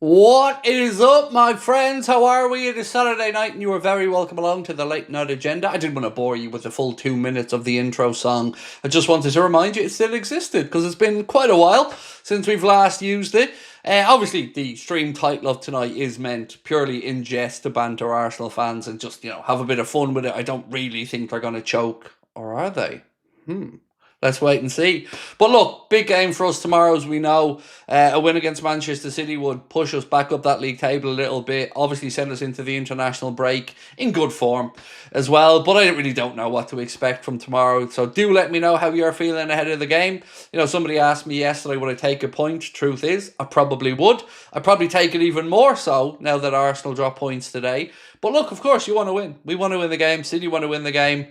What is up, my friends? How are we? It is Saturday night, and you are very welcome along to the Late Night Agenda. I didn't want to bore you with the full 2 minutes of the intro song. I just wanted to remind you it still existed because it's been quite a while since we've last used it. Obviously, the stream title of tonight is meant purely in jest to banter Arsenal fans and just, have a bit of fun with it. I don't really think they're going to choke, or are they? Let's wait and see. But look, big game for us tomorrow, as we know. A win against Manchester City would push us back up that league table a little bit. Obviously, send us into the international break in good form as well. But I really don't know what to expect from tomorrow. So do let me know how you're feeling ahead of the game. Somebody asked me yesterday, would I take a point? Truth is, I probably would. I'd probably take it even more so now that Arsenal drop points today. But look, of course, you want to win. We want to win the game. City want to win the game.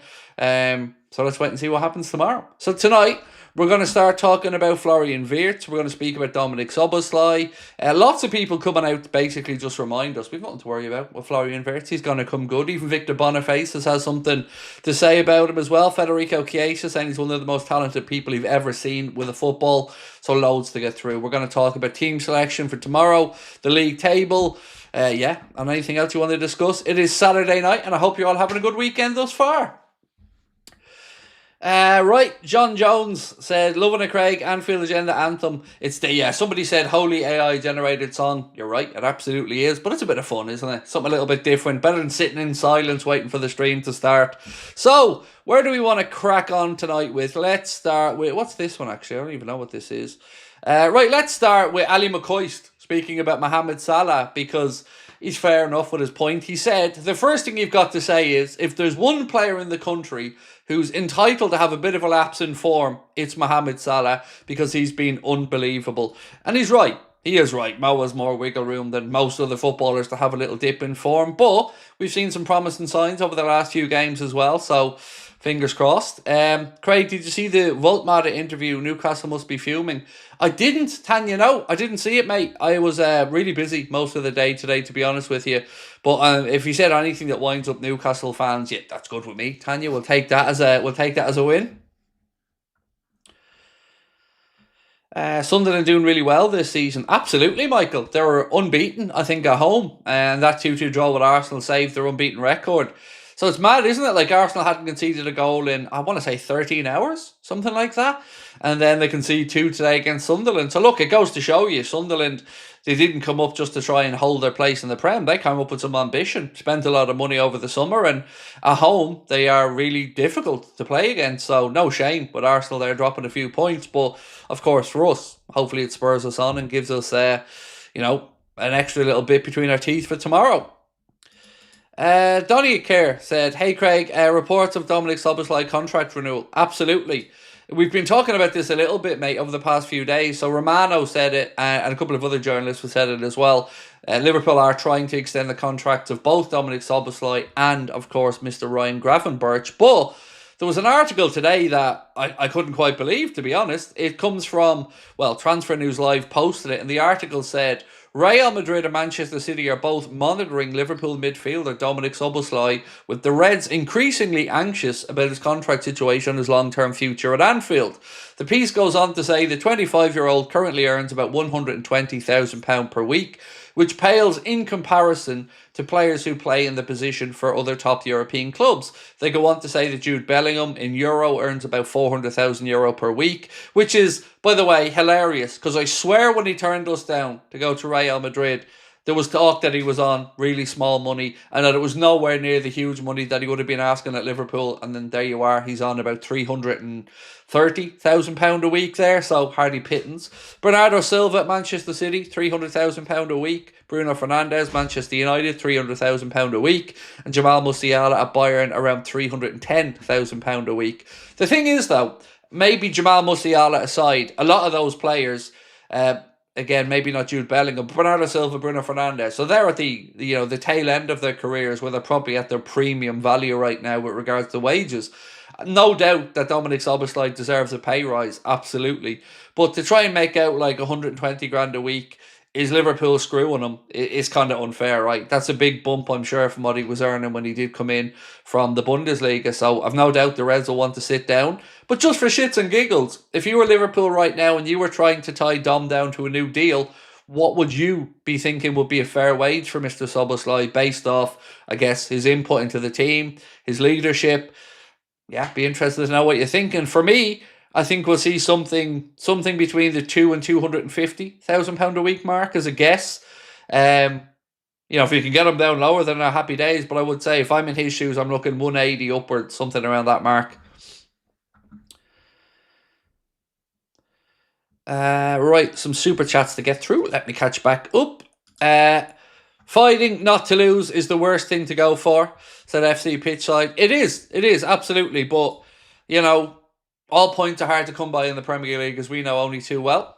So let's wait and see what happens tomorrow. So tonight, we're going to start talking about Florian Wirtz. We're going to speak about Dominic Szoboszlai. Lots of people coming out to basically just remind us we've nothing to worry about with Florian Wirtz. He's going to come good. Even Victor Boniface has something to say about him as well. Federico Chiesa saying he's one of the most talented people you've ever seen with a football. So loads to get through. We're going to talk about team selection for tomorrow, the league table, and anything else you want to discuss. It is Saturday night, and I hope you're all having a good weekend thus far. Right, John Jones said, loving a Craig Anfield Agenda anthem. It's somebody said holy AI generated song. You're right, it absolutely is, but it's a bit of fun, isn't it? Something a little bit different, better than sitting in silence waiting for the stream to start. So, where do we want to crack on tonight with? Let's start with, what's this one actually? I don't even know what this is. Right, let's start with Ali McCoist speaking about Mohamed Salah, because he's fair enough with his point. He said, the first thing you've got to say is, if there's one player in the country who's entitled to have a bit of a lapse in form, it's Mohamed Salah, because he's been unbelievable. And he's right. He is right. Mo has more wiggle room than most other footballers to have a little dip in form. But we've seen some promising signs over the last few games as well. So fingers crossed. Craig, did you see the Voltmata interview? Newcastle must be fuming. I didn't, Tanya, no. I didn't see it, mate. I was really busy most of the day today, to be honest with you. But if you said anything that winds up Newcastle fans, yeah, that's good with me. Tanya, we'll take that as a win. Sunderland doing really well this season. Absolutely, Michael. They were unbeaten, I think, at home. And that 2-2 draw with Arsenal saved their unbeaten record. So it's mad, isn't it? Like, Arsenal hadn't conceded a goal in, I want to say, 13 hours, something like that. And then they concede 2 today against Sunderland. So look, it goes to show you, Sunderland, they didn't come up just to try and hold their place in the Prem. They came up with some ambition, spent a lot of money over the summer, and at home, they are really difficult to play against. So no shame with Arsenal there dropping a few points. But of course, for us, hopefully it spurs us on and gives us, an extra little bit between our teeth for tomorrow. Donny Kerr said, hey Craig, reports of Dominic Szoboszlai contract renewal. Absolutely. We've been talking about this a little bit, mate, over the past few days. So Romano said it, and a couple of other journalists have said it as well. Liverpool are trying to extend the contracts of both Dominic Szoboszlai and, of course, Mr. Ryan Gravenberch. But there was an article today that I couldn't quite believe, to be honest. It comes from, Transfer News Live posted it, and the article said, Real Madrid and Manchester City are both monitoring Liverpool midfielder Dominic Szoboszlai, with the Reds increasingly anxious about his contract situation and his long-term future at Anfield. The piece goes on to say the 25-year-old currently earns about £120,000 per week, which pales in comparison to players who play in the position for other top European clubs. They go on to say that Jude Bellingham in Euro earns about €400,000 per week, which is, by the way, hilarious, because I swear when he turned us down to go to Real Madrid, there was talk that he was on really small money and that it was nowhere near the huge money that he would have been asking at Liverpool. And then there you are, he's on about £330,000 a week there, so hardly pittance. Bernardo Silva at Manchester City, £300,000 a week. Bruno Fernandes, Manchester United, £300,000 a week. And Jamal Musiala at Bayern, around £310,000 a week. The thing is, though, maybe Jamal Musiala aside, a lot of those players, again, maybe not Jude Bellingham, but Bernardo Silva, Bruno Fernandes. So they're at the tail end of their careers, where they're probably at their premium value right now with regards to wages. No doubt that Dominic Szoboszlai deserves a pay rise, absolutely. But to try and make out like 120 grand a week, is Liverpool screwing him? It's kind of unfair, right? That's a big bump, I'm sure, from what he was earning when he did come in from the Bundesliga. So I've no doubt the Reds will want to sit down. But just for shits and giggles, if you were Liverpool right now and you were trying to tie Dom down to a new deal, what would you be thinking would be a fair wage for Mr. Szoboszlai based off, I guess, his input into the team, his leadership? Yeah, be interested to know what you're thinking. For me, I think we'll see something between the £2,000 and £250,000 a week mark as a guess. If you can get him down lower, then happy days. But I would say if I'm in his shoes, I'm looking 180 upwards, something around that mark. Right, some super chats to get through. Let me catch back up. Fighting not to lose is the worst thing to go for, said FC Pitchside. It is, absolutely. But, all points are hard to come by in the Premier League, as we know only too well.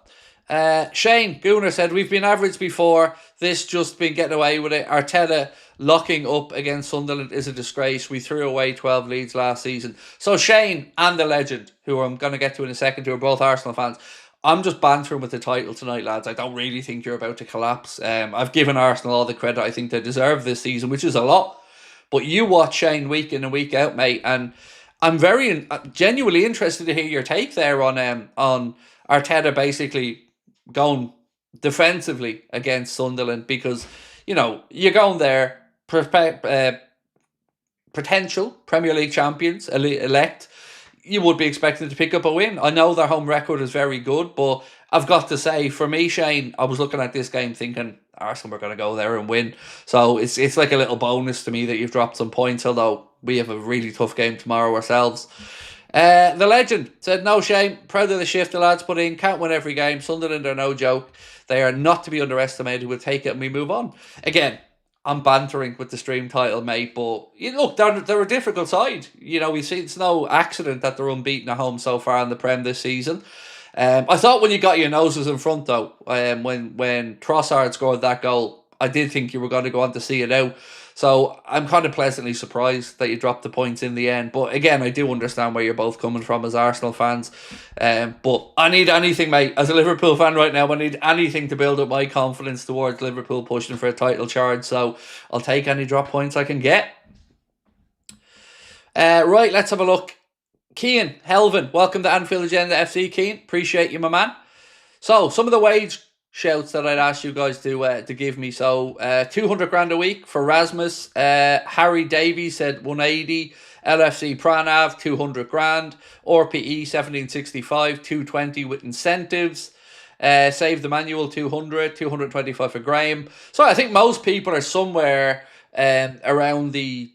Shane Gooner said, we've been average before. This just been getting away with it. Arteta locking up against Sunderland is a disgrace. We threw away 12 leads last season. So Shane and the legend, who I'm going to get to in a second, who are both Arsenal fans, I'm just bantering with the title tonight, lads. I don't really think you're about to collapse. I've given Arsenal all the credit I think they deserve this season, which is a lot. But you watch Shane week in and week out, mate, and I'm very genuinely interested to hear your take there on Arteta basically going defensively against Sunderland, because you're going there, potential Premier League champions elect. You would be expected to pick up a win. I know their home record is very good, but I've got to say, for me, Shane, I was looking at this game thinking Arsenal were going to go there and win. So it's like a little bonus to me that you've dropped some points, although we have a really tough game tomorrow ourselves. The legend said, no shame, proud of the shift the lads put in, can't win every game. Sunderland are no joke. They are not to be underestimated. We'll take it and we move on. Again, I'm bantering with the stream title, mate, but look, they're a difficult side. We see it's no accident that they're unbeaten at home so far in the Prem this season. I thought when you got your noses in front, though, when Trossard scored that goal, I did think you were going to go on to see it out. So I'm kind of pleasantly surprised that you dropped the points in the end. But again, I do understand where you're both coming from as Arsenal fans. But I need anything, mate. As a Liverpool fan right now, I need anything to build up my confidence towards Liverpool pushing for a title charge. So I'll take any drop points I can get. Right, let's have a look. Cian Helvin, welcome to Anfield Agenda FC, Cian. Appreciate you, my man. So, some of the wage shouts that I'd ask you guys to give me. So, 200 grand a week for Rasmus. Harry Davies said 180. LFC Pranav, 200 grand. RPE 1765, 220 with incentives. Save the Manual, 200. 225 for Graham. So, I think most people are somewhere around the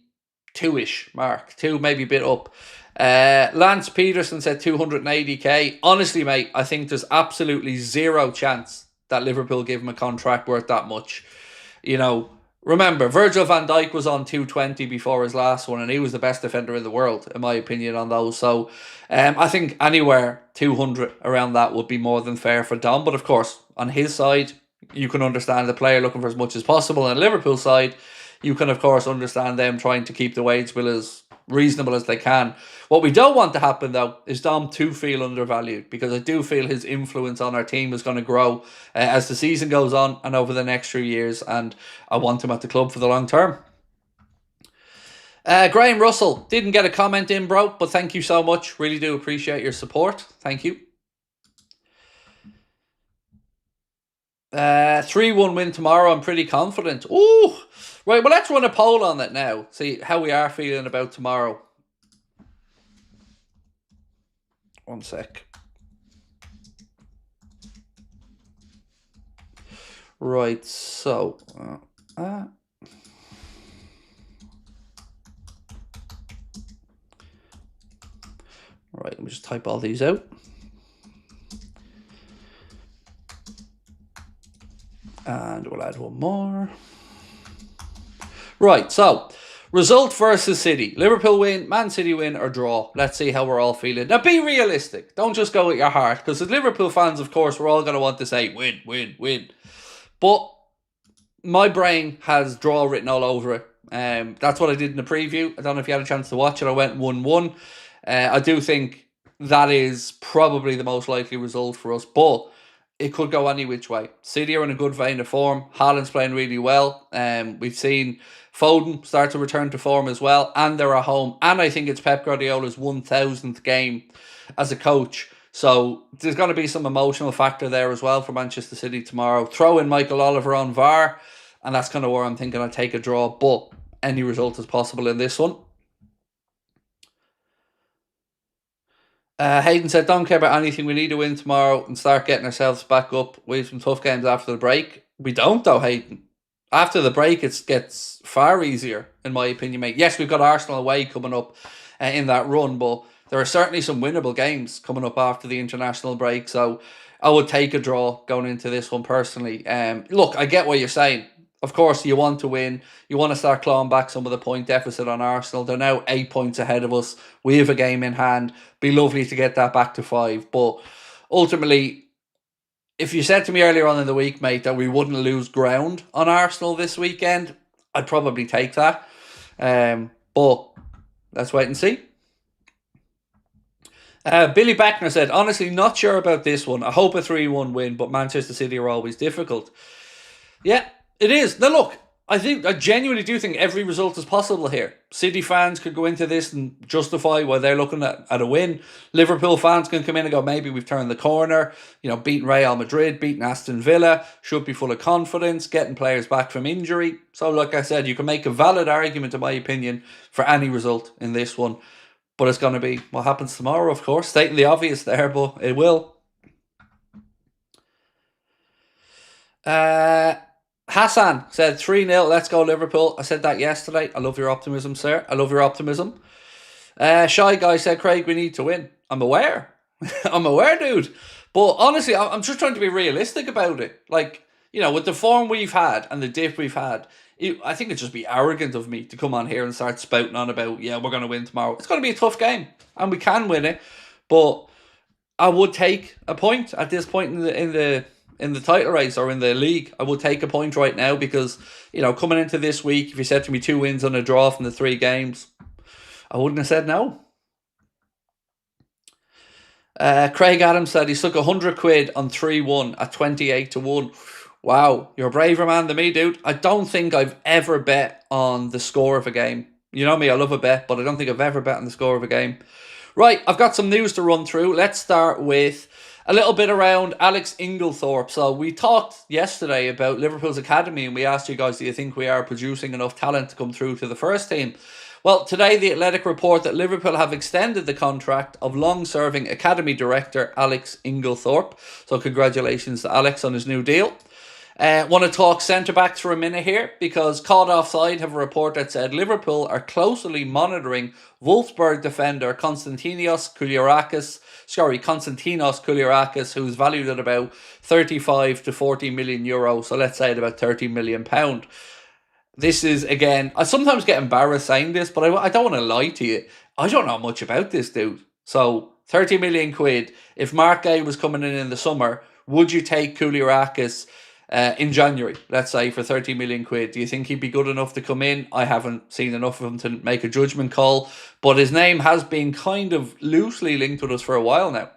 2-ish mark. 2, maybe a bit up. Lance Peterson said 280k. Honestly, mate, I think there's absolutely zero chance that Liverpool give him a contract worth that much. Remember, Virgil van Dijk was on 220 before his last one, and he was the best defender in the world, in my opinion, on those. So, I think anywhere 200 around that would be more than fair for Dom. But of course, on his side, you can understand the player looking for as much as possible. On Liverpool side, you can, of course, understand them trying to keep the wage bill as reasonable as they can. What we don't want to happen, though, is Dom to feel undervalued, because I do feel his influence on our team is going to grow as the season goes on and over the next few years, and I want him at the club for the long term. Graham Russell, didn't get a comment in, bro, but thank you so much. Really do appreciate your support. Thank you. 3-1 win tomorrow. I'm pretty confident. Ooh, right, well, let's run a poll on that now. See how we are feeling about tomorrow. One sec. Right, so... Right, let me just type all these out. And we'll add one more. Right, so result versus City. Liverpool win, Man City win, or draw. Let's see how we're all feeling. Now, be realistic. Don't just go with your heart. Because as Liverpool fans, of course, we're all going to want to say win, win, win. But my brain has draw written all over it. That's what I did in the preview. I don't know if you had a chance to watch it. I went 1-1. I do think that is probably the most likely result for us. But it could go any which way. City are in a good vein of form. Haaland's playing really well. We've seen Foden start to return to form as well. And they're at home. And I think it's Pep Guardiola's 1,000th game as a coach. So there's going to be some emotional factor there as well for Manchester City tomorrow. Throw in Michael Oliver on VAR, and that's kind of where I'm thinking I'll take a draw, but any result is possible in this one. Hayden said, don't care about anything. We need to win tomorrow and start getting ourselves back up. We have some tough games after the break. We don't, though, Hayden. After the break, it gets far easier, in my opinion, mate. Yes, we've got Arsenal away coming up in that run, but there are certainly some winnable games coming up after the international break. So I would take a draw going into this one personally. Look, I get what you're saying. Of course, you want to win. You want to start clawing back some of the point deficit on Arsenal. They're now 8 points ahead of us. We have a game in hand. Be lovely to get that back to 5. But ultimately, if you said to me earlier on in the week, mate, that we wouldn't lose ground on Arsenal this weekend, I'd probably take that. But let's wait and see. Billy Beckner said, honestly, not sure about this one. I hope a 3-1 win, but Manchester City are always difficult. Yeah, it is. Now, look, I genuinely do think every result is possible here. City fans could go into this and justify why they're looking at a win. Liverpool fans can come in and go, maybe we've turned the corner. You know, beating Real Madrid, beating Aston Villa, should be full of confidence, getting players back from injury. So, like I said, you can make a valid argument, in my opinion, for any result in this one. But it's going to be what happens tomorrow, of course. Stating the obvious there, but it will. Hassan said 3-0, let's go Liverpool. I said that yesterday. I love your optimism, sir. I love your optimism. Shy Guy said, Craig, we need to win. I'm aware. I'm aware, dude. But honestly, I'm just trying to be realistic about it. Like, you know, with the form we've had and the dip we've had, I think it'd just be arrogant of me to come on here and start spouting on about, yeah, we're going to win tomorrow. It's going to be a tough game, and we can win it. But I would take a point at this point in the title race or in the league. I would take a point right now because, you know, coming into this week, if you said to me 2 wins and a draw from the 3 games, I wouldn't have said no. Craig Adams said he stuck 100 quid on 3-1 at 28-1. Wow, you're a braver man than me, dude. I don't think I've ever bet on the score of a game. You know me, I love a bet, but I don't think I've ever bet on the score of a game. Right, I've got some news to run through. Let's start with a little bit around Alex Inglethorpe. So we talked yesterday about Liverpool's academy, and we asked you guys, do you think we are producing enough talent to come through to the first team? Well, today the Athletic report that Liverpool have extended the contract of long-serving academy director Alex Inglethorpe. So congratulations to Alex on his new deal. Want to talk centre-backs for a minute here because Caught Offside have a report that said Liverpool are closely monitoring Wolfsburg defender Konstantinos Kouliarakis, who's valued at about 35 to 40 million euro, so let's say at about 30 million pound. This is, again, I sometimes get embarrassed saying this, but I don't want to lie to you. I don't know much about this dude. So 30 million quid, if Mark Gay was coming in the summer, would you take Kouliarakis in January, let's say, for 30 million quid? Do you think he'd be good enough to come in? I haven't seen enough of him to make a judgment call, but his name has been kind of loosely linked with us for a while now.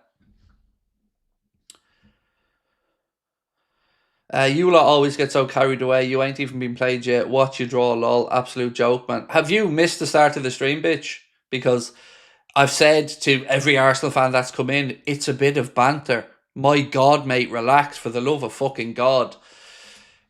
You lot always get so carried away. You ain't even been played yet. Watch you draw, lol. Absolute joke, man. Have you missed the start of the stream, bitch? Because I've said to every Arsenal fan that's come in, it's a bit of banter. My God, mate, relax, for the love of fucking God.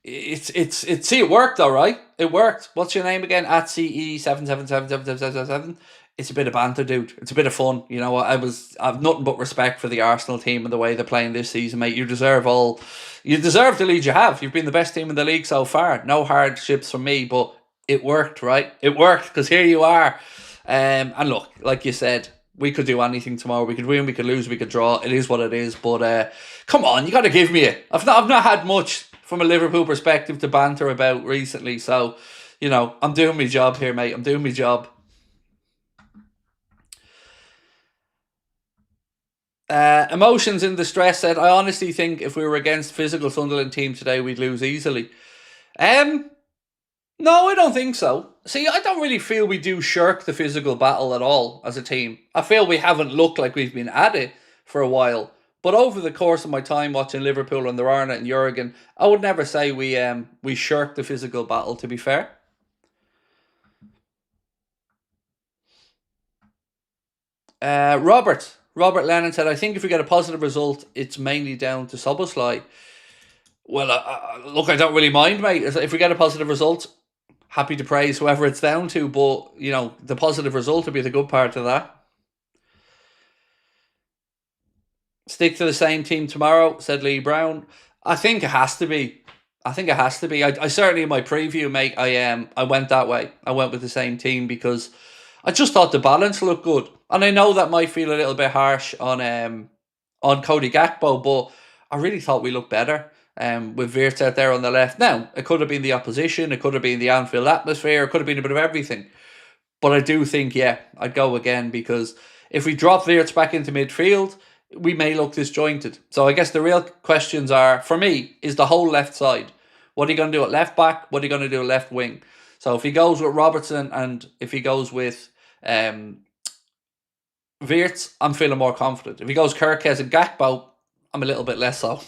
See, it worked, all right. It worked. What's your name again? At CE777777. It's a bit of banter, dude. It's a bit of fun. You know, I've nothing but respect for the Arsenal team and the way they're playing this season, mate. You deserve the lead you have. You've been the best team in the league so far. No hardships from me, but it worked, right? It worked, because here you are. And look, like you said, we could do anything tomorrow. We could win, we could lose, we could draw. It is what it is. But come on, you got to give me it. I've not had much from a Liverpool perspective to banter about recently. So, you know, I'm doing my job here, mate. I'm doing my job. Emotions in Distress said, I honestly think if we were against physical Sunderland team today, we'd lose easily. No, I don't think so. See, I don't really feel we do shirk the physical battle at all as a team. I feel we haven't looked like we've been at it for a while. But over the course of my time watching Liverpool under Arnott and Jurgen, I would never say we shirk the physical battle, to be fair. Robert Robert Lennon said, I think if we get a positive result, it's mainly down to Szoboszlai. Well, look, I don't really mind, mate. If we get a positive result, happy to praise whoever it's down to, but, the positive result would be the good part of that. Stick to the same team tomorrow, said Lee Brown. I think it has to be. I certainly, in my preview, mate, I went that way. I went with the same team because I just thought the balance looked good. And I know that might feel a little bit harsh on Cody Gakpo, but I really thought we looked better with Wirtz out there on the left. Now, it could have been the opposition, it could have been the Anfield atmosphere, it could have been a bit of everything. But I do think, I'd go again because if we drop Wirtz back into midfield, we may look disjointed. So I guess the real questions are, for me, is the whole left side. What are you going to do at left back? What are you going to do at left wing? So if he goes with Robertson and if he goes with Wirtz, I'm feeling more confident. If he goes Kerkez and Gakpo, I'm a little bit less so.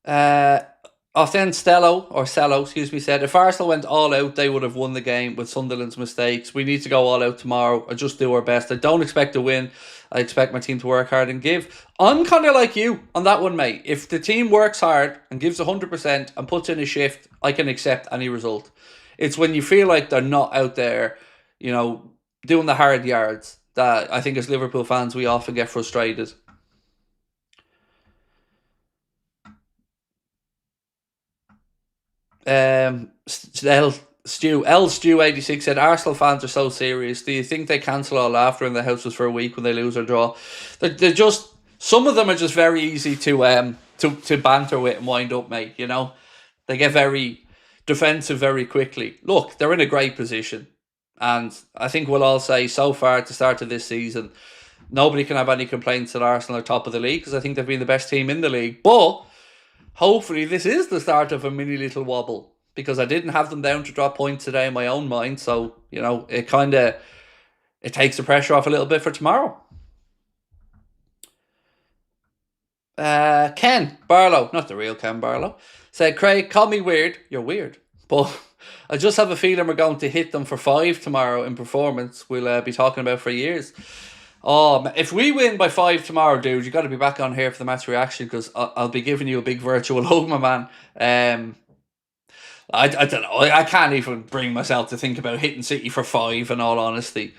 Then Cello, said, if Arsenal went all out, they would have won the game with Sunderland's mistakes. We need to go all out tomorrow and just do our best. I don't expect to win. I expect my team to work hard and give. I'm kind of like you on that one, mate. If the team works hard and gives 100% and puts in a shift, I can accept any result. It's when you feel like they're not out there, doing the hard yards, that I think as Liverpool fans, we often get frustrated. Stew86 said, Arsenal fans are so serious. Do you think they cancel all laughter in the houses for a week when they lose or draw? They're just, some of them are just very easy to banter with and wind up, mate. They get very defensive very quickly. Look, they're in a great position, and I think we'll all say so far at the start of this season, nobody can have any complaints that Arsenal are top of the league because I think they've been the best team in the league. But hopefully this is the start of a mini little wobble, because I didn't have them down to drop points today in my own mind. So, it takes the pressure off a little bit for tomorrow. Ken Barlow, not the real Ken Barlow, said, Craig, call me weird. You're weird. But I just have a feeling we're going to hit them for 5 tomorrow in performance we'll be talking about for years. Oh, if we win by 5 tomorrow, dude, you got to be back on here for the match reaction because I'll be giving you a big virtual hug, my man. I don't know. I can't even bring myself to think about hitting City for 5, in all honesty.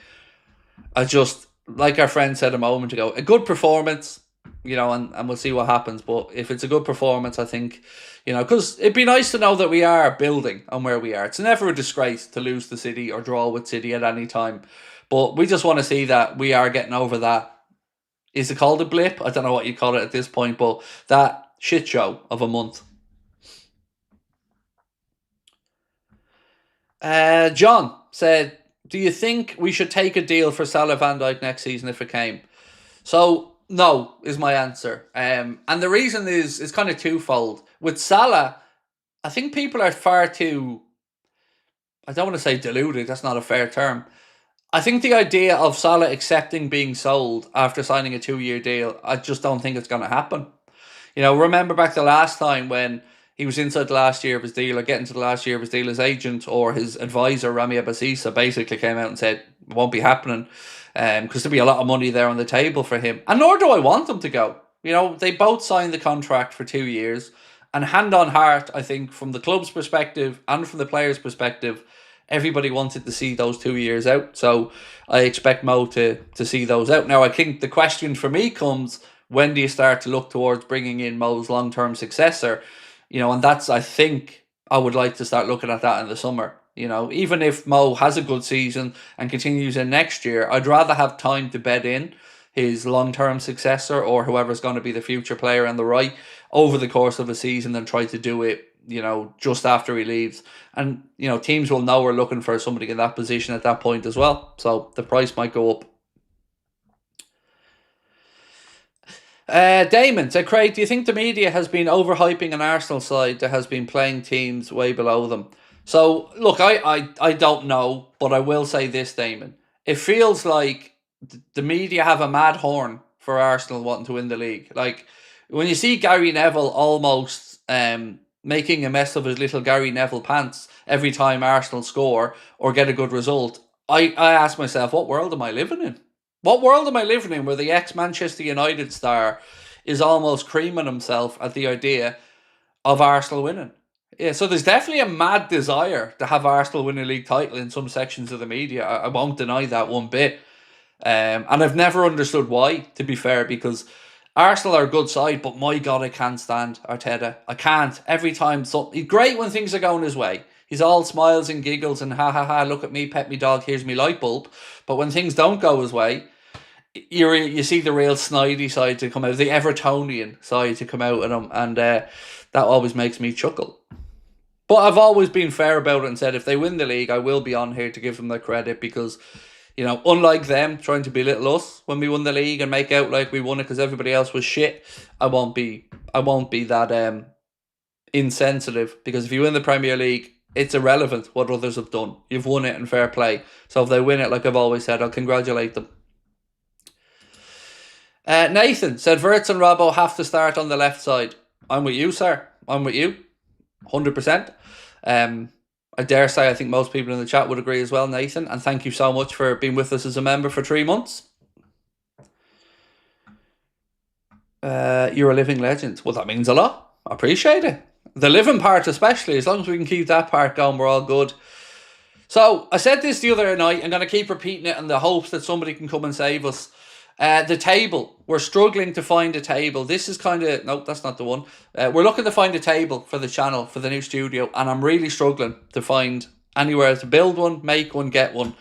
I just, like our friend said a moment ago, a good performance, and we'll see what happens. But if it's a good performance, I think, because it'd be nice to know that we are building on where we are. It's never a disgrace to lose to City or draw with City at any time. But we just want to see that we are getting over that. Is it called a blip? I don't know what you call it at this point, but that shit show of a month. John said, do you think we should take a deal for Salah Van Dijk next season if it came? So, no, is my answer. And the reason is kind of twofold. With Salah, I think people are far too, I don't want to say deluded, that's not a fair term. I think the idea of Salah accepting being sold after signing a 2-year deal, I just don't think it's going to happen. Remember back the last time when he was inside the last year of his deal or getting to the last year of his deal, his agent or his advisor, Rami Abasisa, basically came out and said, it won't be happening because there'll be a lot of money there on the table for him. And nor do I want them to go. They both signed the contract for 2 years. And hand on heart, I think, from the club's perspective and from the player's perspective, everybody wanted to see those 2 years out. So I expect Mo to see those out. Now, I think the question for me comes, when do you start to look towards bringing in Mo's long-term successor? And that's, I think, I would like to start looking at that in the summer. Even if Mo has a good season and continues in next year, I'd rather have time to bed in his long-term successor or whoever's going to be the future player on the right over the course of a season than try to do it, just after he leaves. And, teams will know we're looking for somebody in that position at that point as well. So the price might go up. Damon said, Craig, do you think the media has been overhyping an Arsenal side that has been playing teams way below them? So, look, I don't know, but I will say this, Damon. It feels like the media have a mad horn for Arsenal wanting to win the league. Like, when you see Gary Neville almost making a mess of his little Gary Neville pants every time Arsenal score or get a good result, I ask myself, what world am I living in? What world am I living in where the ex-Manchester United star is almost creaming himself at the idea of Arsenal winning? Yeah, so there's definitely a mad desire to have Arsenal win a league title in some sections of the media. I won't deny that one bit. And I've never understood why, to be fair, because Arsenal are a good side, but my God, I can't stand Arteta. I can't. Every time, he's great when things are going his way. He's all smiles and giggles and ha ha ha, look at me, pet me dog, here's me light bulb. But when things don't go his way, you see the real snidey side to come out, the Evertonian side to come out at him, and that always makes me chuckle. But I've always been fair about it and said if they win the league, I will be on here to give them the credit because, you know, unlike them trying to belittle us when we won the league and make out like we won it because everybody else was shit, I won't be that insensitive, because if you win the Premier League, it's irrelevant what others have done. You've won it and fair play. So if they win it, like I've always said, I'll congratulate them. Nathan said Wirtz and Robbo have to start on the left side. I'm with you, sir. I'm with you. 100%. I dare say I think most people in the chat would agree as well, Nathan. And thank you so much for being with us as a member for 3 months. You're a living legend. Well, that means a lot. I appreciate it. The living part especially. As long as we can keep that part going, we're all good. So, I said this the other night. I'm going to keep repeating it in the hopes that somebody can come and save us. The table. We're struggling to find a table. This is kind of... Nope, that's not the one. We're looking to find a table for the channel, for the new studio. And I'm really struggling to find anywhere to build one, make one, get one.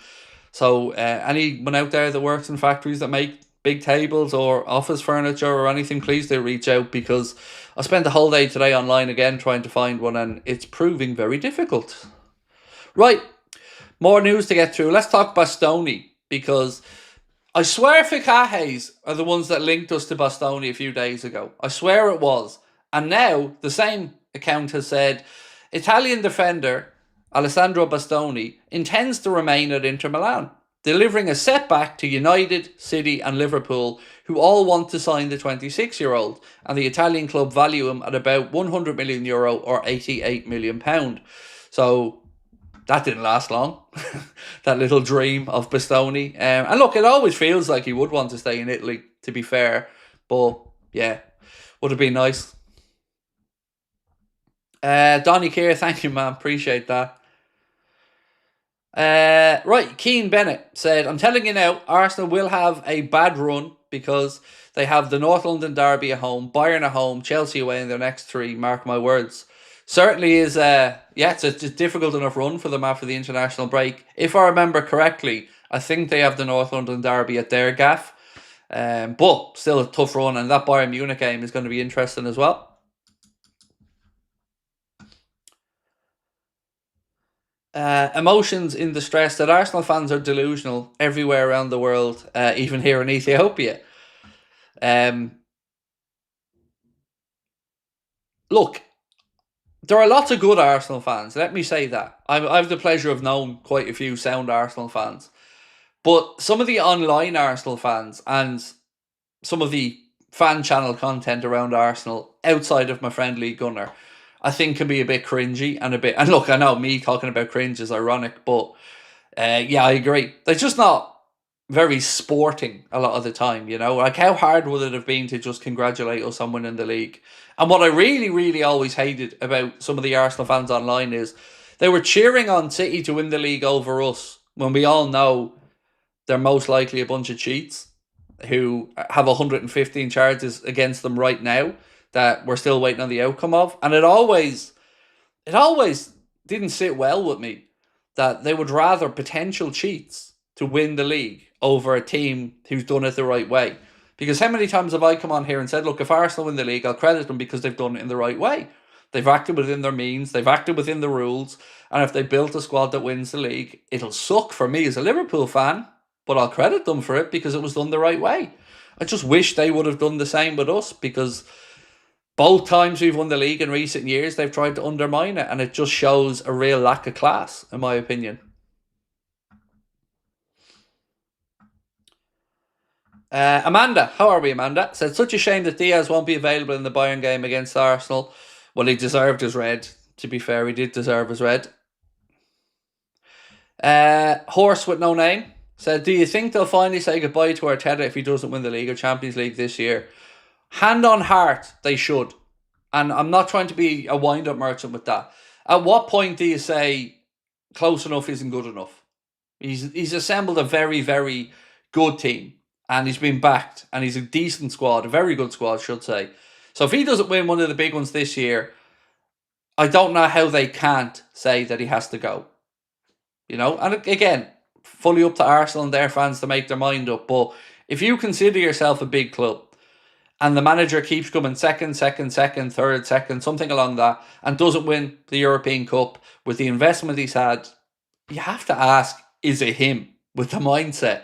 So anyone out there that works in factories that make big tables or office furniture or anything, please do reach out, because I spent the whole day today online again trying to find one, and it's proving very difficult. Right. More news to get through. Let's talk Bastoni, because... I swear Ficajes are the ones that linked us to Bastoni a few days ago. I swear it was. And now the same account has said Italian defender Alessandro Bastoni intends to remain at Inter Milan, delivering a setback to United, City and Liverpool, who all want to sign the 26-year-old, and the Italian club value him at about €100 million or £88 million. So... that didn't last long, that little dream of Bastoni. And look, it always feels like he would want to stay in Italy, to be fair. But, yeah, would have been nice. Donny Keir, thank you, man. Appreciate that. Right, Keane Bennett said, I'm telling you now, Arsenal will have a bad run because they have the North London derby at home, Bayern at home, Chelsea away in their next 3, mark my words. Certainly is, it's a difficult enough run for them after the international break. If I remember correctly, I think they have the North London derby at their gaff. But still a tough run, and that Bayern Munich game is going to be interesting as well. Emotions in distress that Arsenal fans are delusional everywhere around the world, even here in Ethiopia. Look, there are lots of good Arsenal fans, let me say that. I have the pleasure of knowing quite a few sound Arsenal fans. But some of the online Arsenal fans and some of the fan channel content around Arsenal outside of my friend Lee Gunner, I think can be a bit cringy and a bit... And look, I know me talking about cringe is ironic, but yeah, I agree. They're just not very sporting a lot of the time, you know? Like, how hard would it have been to just congratulate us on winning the league? And what I really, really always hated about some of the Arsenal fans online is they were cheering on City to win the league over us, when we all know they're most likely a bunch of cheats who have 115 charges against them right now that we're still waiting on the outcome of. And it always didn't sit well with me that they would rather potential cheats to win the league over a team who's done it the right way. Because how many times have I come on here and said, look, if Arsenal win the league, I'll credit them because they've done it in the right way. They've acted within their means, they've acted within the rules, and if they built a squad that wins the league, it'll suck for me as a Liverpool fan, but I'll credit them for it because it was done the right way. I just wish they would have done the same with us, because both times we've won the league in recent years, they've tried to undermine it, and it just shows a real lack of class, in my opinion. Amanda, how are we, Amanda? Said, such a shame that Diaz won't be available in the Bayern game against Arsenal. Well, he deserved his red. To be fair, he did deserve his red. Horse with no name said, do you think they'll finally say goodbye to Arteta if he doesn't win the League or Champions League this year? Hand on heart, they should. And I'm not trying to be a wind-up merchant with that. At what point do you say close enough isn't good enough? He's assembled a very, very good team. And he's been backed. And he's a decent squad. A very good squad, I should say. So if he doesn't win one of the big ones this year, I don't know how they can't say that he has to go. You know? And again, fully up to Arsenal and their fans to make their mind up. But if you consider yourself a big club, and the manager keeps coming second, third, second, something along that, and doesn't win the European Cup with the investment he's had, you have to ask, is it him with the mindset?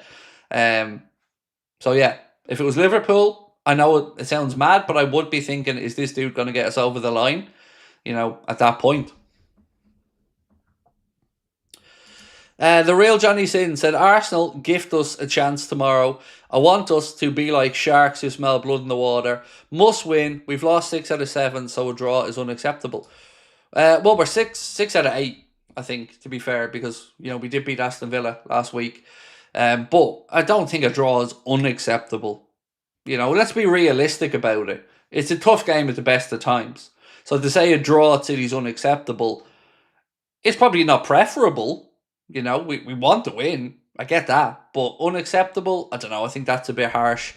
So yeah, if it was Liverpool, I know it sounds mad, but I would be thinking, is this dude going to get us over the line? You know, at that point. The real Johnny Sin said, Arsenal, gift us a chance tomorrow. I want us to be like sharks who smell blood in the water. Must win. We've lost 6 out of 7, so a draw is unacceptable. Well, we're 6 out of 8, I think, to be fair, because, you know, we did beat Aston Villa last week. But I don't think a draw is unacceptable. You know, let's be realistic about it. It's a tough game at the best of times. So to say a draw at City's unacceptable, it's probably not preferable. You know, we want to win. I get that. But unacceptable, I don't know. I think that's a bit harsh.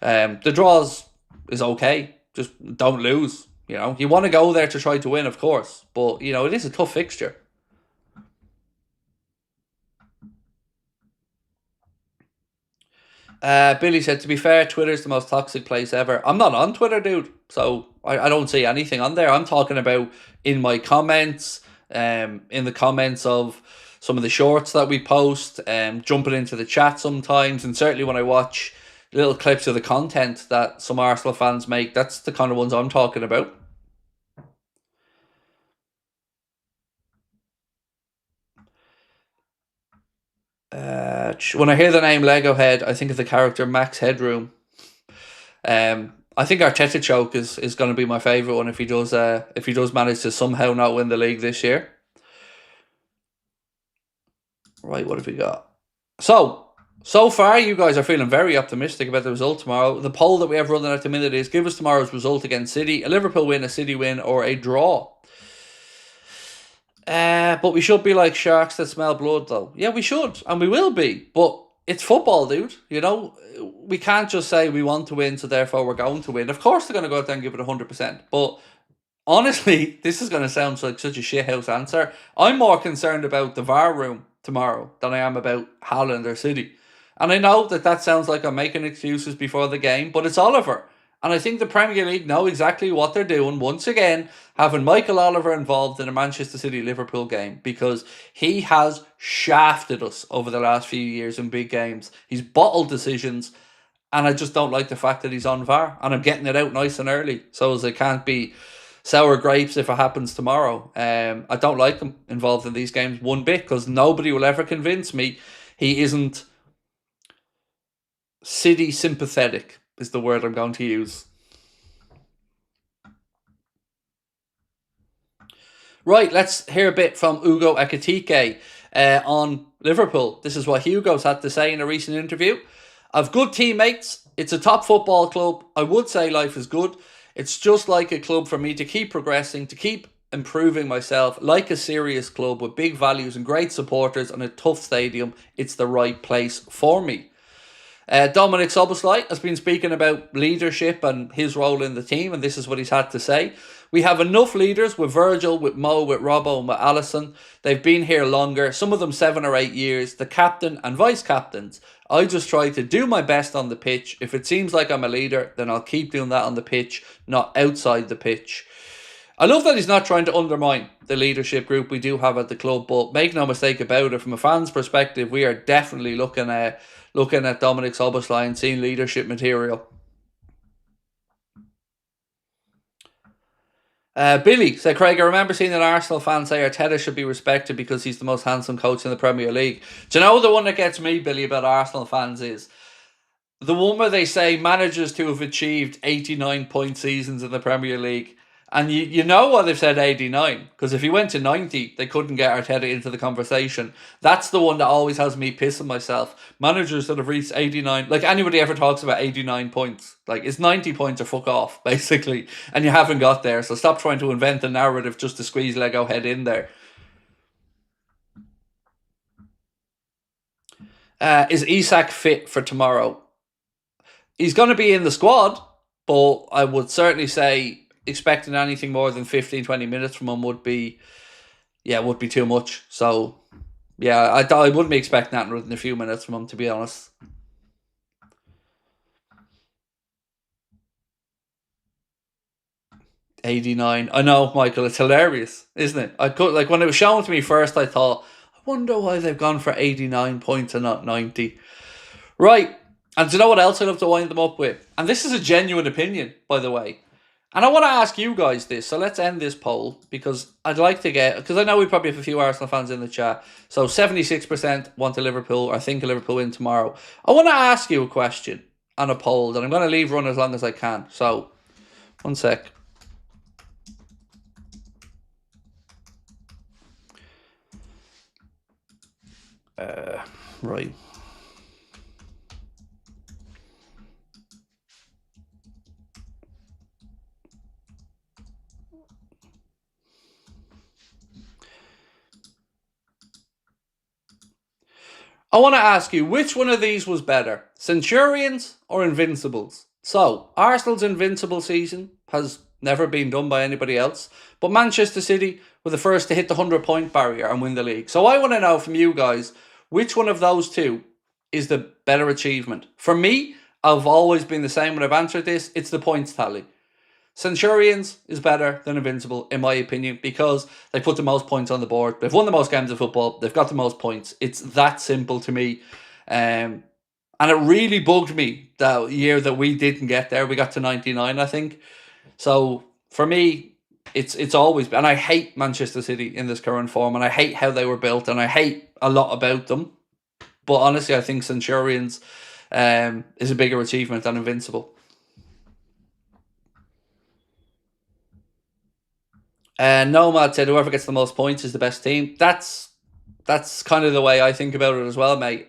The draws is okay. Just don't lose. You know, you want to go there to try to win, of course. But, you know, it is a tough fixture. Billy said, to be fair, Twitter's the most toxic place ever. I'm not on Twitter, dude. So I don't see anything on there. I'm talking about in my comments, in the comments of some of the shorts that we post, jumping into the chat sometimes, and certainly when I watch little clips of the content that some Arsenal fans make, that's the kind of ones I'm talking about. When I hear the name Lego Head, I think of the character Max Headroom. I think Arteta choke is going to be my favourite one if he does manage to somehow not win the league this year. Right, what have we got? So far, you guys are feeling very optimistic about the result tomorrow. The poll that we have running at the minute is, give us tomorrow's result against City. A Liverpool win, a City win, or a draw. But we should be like sharks that smell blood, though. Yeah, we should, and we will be. But it's football, dude. You know, we can't just say we want to win, so therefore we're going to win. Of course they're going to go out there and give it 100%. But honestly, this is going to sound like such a shithouse answer. I'm more concerned about the VAR room tomorrow than I am about Haaland or City. And I know that sounds like I'm making excuses before the game, but it's Oliver. And I think the Premier League know exactly what they're doing, once again, having Michael Oliver involved in a Manchester City-Liverpool game, because he has shafted us over the last few years in big games. He's bottled decisions, and I just don't like the fact that he's on VAR, and I'm getting it out nice and early, so as it can't be sour grapes if it happens tomorrow. I don't like him involved in these games one bit, because nobody will ever convince me he isn't City sympathetic, is the word I'm going to use. Right, let's hear a bit from Ugo Ekitike on Liverpool. This is what Hugo's had to say in a recent interview. I've good teammates. It's a top football club. I would say life is good. It's just like a club for me to keep progressing, to keep improving myself, like a serious club with big values and great supporters and a tough stadium. It's the right place for me. Dominic Szoboszlai has been speaking about leadership and his role in the team, and this is what he's had to say. We have enough leaders with Virgil, with Mo, with Robbo, and with Alisson. They've been here longer, some of them 7 or 8 years, the captain and vice-captains. I just try to do my best on the pitch. If it seems like I'm a leader, then I'll keep doing that on the pitch, not outside the pitch. I love that he's not trying to undermine the leadership group we do have at the club, but make no mistake about it, from a fan's perspective, we are definitely looking at Dominic Szoboszlai and seeing leadership material. Billy said, Craig, I remember seeing an Arsenal fan say Arteta should be respected because he's the most handsome coach in the Premier League. Do you know the one that gets me, Billy, about Arsenal fans is the one where they say managers to have achieved 89-point seasons in the Premier League, And you know why they've said 89, because if he went to 90, they couldn't get Arteta into the conversation. That's the one that always has me pissing myself. Managers that have reached 89, like anybody ever talks about 89 points, like it's 90 points or fuck off, basically, and you haven't got there. So stop trying to invent a narrative just to squeeze Lego head in there. Is Isak fit for tomorrow? He's going to be in the squad, but I would certainly say expecting anything more than 15, 20 minutes from him would be too much. So, yeah, I wouldn't be expecting that within a few minutes from him, to be honest. '89. I know, Michael. It's hilarious, isn't it? I could when it was shown to me first, I thought, I wonder why they've gone for 89 points and not 90. Right. And do you know what else I'd love to wind them up with? And this is a genuine opinion, by the way. And I want to ask you guys this, so let's end this poll, because I'd like to get, because I know we probably have a few Arsenal fans in the chat, so 76% want a Liverpool, or think a Liverpool win tomorrow. I want to ask you a question on a poll that I'm going to leave run as long as I can. So, one sec. Right. I want to ask you, which one of these was better? Centurions or Invincibles? So, Arsenal's Invincible season has never been done by anybody else, but Manchester City were the first to hit the 100-point barrier and win the league. So I want to know from you guys, which one of those two is the better achievement? For me, I've always been the same when I've answered this, it's the points tally. Centurions is better than Invincible, in my opinion, because they put the most points on the board. They've won the most games of football. They've got the most points. It's that simple to me. And it really bugged me that year that we didn't get there. We got to 99, I think. So, for me, it's always... And I hate Manchester City in this current form, and I hate how they were built, and I hate a lot about them. But honestly, I think Centurions is a bigger achievement than Invincible. Nomad said whoever gets the most points is the best team. That's kind of the way I think about it as well, mate.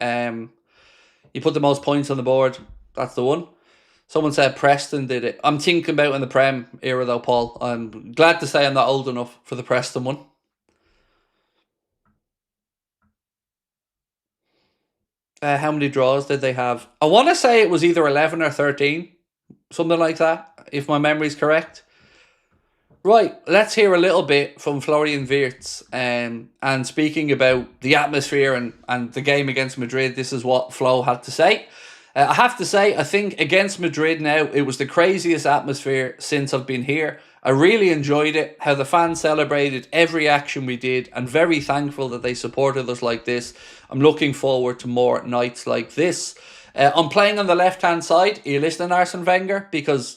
You put the most points on the board, that's the one. Someone said Preston did it. I'm thinking about in the Prem era though, Paul. I'm glad to say I'm not old enough for the Preston one. How many draws did they have? I want to say it was either 11 or 13. Something like that, if my memory's correct. Right, let's hear a little bit from Florian Wirtz. And speaking about the atmosphere and the game against Madrid, this is what Flo had to say. I have to say, I think against Madrid now, it was the craziest atmosphere since I've been here. I really enjoyed it, how the fans celebrated every action we did, and very thankful that they supported us like this. I'm looking forward to more nights like this. I'm playing on the left-hand side. Are you listening, Arsene Wenger? Because,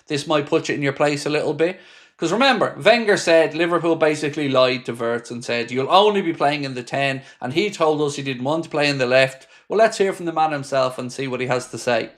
this might put you in your place a little bit. Because remember, Wenger said Liverpool basically lied to Wirtz and said, you'll only be playing in the 10, and he told us he didn't want to play in the left. Well, let's hear from the man himself and see what he has to say.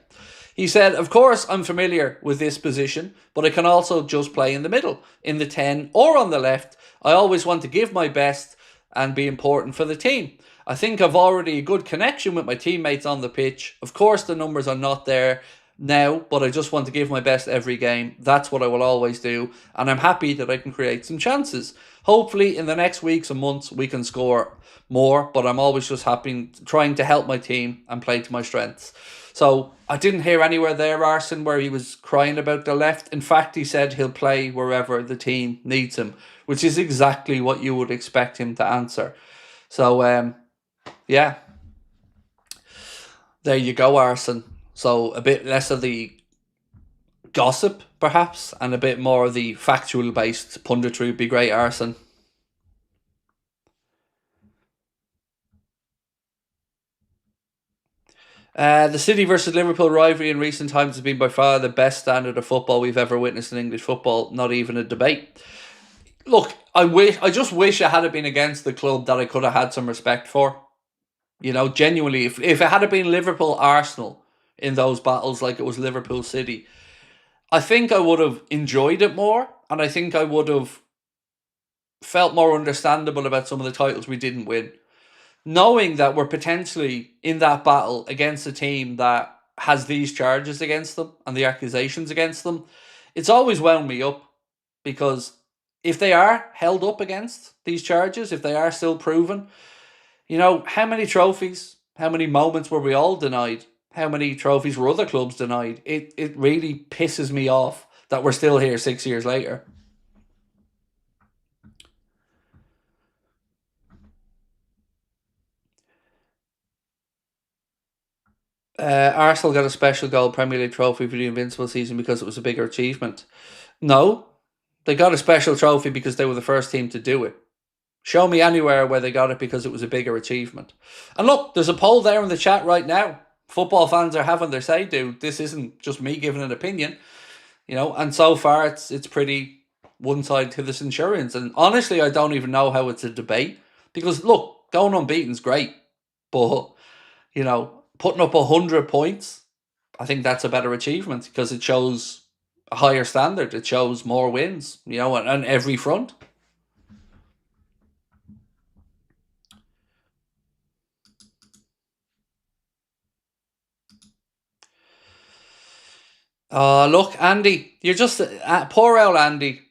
He said, of course, I'm familiar with this position, but I can also just play in the middle, in the 10 or on the left. I always want to give my best and be important for the team. I think I've already a good connection with my teammates on the pitch. Of course, the numbers are not there now, but I just want to give my best every game. That's what I will always do, and I'm happy that I can create some chances. Hopefully in the next weeks and months we can score more, but I'm always just happy trying to help my team and play to my strengths. So I didn't hear anywhere there, Arsene, where he was crying about the left. In fact, he said he'll play wherever the team needs him, which is exactly what you would expect him to answer. So yeah, there you go, Arsene. So a bit less of the gossip, perhaps, and a bit more of the factual-based punditry would be great, Arsene. The City versus Liverpool rivalry in recent times has been by far the best standard of football we've ever witnessed in English football, not even a debate. Look, I just wish I had been against the club that I could have had some respect for. Genuinely, if it had been Liverpool Arsenal in those battles like it was Liverpool City, I think I would have enjoyed it more, and I think I would have felt more understandable about some of the titles we didn't win. Knowing that we're potentially in that battle against a team that has these charges against them and the accusations against them, it's always wound me up, because if they are held up against these charges, if they are still proven, how many trophies, how many moments were we all denied? How many trophies were other clubs denied? It really pisses me off that we're still here 6 years later. Arsenal got a special gold Premier League trophy for the Invincible season because it was a bigger achievement. No, they got a special trophy because they were the first team to do it. Show me anywhere where they got it because it was a bigger achievement. And look, there's a poll there in the chat right now. Football fans are having their say, dude. This isn't just me giving an opinion, and so far it's pretty one side to the Centurions. And honestly, I don't even know how it's a debate, because look, going unbeaten's great, but putting up 100 points, I think that's a better achievement because it shows a higher standard. It shows more wins, on every front. Look, Andy, you're just poor old Andy.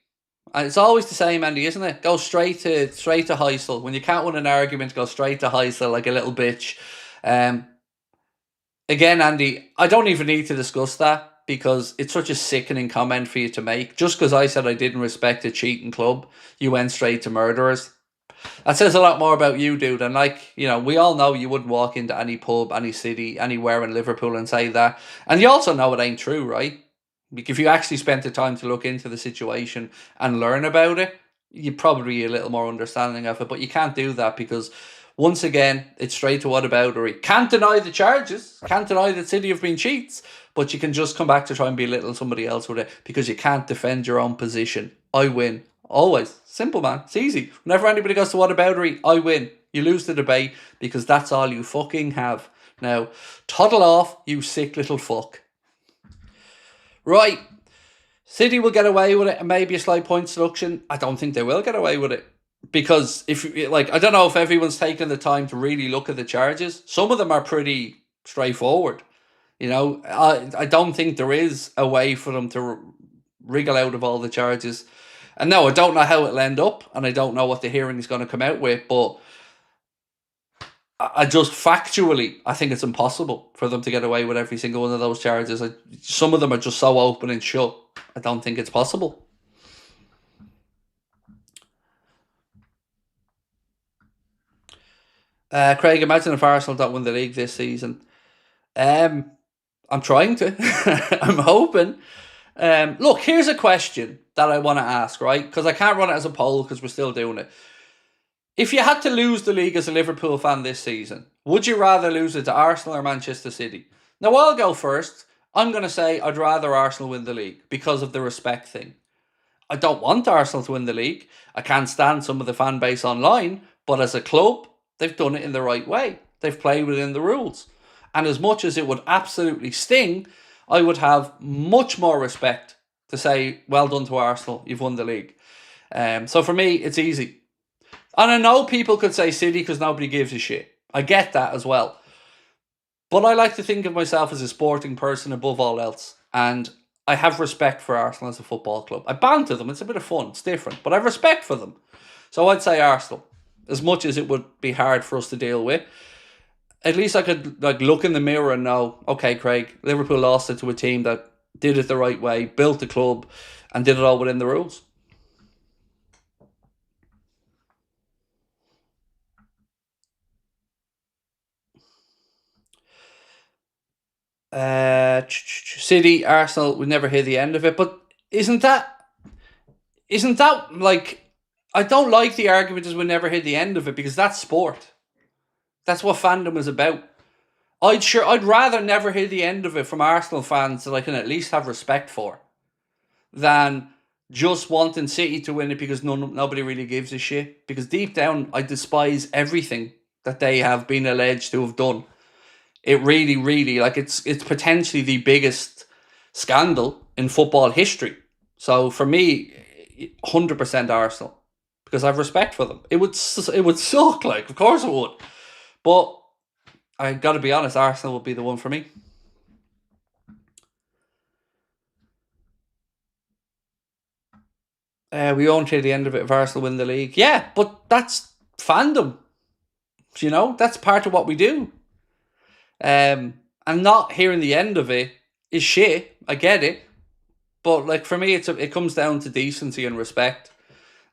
It's always the same, Andy, isn't it? Go straight to Heysel. When you can't win an argument, go straight to Heysel like a little bitch. Again, Andy, I don't even need to discuss that because it's such a sickening comment for you to make. Just because I said I didn't respect a cheating club, you went straight to murderers. That says a lot more about you, dude. And we all know you wouldn't walk into any pub, any city, anywhere in Liverpool and say that. And you also know it ain't true, right? If you actually spent the time to look into the situation and learn about it, you'd probably be a little more understanding of it. But you can't do that because, once again, it's straight to whataboutery. Can't deny the charges. Can't deny that City have been cheats. But you can just come back to try and belittle somebody else with it because you can't defend your own position. I win. Always. Simple, man. It's easy. Whenever anybody goes to whataboutery, I win. You lose the debate because that's all you fucking have. Now, toddle off, you sick little fuck. Right. City will get away with it and maybe a slight point deduction. I don't think they will get away with it. Because I don't know if everyone's taken the time to really look at the charges. Some of them are pretty straightforward. I don't think there is a way for them to wriggle out of all the charges. And no, I don't know how it'll end up, and I don't know what the hearing is going to come out with, but I just factually, I think it's impossible for them to get away with every single one of those charges. Some of them are just so open and shut. I don't think it's possible. Craig, imagine if Arsenal don't win the league this season. I'm trying to. I'm hoping. Look, here's a question that I want to ask, right? Because I can't run it as a poll because we're still doing it. If you had to lose the league as a Liverpool fan this season, would you rather lose it to Arsenal or Manchester City? Now, I'll go first. I'm going to say I'd rather Arsenal win the league because of the respect thing. I don't want Arsenal to win the league. I can't stand some of the fan base online, but as a club, they've done it in the right way. They've played within the rules. And as much as it would absolutely sting, I would have much more respect to say, well done to Arsenal, you've won the league. So for me, it's easy. And I know people could say City because nobody gives a shit. I get that as well. But I like to think of myself as a sporting person above all else. And I have respect for Arsenal as a football club. I banter them. It's a bit of fun. It's different. But I have respect for them. So I'd say Arsenal. As much as it would be hard for us to deal with, at least I could look in the mirror and know, okay, Craig, Liverpool lost it to a team that did it the right way, built the club, and did it all within the rules. City, Arsenal, we never hear the end of it. But isn't that like, I don't like the argument as we never hear the end of it because that's sport. That's what fandom is about. I'd rather never hear the end of it from Arsenal fans that I can at least have respect for than just wanting City to win it because nobody really gives a shit. Because deep down, I despise everything that they have been alleged to have done. It really, really, it's potentially the biggest scandal in football history. So for me, 100% Arsenal, because I have respect for them. It would suck, like, of course it would, but I got to be honest, Arsenal would be the one for me. We won't hear the end of it if Arsenal win the league. Yeah, but that's fandom. You know, that's part of what we do. And not hearing the end of it is shit. I get it, but like for me, it comes down to decency and respect,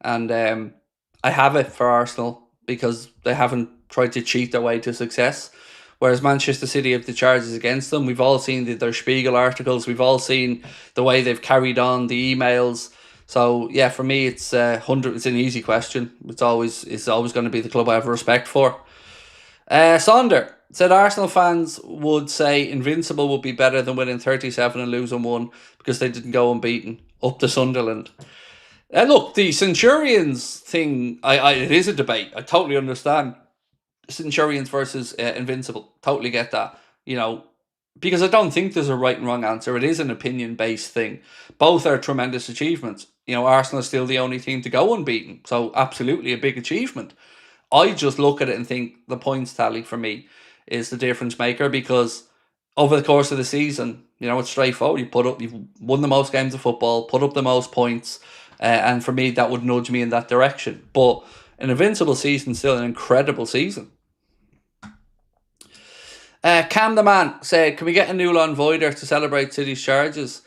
and I have it for Arsenal because they haven't tried to cheat their way to success. Whereas Manchester City have the charges against them. We've all seen their Spiegel articles. We've all seen the way they've carried on, the emails. So yeah, for me, it's 100. It's an easy question. It's always going to be the club I have respect for. Sonder said Arsenal fans would say Invincible would be better than winning 37 and losing 1 because they didn't go unbeaten up to Sunderland. Look, the Centurions thing, it is a debate. I totally understand. Centurions versus Invincible. Totally get that. You know, because I don't think there's a right and wrong answer. It is an opinion-based thing. Both are tremendous achievements. You know, Arsenal is still the only team to go unbeaten. So absolutely a big achievement. I just look at it and think the points tally for me is the difference maker, because over the course of the season, you know, it's straightforward. You've won the most games of football, put up the most points, and for me, that would nudge me in that direction. But an Invincible season, still an incredible season. Cam the Man said, can we get a Newland Voider to celebrate City's charges?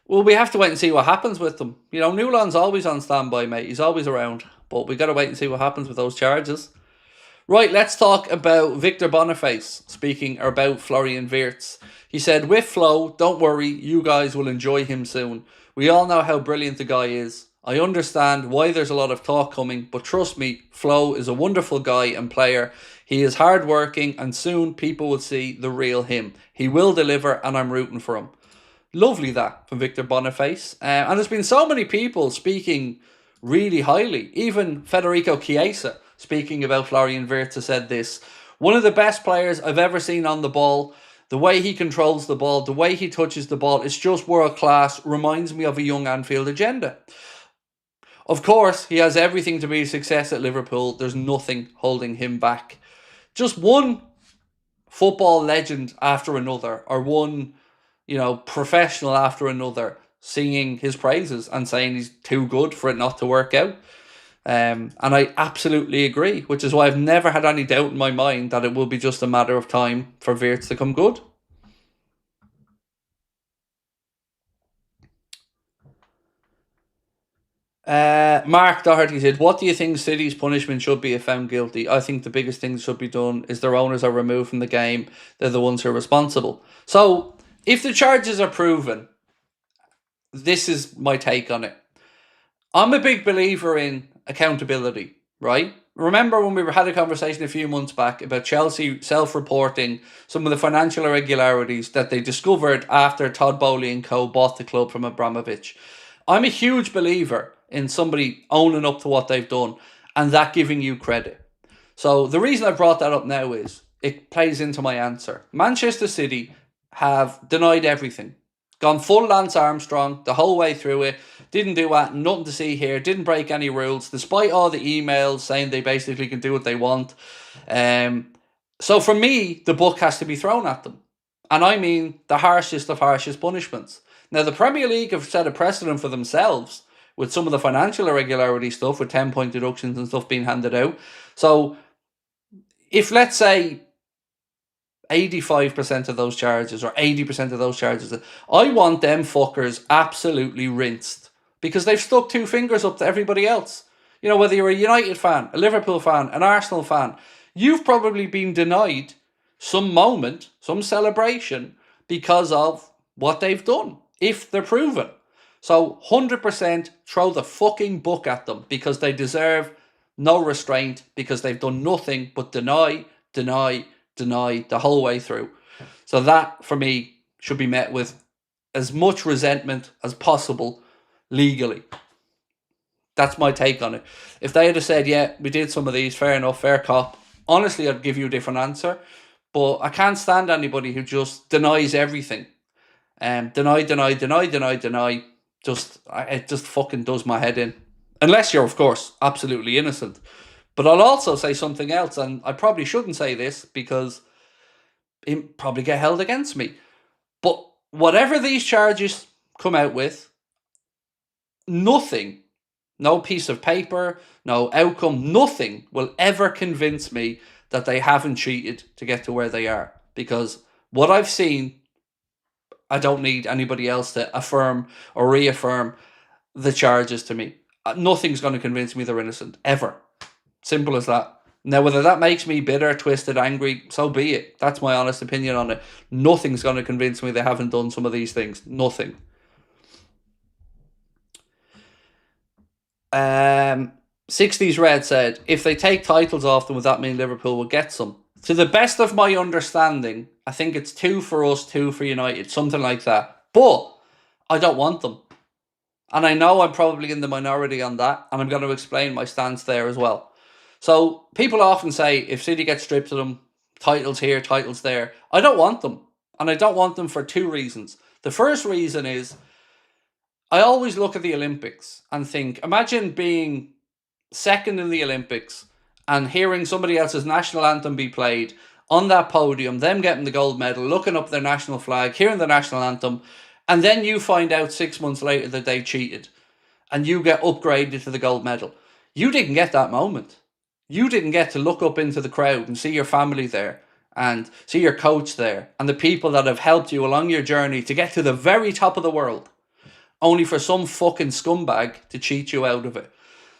Well, we have to wait and see what happens with them. You know, Newland's always on standby, mate. He's always around. But we got to wait and see what happens with those charges. Right, let's talk about Victor Boniface speaking about Florian Wirtz. He said, with Flo, don't worry, you guys will enjoy him soon. We all know how brilliant the guy is. I understand why there's a lot of talk coming, but trust me, Flo is a wonderful guy and player. He is hardworking, and soon people will see the real him. He will deliver, and I'm rooting for him. Lovely that from Victor Boniface. And there's been so many people speaking really highly. Even Federico Chiesa, speaking about Florian Wirtz, has said this: one of the best players I've ever seen on the ball. The way he controls the ball, the way he touches the ball, it's just world class. Reminds me of a young Anfield Agenda. Of course, he has everything to be a success at Liverpool. There's nothing holding him back. Just one football legend after another, or one, you know, professional after another, singing his praises and saying he's too good for it not to work out. And I absolutely agree, which is why I've never had any doubt in my mind that it will be just a matter of time for Wirtz to come good. Mark Doherty said, what do you think City's punishment should be if found guilty? I think the biggest thing that should be done is their owners are removed from the game. They're the ones who are responsible. So, if the charges are proven, this is my take on it. I'm a big believer in accountability, right? Remember when we had a conversation a few months back about Chelsea self-reporting some of the financial irregularities that they discovered after Todd Boehly and co. bought the club from Abramovich? I'm a huge believer in somebody owning up to what they've done and that giving you credit. So the reason I brought that up now is it plays into my answer. Manchester City have denied everything. Gone full Lance Armstrong the whole way through it. Didn't do that, nothing to see here. Didn't break any rules, despite all the emails saying they basically can do what they want. So for me, the book has to be thrown at them. And I mean the harshest of harshest punishments. Now, the Premier League have set a precedent for themselves with some of the financial irregularity stuff, with 10-point deductions and stuff being handed out. So if, let's say, 85% of those charges or 80% of those charges, I want them fuckers absolutely rinsed, because they've stuck two fingers up to everybody else. You know, whether you're a United fan, a Liverpool fan, an Arsenal fan, you've probably been denied some moment, some celebration because of what they've done, if they're proven. So 100% throw the fucking book at them, because they deserve no restraint, because they've done nothing but deny the whole way through. So that, for me, should be met with as much resentment as possible legally. That's my take on it. If they had said, yeah, we did some of these, fair enough, fair cop, honestly, I'd give you a different answer. But I can't stand anybody who just denies everything. Deny. It just fucking does my head in. Unless you're, of course, absolutely innocent. But I'll also say something else, and I probably shouldn't say this because it probably get held against me. But whatever these charges come out with, nothing, no piece of paper, no outcome, nothing will ever convince me that they haven't cheated to get to where they are. Because what I've seen, I don't need anybody else to affirm or reaffirm the charges to me. Nothing's going to convince me they're innocent, ever. Simple as that. Now, whether that makes me bitter, twisted, angry, so be it. That's my honest opinion on it. Nothing's going to convince me they haven't done some of these things. Nothing. 60s Red said, if they take titles off them, would that mean Liverpool will get some? To the best of my understanding, I think it's 2 for us, 2 for United, something like that. But I don't want them. And I know I'm probably in the minority on that, and I'm going to explain my stance there as well. So people often say, if City gets stripped of them, titles here, titles there. I don't want them. And I don't want them for 2 reasons. The first reason is, I always look at the Olympics and think, imagine being second in the Olympics and hearing somebody else's national anthem be played on that podium, them getting the gold medal, looking up their national flag, hearing the national anthem, and then you find out 6 months later that they cheated and you get upgraded to the gold medal. You didn't get that moment. You didn't get to look up into the crowd and see your family there and see your coach there and the people that have helped you along your journey to get to the very top of the world, only for some fucking scumbag to cheat you out of it.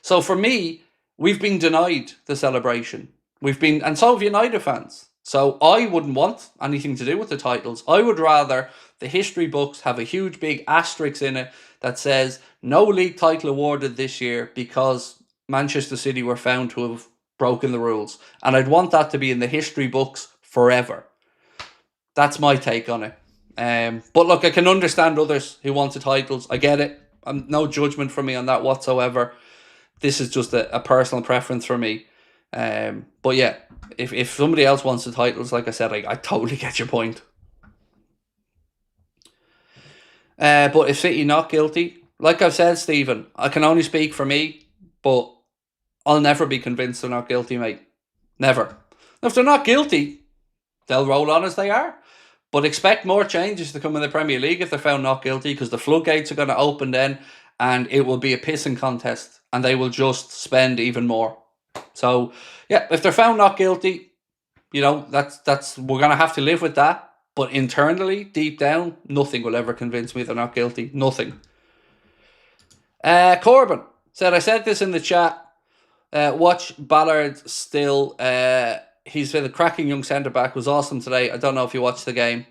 So for me, we've been denied the celebration. And so have United fans. So I wouldn't want anything to do with the titles. I would rather the history books have a huge big asterisk in it that says no league title awarded this year because Manchester City were found to have broken the rules. And I'd want that to be in the history books forever. That's my take on it. But look, I can understand others who want the titles. I get it. No judgment from me on that whatsoever. This is just a personal preference for me. But yeah, if somebody else wants the titles, like I said, I totally get your point. But if City not guilty, like I've said, Stephen, I can only speak for me, but I'll never be convinced they're not guilty, mate. Never. If they're not guilty, they'll roll on as they are. But expect more changes to come in the Premier League if they're found not guilty, because the floodgates are going to open then, and it will be a pissing contest, and they will just spend even more. So, yeah, if they're found not guilty, you know, that's we're going to have to live with that. But internally, deep down, nothing will ever convince me they're not guilty. Nothing. Corbin said, I said this in the chat. Watch Ballard still. He's been a cracking young centre-back. Was awesome today. I don't know if you watched the game.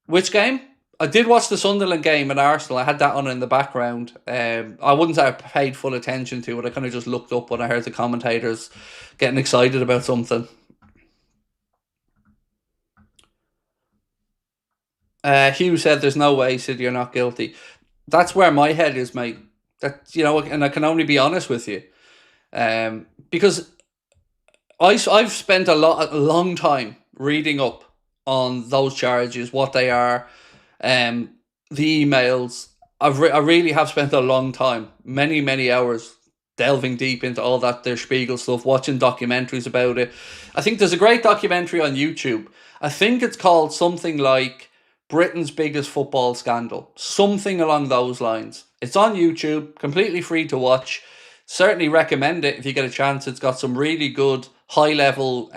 Which game? I did watch the Sunderland game in Arsenal. I had that on in the background. I wouldn't say I paid full attention to it. I kind of just looked up when I heard the commentators getting excited about something. Hugh said, there's no way City are not guilty. That's where my head is, mate. That, you know, and I can only be honest with you. Because I've spent a long time reading up on those charges, what they are, the emails. I really have spent a long time, many hours, delving deep into all that Der Spiegel stuff, watching documentaries about it. I think there's a great documentary on YouTube. I think it's called something like Britain's Biggest Football Scandal, something along those lines. It's on YouTube, completely free to watch. Certainly recommend it if you get a chance. It's got some really good high-level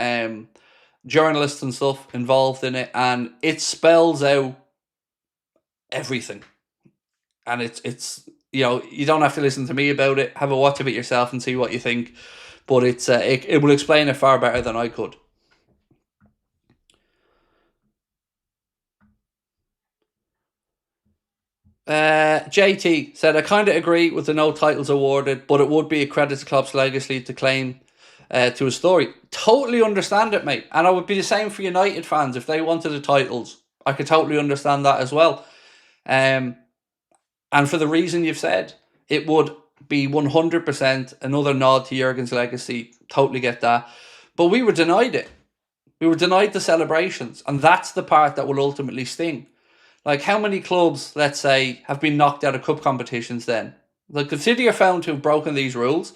journalists and stuff involved in it, and it spells out everything. And it's you know, you don't have to listen to me about it. Have a watch of it yourself and see what you think. But it's it will explain it far better than I could. JT said, I kind of agree with the no titles awarded, but it would be a credit to Klopp's legacy to claim to his story. Totally understand it, mate. And I would be the same for United fans if they wanted the titles. I could totally understand that as well. And for the reason you've said, it would be 100% another nod to Jurgen's legacy. Totally get that. But we were denied it. We were denied the celebrations. And that's the part that will ultimately sting. Like, how many clubs, let's say, have been knocked out of cup competitions then? Like, if City are found to have broken these rules,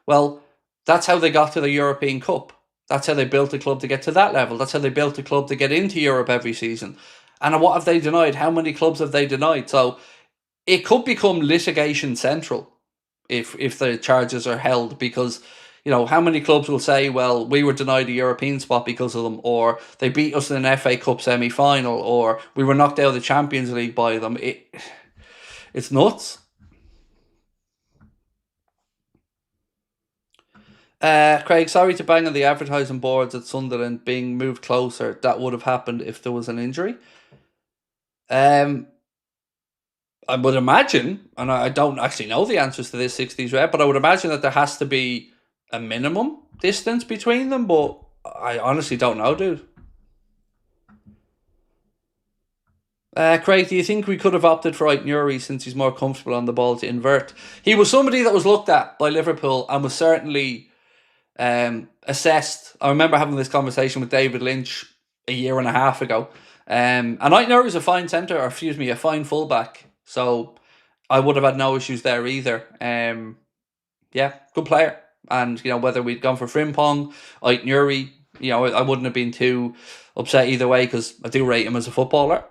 well, that's how they got to the European Cup. That's how they built a club to get to that level. That's how they built a club to get into Europe every season. And what have they denied? How many clubs have they denied? So it could become litigation central if the charges are held, because how many clubs will say, well, we were denied a European spot because of them, or they beat us in an FA Cup semi-final, or we were knocked out of the Champions League by them. It's nuts. Craig, sorry to bang on the advertising boards at Sunderland being moved closer. That would have happened if there was an injury. I would imagine, and I don't actually know the answers to this 60s rep, but I would imagine that there has to be a minimum distance between them, but I honestly don't know, dude. Craig, do you think we could have opted for Aït-Nouri since he's more comfortable on the ball to invert? He was somebody that was looked at by Liverpool and was certainly assessed. I remember having this conversation with David Lynch a year and a half ago. And Aït-Nouri is a fine centre, or excuse me, a fine fullback. So I would have had no issues there either. Yeah, good player. And, whether we'd gone for Frimpong, Aït-Nouri, I wouldn't have been too upset either way, because I do rate him as a footballer.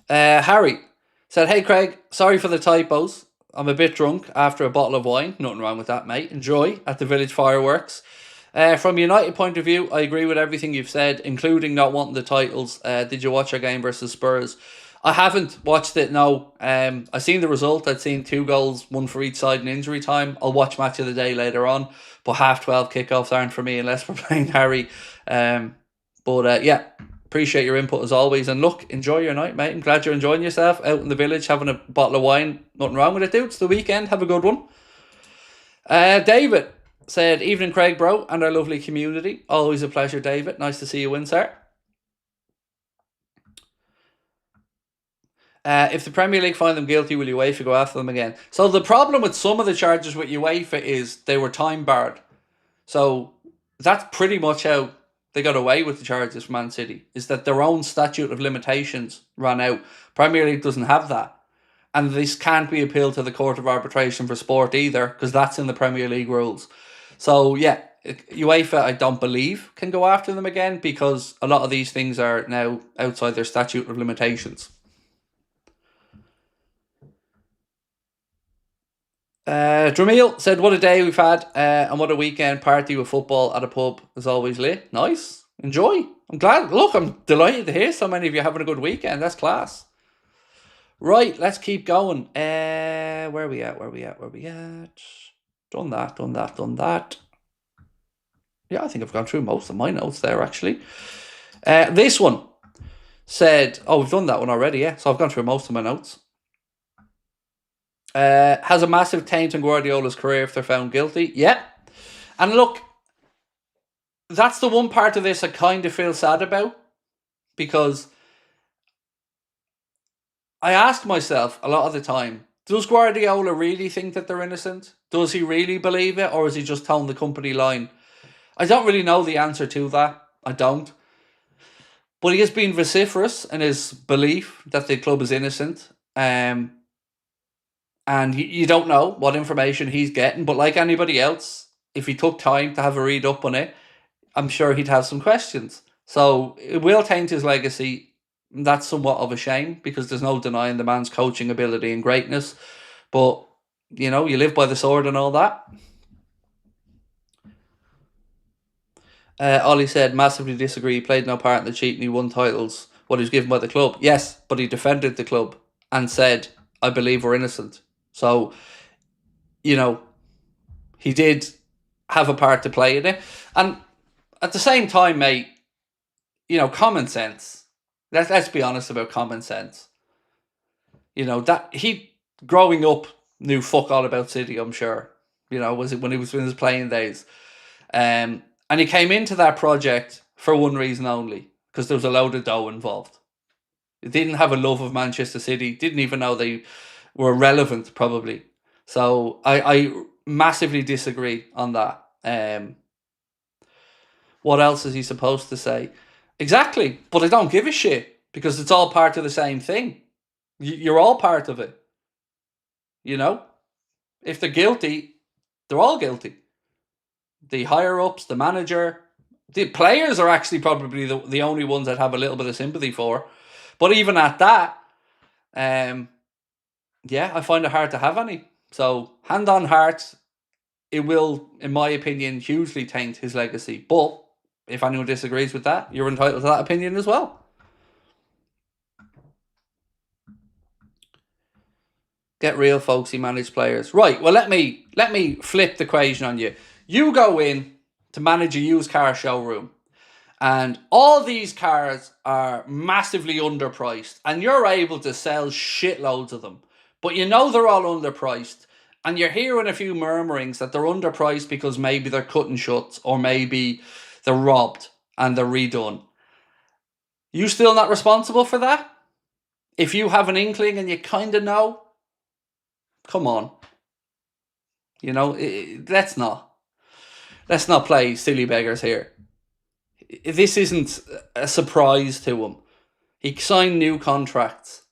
Harry said, hey Craig, sorry for the typos. I'm a bit drunk after a bottle of wine. Nothing wrong with that, mate. Enjoy at the Village Fireworks. From a United point of view, I agree with everything you've said, including not wanting the titles. Did you watch our game versus Spurs? I haven't watched it, no. I've seen the result. I'd seen 2 goals, 1 for each side in injury time. I'll watch Match of the Day later on. But 12:30 kickoffs aren't for me unless we're playing Harry. Yeah, appreciate your input as always. And look, enjoy your night, mate. I'm glad you're enjoying yourself out in the village, having a bottle of wine. Nothing wrong with it, dude. It's the weekend. Have a good one. David said, evening Craig, bro, and our lovely community. Always a pleasure, David. Nice to see you in, sir. If the Premier League find them guilty, will UEFA go after them again? So the problem with some of the charges with UEFA is they were time barred. So that's pretty much how they got away with the charges for Man City, is that their own statute of limitations ran out. Premier League doesn't have that. And this can't be appealed to the Court of Arbitration for Sport either, because that's in the Premier League rules. So yeah, UEFA, I don't believe, can go after them again, because a lot of these things are now outside their statute of limitations. Dramil said, what a day we've had, and what a weekend party with football at a pub is always lit. Nice. Enjoy. I'm glad. Look, I'm delighted to hear so many of you having a good weekend. That's class. Right, let's keep going. Where are we at? Done that. Yeah, I think I've gone through most of my notes there, actually. This one said, we've done that one already, yeah. So I've gone through most of my notes. Has a massive taint on Guardiola's career if they're found guilty. Yeah. And look, that's the one part of this I kind of feel sad about, because I ask myself a lot of the time, does Guardiola really think that they're innocent? Does he really believe it, or is he just telling the company line? I don't really know the answer to that. I don't. But he has been vociferous in his belief that the club is innocent. And you don't know what information he's getting. But like anybody else, if he took time to have a read up on it, I'm sure he'd have some questions. So it will taint his legacy. That's somewhat of a shame, because there's no denying the man's coaching ability and greatness. But, you live by the sword and all that. Ollie said, massively disagree. He played no part in the cheat and he won titles. What he was given by the club. Yes, but he defended the club and said, I believe we're innocent. So, he did have a part to play in it. And at the same time, mate, common sense. Let's be honest about common sense. That he, growing up, knew fuck all about City, I'm sure. Was it when he was in his playing days. And he came into that project for one reason only, because there was a load of dough involved. He didn't have a love of Manchester City, didn't even know they were relevant, probably. So I massively disagree on that. What else is he supposed to say? Exactly, but I don't give a shit because it's all part of the same thing. You're all part of it. You know? If they're guilty, they're all guilty. The higher ups, the manager, the players are actually probably the only ones that have a little bit of sympathy for. But even at that, yeah, I find it hard to have any. So, hand on heart, it will, in my opinion, hugely taint his legacy. But if anyone disagrees with that, you're entitled to that opinion as well. Get real, folks. He managed players. Right. Well, let me flip the equation on you. You go in to manage a used car showroom, and all these cars are massively underpriced, and you're able to sell shitloads of them. But you know they're all underpriced, and you're hearing a few murmurings that they're underpriced because maybe they're cut and shut, or maybe they're robbed and they're redone. You still not responsible for that? If you have an inkling and you kind of know, come on. You know, let's not play silly beggars here. This isn't a surprise to him. He signed new contracts.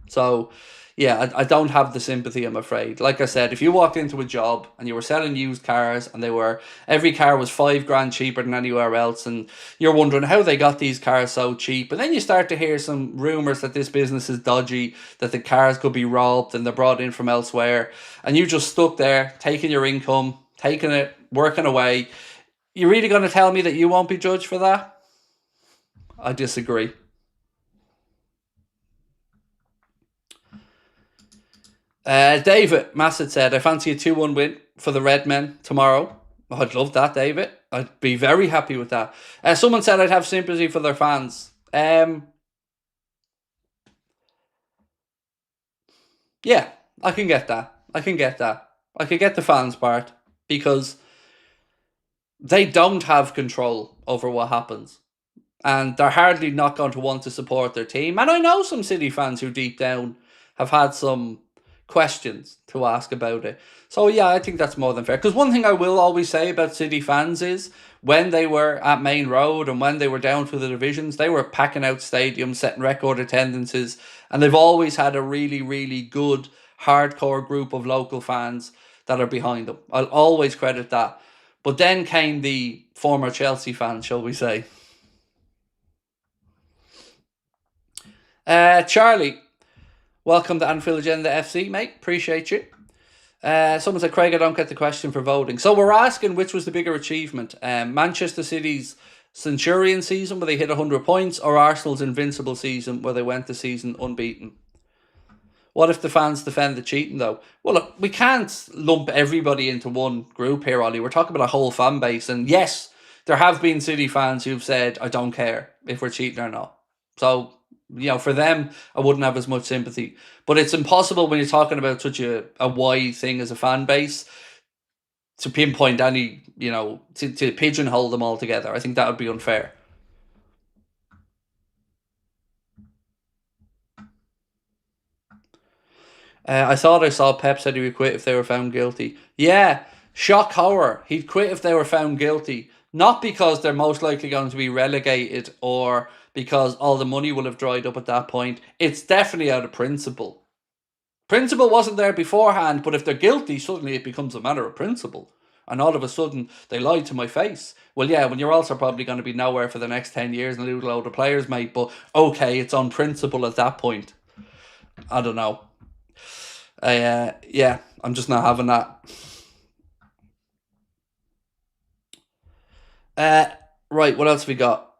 So, yeah, I don't have the sympathy, I'm afraid. Like I said, if you walked into a job and you were selling used cars and every car was $5,000 cheaper than anywhere else, and you're wondering how they got these cars so cheap, and then you start to hear some rumours that this business is dodgy, that the cars could be robbed and they're brought in from elsewhere, and you just stuck there, taking your income, taking it, working away. You really going to tell me that you won't be judged for that? I disagree. David Massett said, I fancy a 2-1 win for the Redmen tomorrow. I'd love that, David. I'd be very happy with that. Someone said I'd have sympathy for their fans. Yeah, I can get that. I can get the fans part because they don't have control over what happens. And they're hardly not going to want to support their team. And I know some City fans who deep down have had some questions to ask about it. So yeah, I think that's more than fair. Because one thing I will always say about City fans is when they were at Main Road and when they were down for the divisions, they were packing out stadiums, setting record attendances, and they've always had a really, really good hardcore group of local fans that are behind them. I'll always credit that. But then came the former Chelsea fans, shall we say. Charlie, welcome to Anfield Agenda FC, mate. Appreciate you. Someone said, Craig, I don't get the question for voting. So we're asking which was the bigger achievement, Manchester City's Centurion season where they hit 100 points, or Arsenal's invincible season where they went the season unbeaten. What if the fans defend the cheating, though? Well, look, we can't lump everybody into one group here, Ollie. We're talking about a whole fan base. And yes, there have been City fans who've said, I don't care if we're cheating or not. So, you know, for them, I wouldn't have as much sympathy. But it's impossible when you're talking about such a wide thing as a fan base to pinpoint any, you know, to pigeonhole them all together. I think that would be unfair. I thought I saw Pep said he would quit if they were found guilty. Yeah, shock horror. He'd quit if they were found guilty. Not because they're most likely going to be relegated or because all the money will have dried up at that point. It's definitely out of principle. Principle wasn't there beforehand, but if they're guilty, suddenly it becomes a matter of principle. And all of a sudden, they lied to my face. Well, yeah, when you're also probably going to be nowhere for the next 10 years and lose a load of players, mate. But okay, it's on principle at that point. I don't know. Yeah, I'm just not having that. Right, what else we got?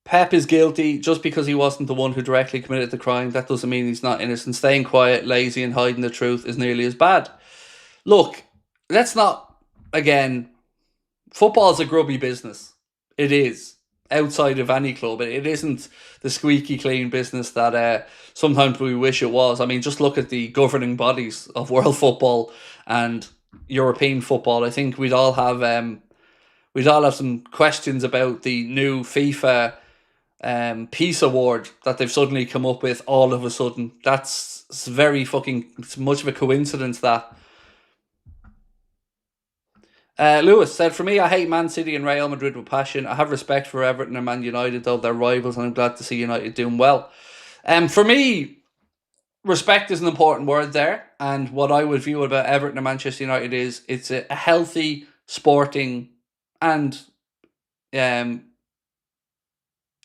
Pep is guilty just because he wasn't the one who directly committed the crime. That doesn't mean he's not innocent. Staying quiet, lazy, and hiding the truth is nearly as bad. Look, let's not, again, football's a grubby business. It is. Outside of any club. It isn't the squeaky clean business that sometimes we wish it was. I mean, just look at the governing bodies of world football and European football. I think we'd all have some questions about the new FIFA Peace Award that they've suddenly come up with all of a sudden. That's very fucking much of a coincidence that. Lewis said, for me, I hate Man City and Real Madrid with passion. I have respect for Everton and Man United, though they're rivals, and I'm glad to see United doing well. For me, respect is an important word there. And what I would view about Everton and Manchester United is it's a healthy sporting and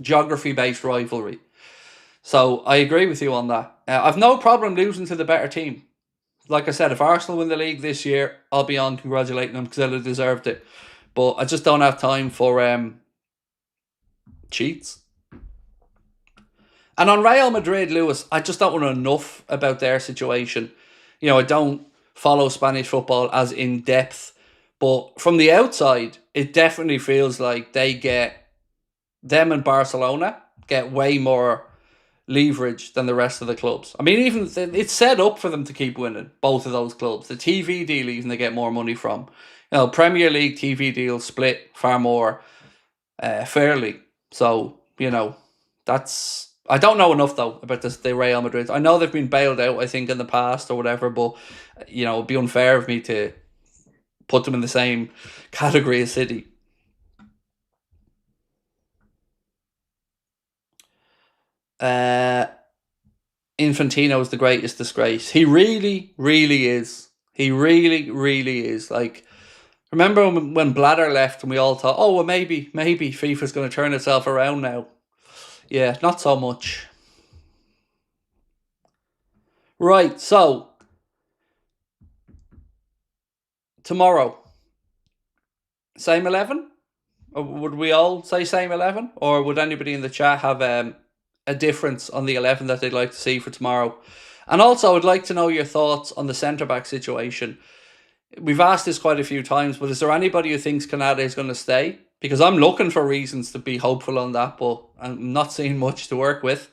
geography-based rivalry. So I agree with you on that. I've no problem losing to the better team. Like I said, if Arsenal win the league this year, I'll be on congratulating them because they'll have deserved it. But I just don't have time for cheats. And on Real Madrid, Lewis, I just don't know enough about their situation. You know, I don't follow Spanish football as in depth. But from the outside, it definitely feels like them and Barcelona get way more leverage than the rest of the clubs. I mean, even it's set up for them to keep winning, both of those clubs. The TV deal, even they get more money from. You know, Premier League TV deals split far more fairly. So, you know, that's... I don't know enough, though, about the Real Madrid. I know they've been bailed out, I think, in the past or whatever, but, you know, it'd be unfair of me to put them in the same category as City. Infantino is the greatest disgrace. He really, really is. He really, really is. Like, remember when Blatter left and we all thought, oh, well, maybe FIFA's going to turn itself around now. Yeah, not so much. Right, so tomorrow, same 11? Or would we all say same 11? Or would anybody in the chat have a difference on the 11 that they'd like to see for tomorrow? And also, I'd like to know your thoughts on the centre-back situation. We've asked this quite a few times, but is there anybody who thinks Canada is going to stay? Because I'm looking for reasons to be hopeful on that, but I'm not seeing much to work with.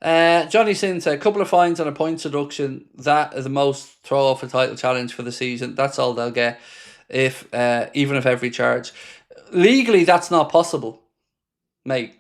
Johnny Sin said, a couple of fines and a point deduction. That is the most throw off a title challenge for the season. That's all they'll get, if even if every charge. Legally, that's not possible, mate.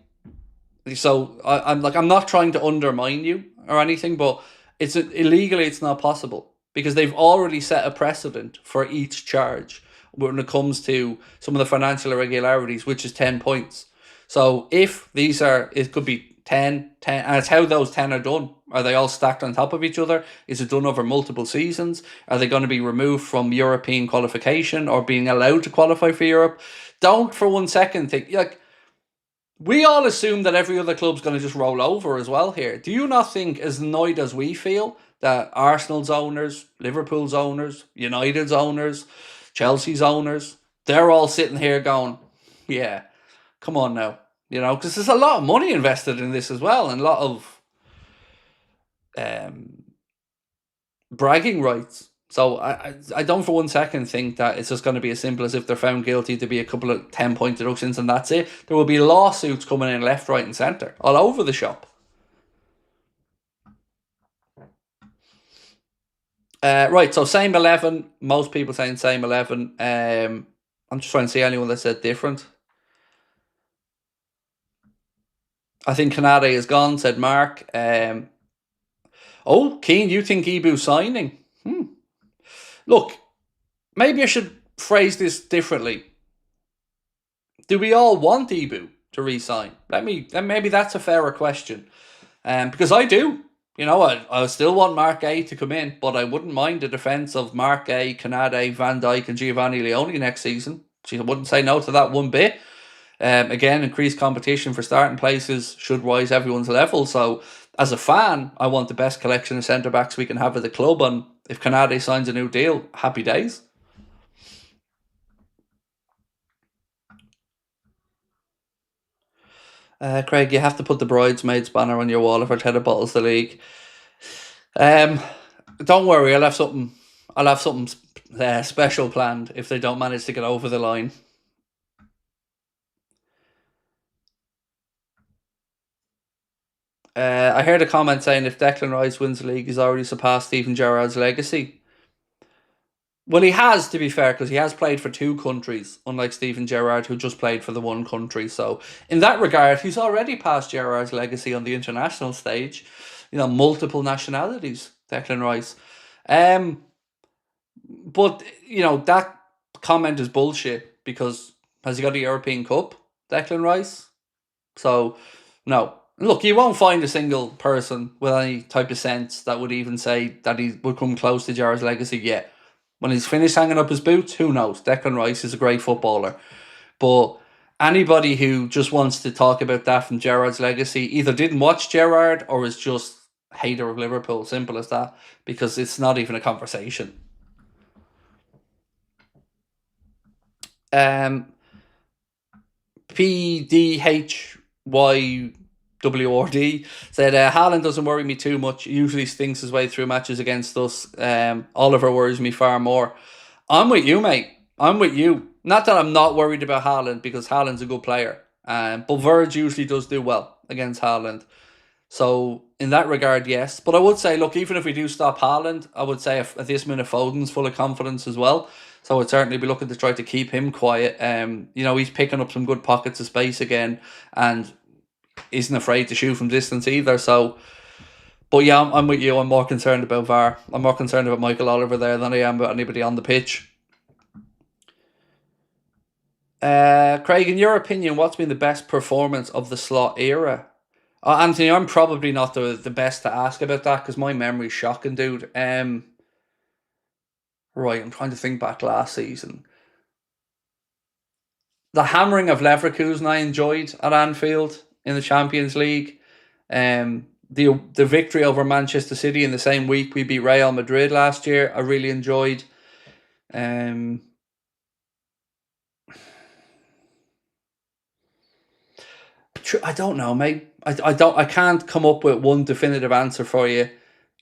So I'm not trying to undermine you or anything, but illegally it's not possible because they've already set a precedent for each charge when it comes to some of the financial irregularities, which is 10 points. So if these are, it could be 10, and it's how those 10 are done. Are they all stacked on top of each other? Is it done over multiple seasons? Are they going to be removed from European qualification or being allowed to qualify for Europe? Don't for one second think, like, we all assume that every other club's going to just roll over as well here. Do you not think, as annoyed as we feel, that Arsenal's owners, Liverpool's owners, United's owners, Chelsea's owners, they're all sitting here going, yeah, come on now. You know, because there's a lot of money invested in this as well, and a lot of bragging rights. So I don't for one second think that it's just going to be as simple as if they're found guilty to be a couple of 10-point deductions and that's it. There will be lawsuits coming in left, right and centre, all over the shop. Right, so same 11. Most people saying same 11. I'm just trying to see anyone that said different. I think Canada is gone, said Mark. Oh, Keane, you think Ibu signing? Look, maybe I should phrase this differently. Do we all want Ibu to re-sign? Maybe that's a fairer question. Because I do. You know, I still want Mark A to come in, but I wouldn't mind the defence of Mark A, Canade, Van Dijk and Giovanni Leone next season. I wouldn't say no to that one bit. Again, increased competition for starting places should rise everyone's level. So, as a fan, I want the best collection of centre-backs we can have at the club, and if Canade signs a new deal, happy days. Craig, you have to put the bridesmaids banner on your wall if Arteta bottles the league. Don't worry, I'll have something special planned if they don't manage to get over the line. I heard a comment saying if Declan Rice wins the league, he's already surpassed Steven Gerrard's legacy. Well, he has, to be fair, because he has played for two countries, unlike Steven Gerrard, who just played for the one country. So, in that regard, he's already passed Gerrard's legacy on the international stage. You know, multiple nationalities, Declan Rice. But, that comment is bullshit because has he got a European Cup, Declan Rice? So, no. Look, you won't find a single person with any type of sense that would even say that he would come close to Gerrard's legacy yet. When he's finished hanging up his boots, who knows? Declan Rice is a great footballer. But anybody who just wants to talk about that from Gerrard's legacy either didn't watch Gerrard or is just a hater of Liverpool. Simple as that. Because it's not even a conversation. PDHYWRD said, Haaland doesn't worry me too much. He usually stinks his way through matches against us. Oliver worries me far more. I'm with you, mate. I'm with you. Not that I'm not worried about Haaland because Haaland's a good player. But Verge usually does do well against Haaland. So in that regard, yes. But I would say, look, even if we do stop Haaland, I would say at this minute Foden's full of confidence as well. So I'd certainly be looking to try to keep him quiet. He's picking up some good pockets of space again and isn't afraid to shoot from distance either. So, but yeah, I'm with you. I'm more concerned about VAR. I'm more concerned about Michael Oliver there than I am about anybody on the pitch. Craig, in your opinion, what's been the best performance of the Slot era? Anthony, I'm probably not the best to ask about that because my memory's shocking, dude. Right, I'm trying to think back last season. The hammering of Leverkusen I enjoyed at Anfield in the Champions League. The victory over Manchester City in the same week we beat Real Madrid last year, I really enjoyed. I don't know, mate. I can't come up with one definitive answer for you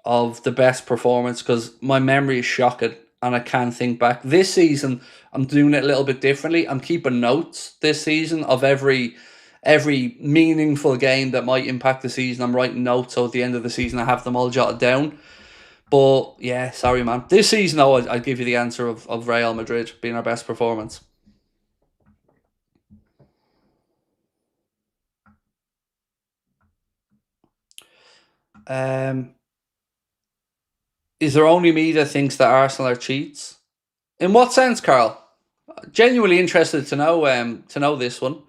of the best performance because my memory is shocking and I can't think back. This season, I'm doing it a little bit differently. I'm keeping notes this season of every meaningful game that might impact the season. I'm writing notes, so at the end of the season, I have them all jotted down. But yeah, sorry, man. This season, though, I'd give you the answer of Real Madrid being our best performance. Is there only me that thinks that Arsenal are cheats? In what sense, Carl? Genuinely interested to know this one.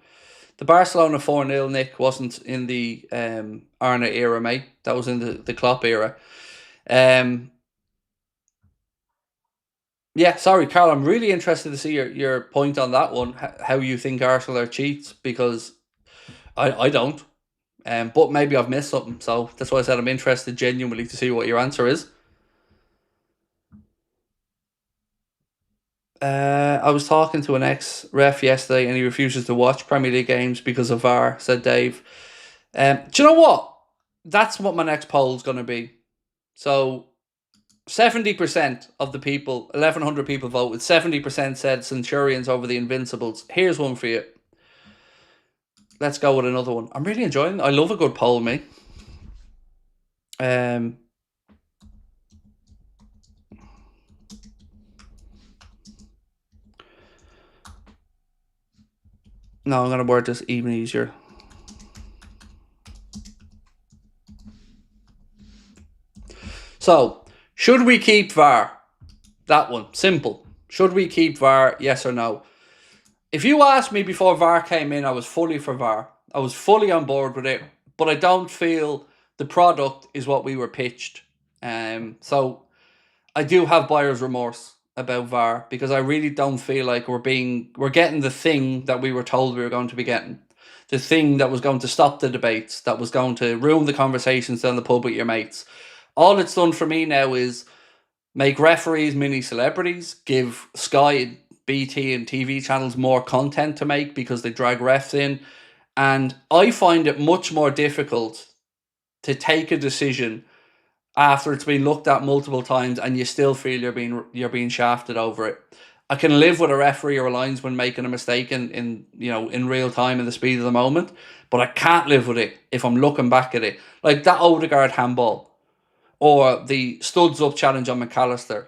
The Barcelona 4-0 Nick wasn't in the Arne era, mate. That was in the Klopp era. Yeah, sorry, Carl. I'm really interested to see your point on that one. How you think Arsenal are cheats because I don't. But maybe I've missed something. So that's why I said I'm interested genuinely to see what your answer is. I was talking to an ex-ref yesterday and he refuses to watch Premier League games because of VAR, said Dave. Do you know what? That's what my next poll is going to be. So 70% of the people, 1,100 people voted, 70% said Centurions over the Invincibles. Here's one for you. Let's go with another one. I'm really enjoying it. I love a good poll, mate. No, I'm going to word this even easier. So, should we keep VAR? That one. Simple. Should we keep VAR? Yes or no? If you asked me before VAR came in, I was fully for VAR. I was fully on board with it. But I don't feel the product is what we were pitched. So, I do have buyer's remorse about VAR because I really don't feel like we're getting the thing that we were told we were going to be getting. The thing that was going to stop the debates, that was going to ruin the conversations down the pub with your mates. All it's done for me now is make referees mini celebrities, give Sky, BT and TV channels more content to make because they drag refs in. And I find it much more difficult to take a decision after it's been looked at multiple times and you still feel you're being shafted over it. I can live with a referee or a linesman making a mistake in real time in the speed of the moment, but I can't live with it if I'm looking back at it. Like that Odegaard handball or the studs up challenge on McAllister.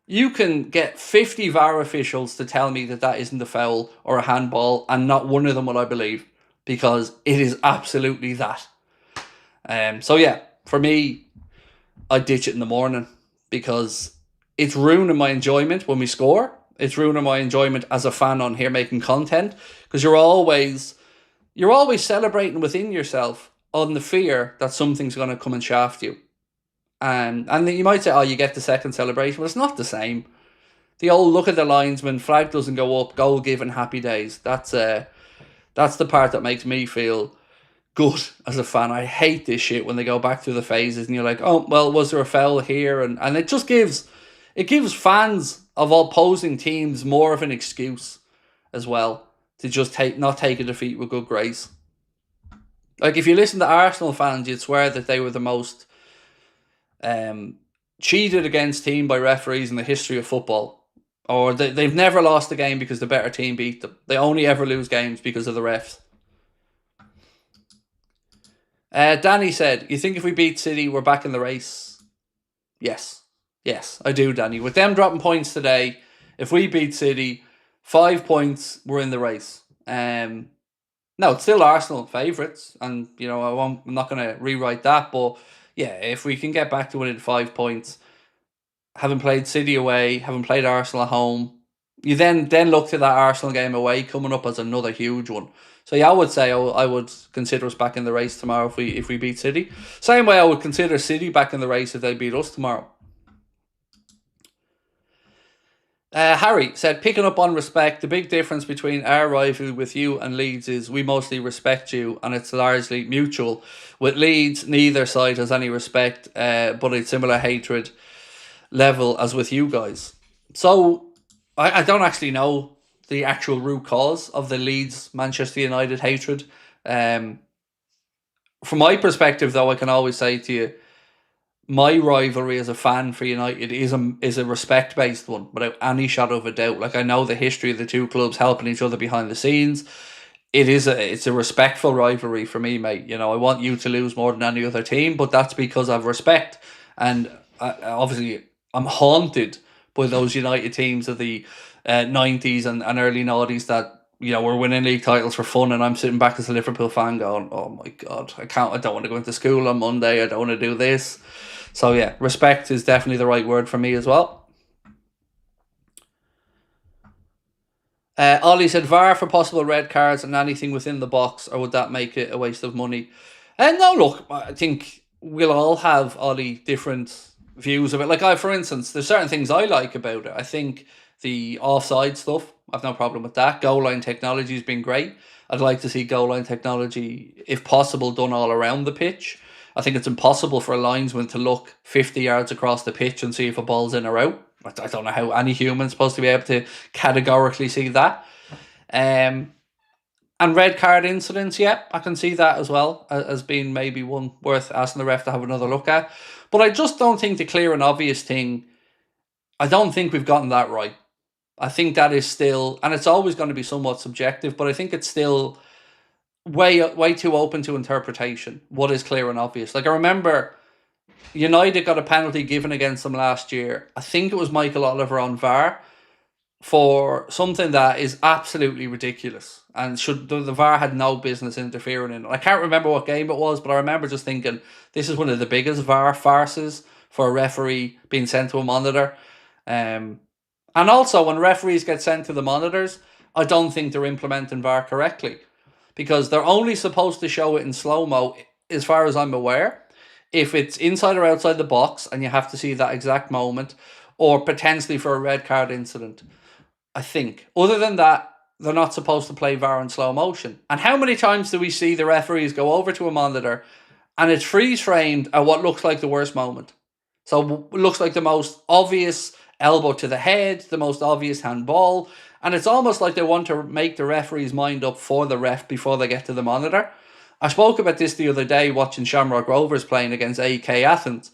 You can get 50 VAR officials to tell me that isn't a foul or a handball, and not one of them will I believe, because it is absolutely that. So yeah, for me, I ditch it in the morning because it's ruining my enjoyment when we score. It's ruining my enjoyment as a fan on here making content, because you're always celebrating within yourself on the fear that something's going to come and shaft you. And you might say, oh, you get the second celebration, but it's not the same. The old look at the linesman, flag doesn't go up, goal given, happy days. That's the part that makes me feel good as a fan. I hate this shit when they go back through the phases and you're like, oh, well, was there a foul here? And it just gives fans of opposing teams more of an excuse as well to just not take a defeat with good grace. Like, if you listen to Arsenal fans, you'd swear that they were the most cheated against team by referees in the history of football. Or they've never lost a game because the better team beat them. They only ever lose games because of the refs. Danny said, you think if we beat City, we're back in the race? Yes. Yes, I do, Danny. With them dropping points today, if we beat City, 5 points, we're in the race. No, it's still Arsenal favourites. And, I'm not going to rewrite that. But, yeah, if we can get back to winning 5 points, having played City away, having played Arsenal at home, you then look to that Arsenal game away coming up as another huge one. So yeah, I would say I would consider us back in the race tomorrow if we beat City. Same way I would consider City back in the race if they beat us tomorrow. Harry said, picking up on respect, the big difference between our rivalry with you and Leeds is we mostly respect you and it's largely mutual. With Leeds, neither side has any respect, but it's similar hatred level as with you guys. So I don't actually know the actual root cause of the Leeds Manchester United hatred. From my perspective, though, I can always say to you, my rivalry as a fan for United is a respect based one without any shadow of a doubt. Like, I know the history of the two clubs helping each other behind the scenes. It's a respectful rivalry for me, mate. I want you to lose more than any other team, but that's because I have respect. And obviously, I'm haunted by those United teams of the 90s and early 90s that were winning league titles for fun, and I'm sitting back as a Liverpool fan going, oh my God, I don't want to go into school on Monday, I don't want to do this. So yeah, respect is definitely the right word for me as well. Ollie said, VAR for possible red cards and anything within the box, or would that make it a waste of money? And no, look, I think we'll all have, Ollie, different views of it. Like, for instance, there's certain things I like about it. I think the offside stuff, I've no problem with that. Goal line technology has been great. I'd like to see goal line technology, if possible, done all around the pitch. I think it's impossible for a linesman to look 50 yards across the pitch and see if a ball's in or out. I don't know how any human's supposed to be able to categorically see that. And red card incidents, yeah, I can see that as well as being maybe one worth asking the ref to have another look at. But I just don't think the clear and obvious thing, I don't think we've gotten that right. I think that is still, and it's always going to be somewhat subjective, but I think it's still way too open to interpretation. What is clear and obvious? Like, I remember United got a penalty given against them last year. I think it was Michael Oliver on VAR for something that is absolutely ridiculous, and the VAR had no business interfering in it. I can't remember what game it was, but I remember just thinking, this is one of the biggest VAR farces for a referee being sent to a monitor. And also, when referees get sent to the monitors, I don't think they're implementing VAR correctly, because they're only supposed to show it in slow-mo, as far as I'm aware, if it's inside or outside the box and you have to see that exact moment, or potentially for a red card incident, I think. Other than that, they're not supposed to play VAR in slow motion. And how many times do we see the referees go over to a monitor and it's freeze-framed at what looks like the worst moment? So it looks like the most obvious elbow to the head, the most obvious handball, and it's almost like they want to make the referee's mind up for the ref before they get to the monitor. I spoke about this the other day watching Shamrock Rovers playing against AEK Athens,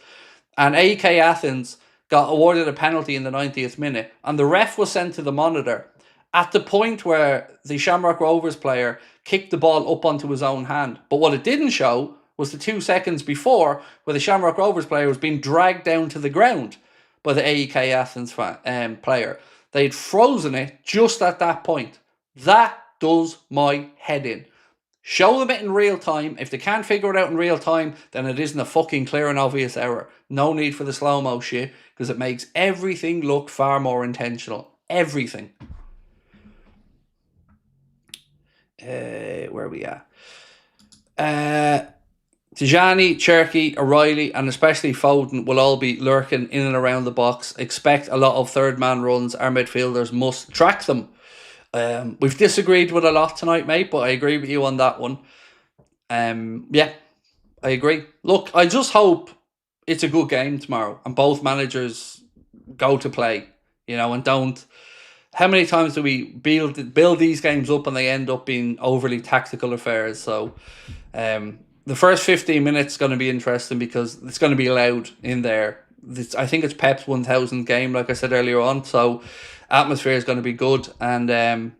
and AEK Athens got awarded a penalty in the 90th minute, and the ref was sent to the monitor at the point where the Shamrock Rovers player kicked the ball up onto his own hand. But what it didn't show was the 2 seconds before, where the Shamrock Rovers player was being dragged down to the ground by the AEK Athens player. They'd frozen it just at that point. That does my head in. Show them it in real time. If they can't figure it out in real time, then it isn't a fucking clear and obvious error. No need for the slow-mo shit, because it makes everything look far more intentional. Everything. Where are we at? Tijani, Cherky, O'Reilly, and especially Foden will all be lurking in and around the box. Expect a lot of third-man runs. Our midfielders must track them. We've disagreed with a lot tonight, mate, but I agree with you on that one. Yeah, I agree. Look, I just hope it's a good game tomorrow and both managers go to play, and don't... How many times do we build these games up and they end up being overly tactical affairs? So the first 15 minutes is going to be interesting because it's going to be loud in there. I think it's Pep's 1000 game, like I said earlier on. So atmosphere is going to be good. And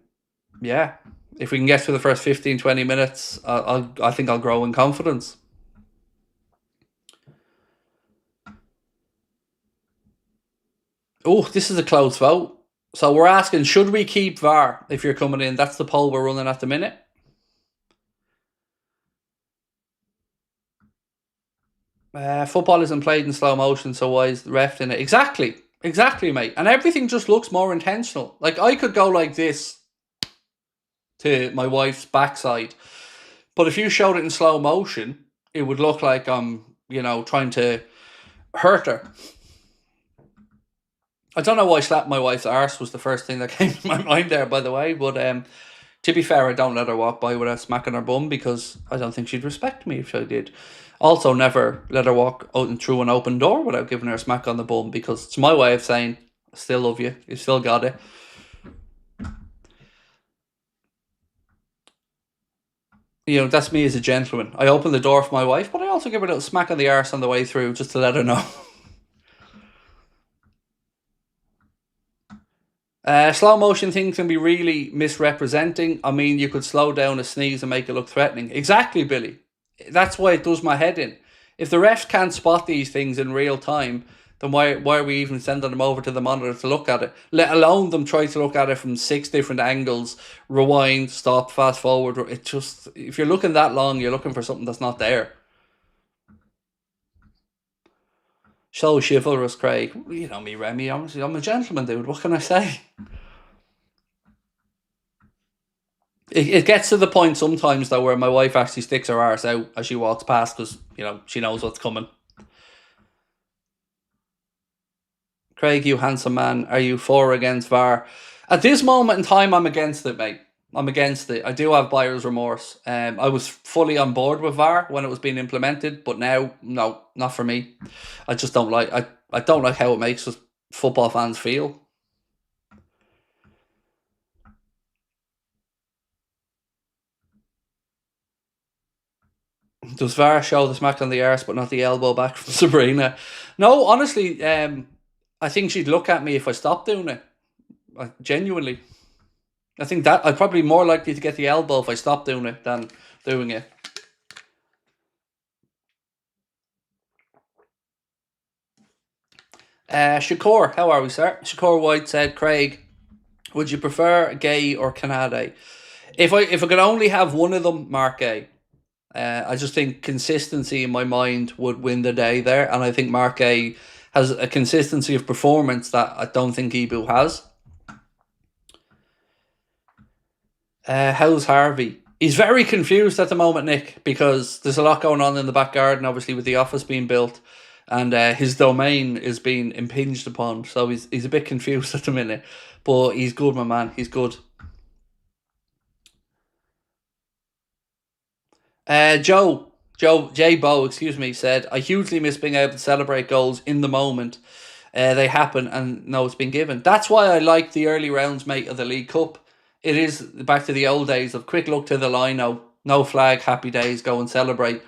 yeah, if we can get through the first 15-20 minutes, I think I'll grow in confidence. Oh, this is a close vote. So we're asking, should we keep VAR if you're coming in? That's the poll we're running at the minute. Football isn't played in slow motion, so why is the ref in it? Exactly, mate. And everything just looks more intentional. Like, I could go like this to my wife's backside, but if you showed it in slow motion, it would look like I'm, trying to hurt her. I don't know why slap my wife's arse was the first thing that came to my mind there, by the way. But to be fair, I don't let her walk by without smacking her bum because I don't think she'd respect me if I did. Also, never let her walk out and through an open door without giving her a smack on the bum because it's my way of saying, I still love you. You still got it. That's me as a gentleman. I open the door for my wife, but I also give her a little smack on the arse on the way through just to let her know. Slow motion things can be really misrepresenting. I mean, you could slow down a sneeze and make it look threatening. Exactly, Billy. That's why it does my head in. If the refs can't spot these things in real time, then why are we even sending them over to the monitor to look at it? Let alone them try to look at it from 6 different angles, rewind, stop, fast forward. It just, if you're looking that long, you're looking for something that's not there. So chivalrous, Craig. You know me, Remy. Honestly, I'm a gentleman, dude. What can I say? It gets to the point sometimes, though, where my wife actually sticks her arse out as she walks past because, she knows what's coming. Craig, you handsome man, are you for or against VAR? At this moment in time, I'm against it, mate. I'm against it. I do have buyer's remorse. I was fully on board with VAR when it was being implemented, but now, no, not for me. I just don't like. I don't like how it makes us football fans feel. Does VAR show the smack on the arse, but not the elbow back from Sabrina? No, honestly, I think she'd look at me if I stopped doing it. Genuinely. I think that I'd probably be more likely to get the elbow if I stopped doing it than doing it. Shakur, how are we, sir? Shakur White said, Craig, would you prefer Gay or Canade? If I could only have one of them, Mark Gay. I just think consistency in my mind would win the day there, and I think Mark Gay has a consistency of performance that I don't think Ibu has. How's Harvey? He's very confused at the moment, Nick, because there's a lot going on in the back garden, obviously, with the office being built, and his domain is being impinged upon, so he's a bit confused at the minute. But he's good, my man. He's good. J Bo, excuse me, said, I hugely miss being able to celebrate goals in the moment. They happen and no, it's been given. That's why I like the early rounds, mate, of the League Cup. It is back to the old days of quick look to the line, no flag, happy days, go and celebrate.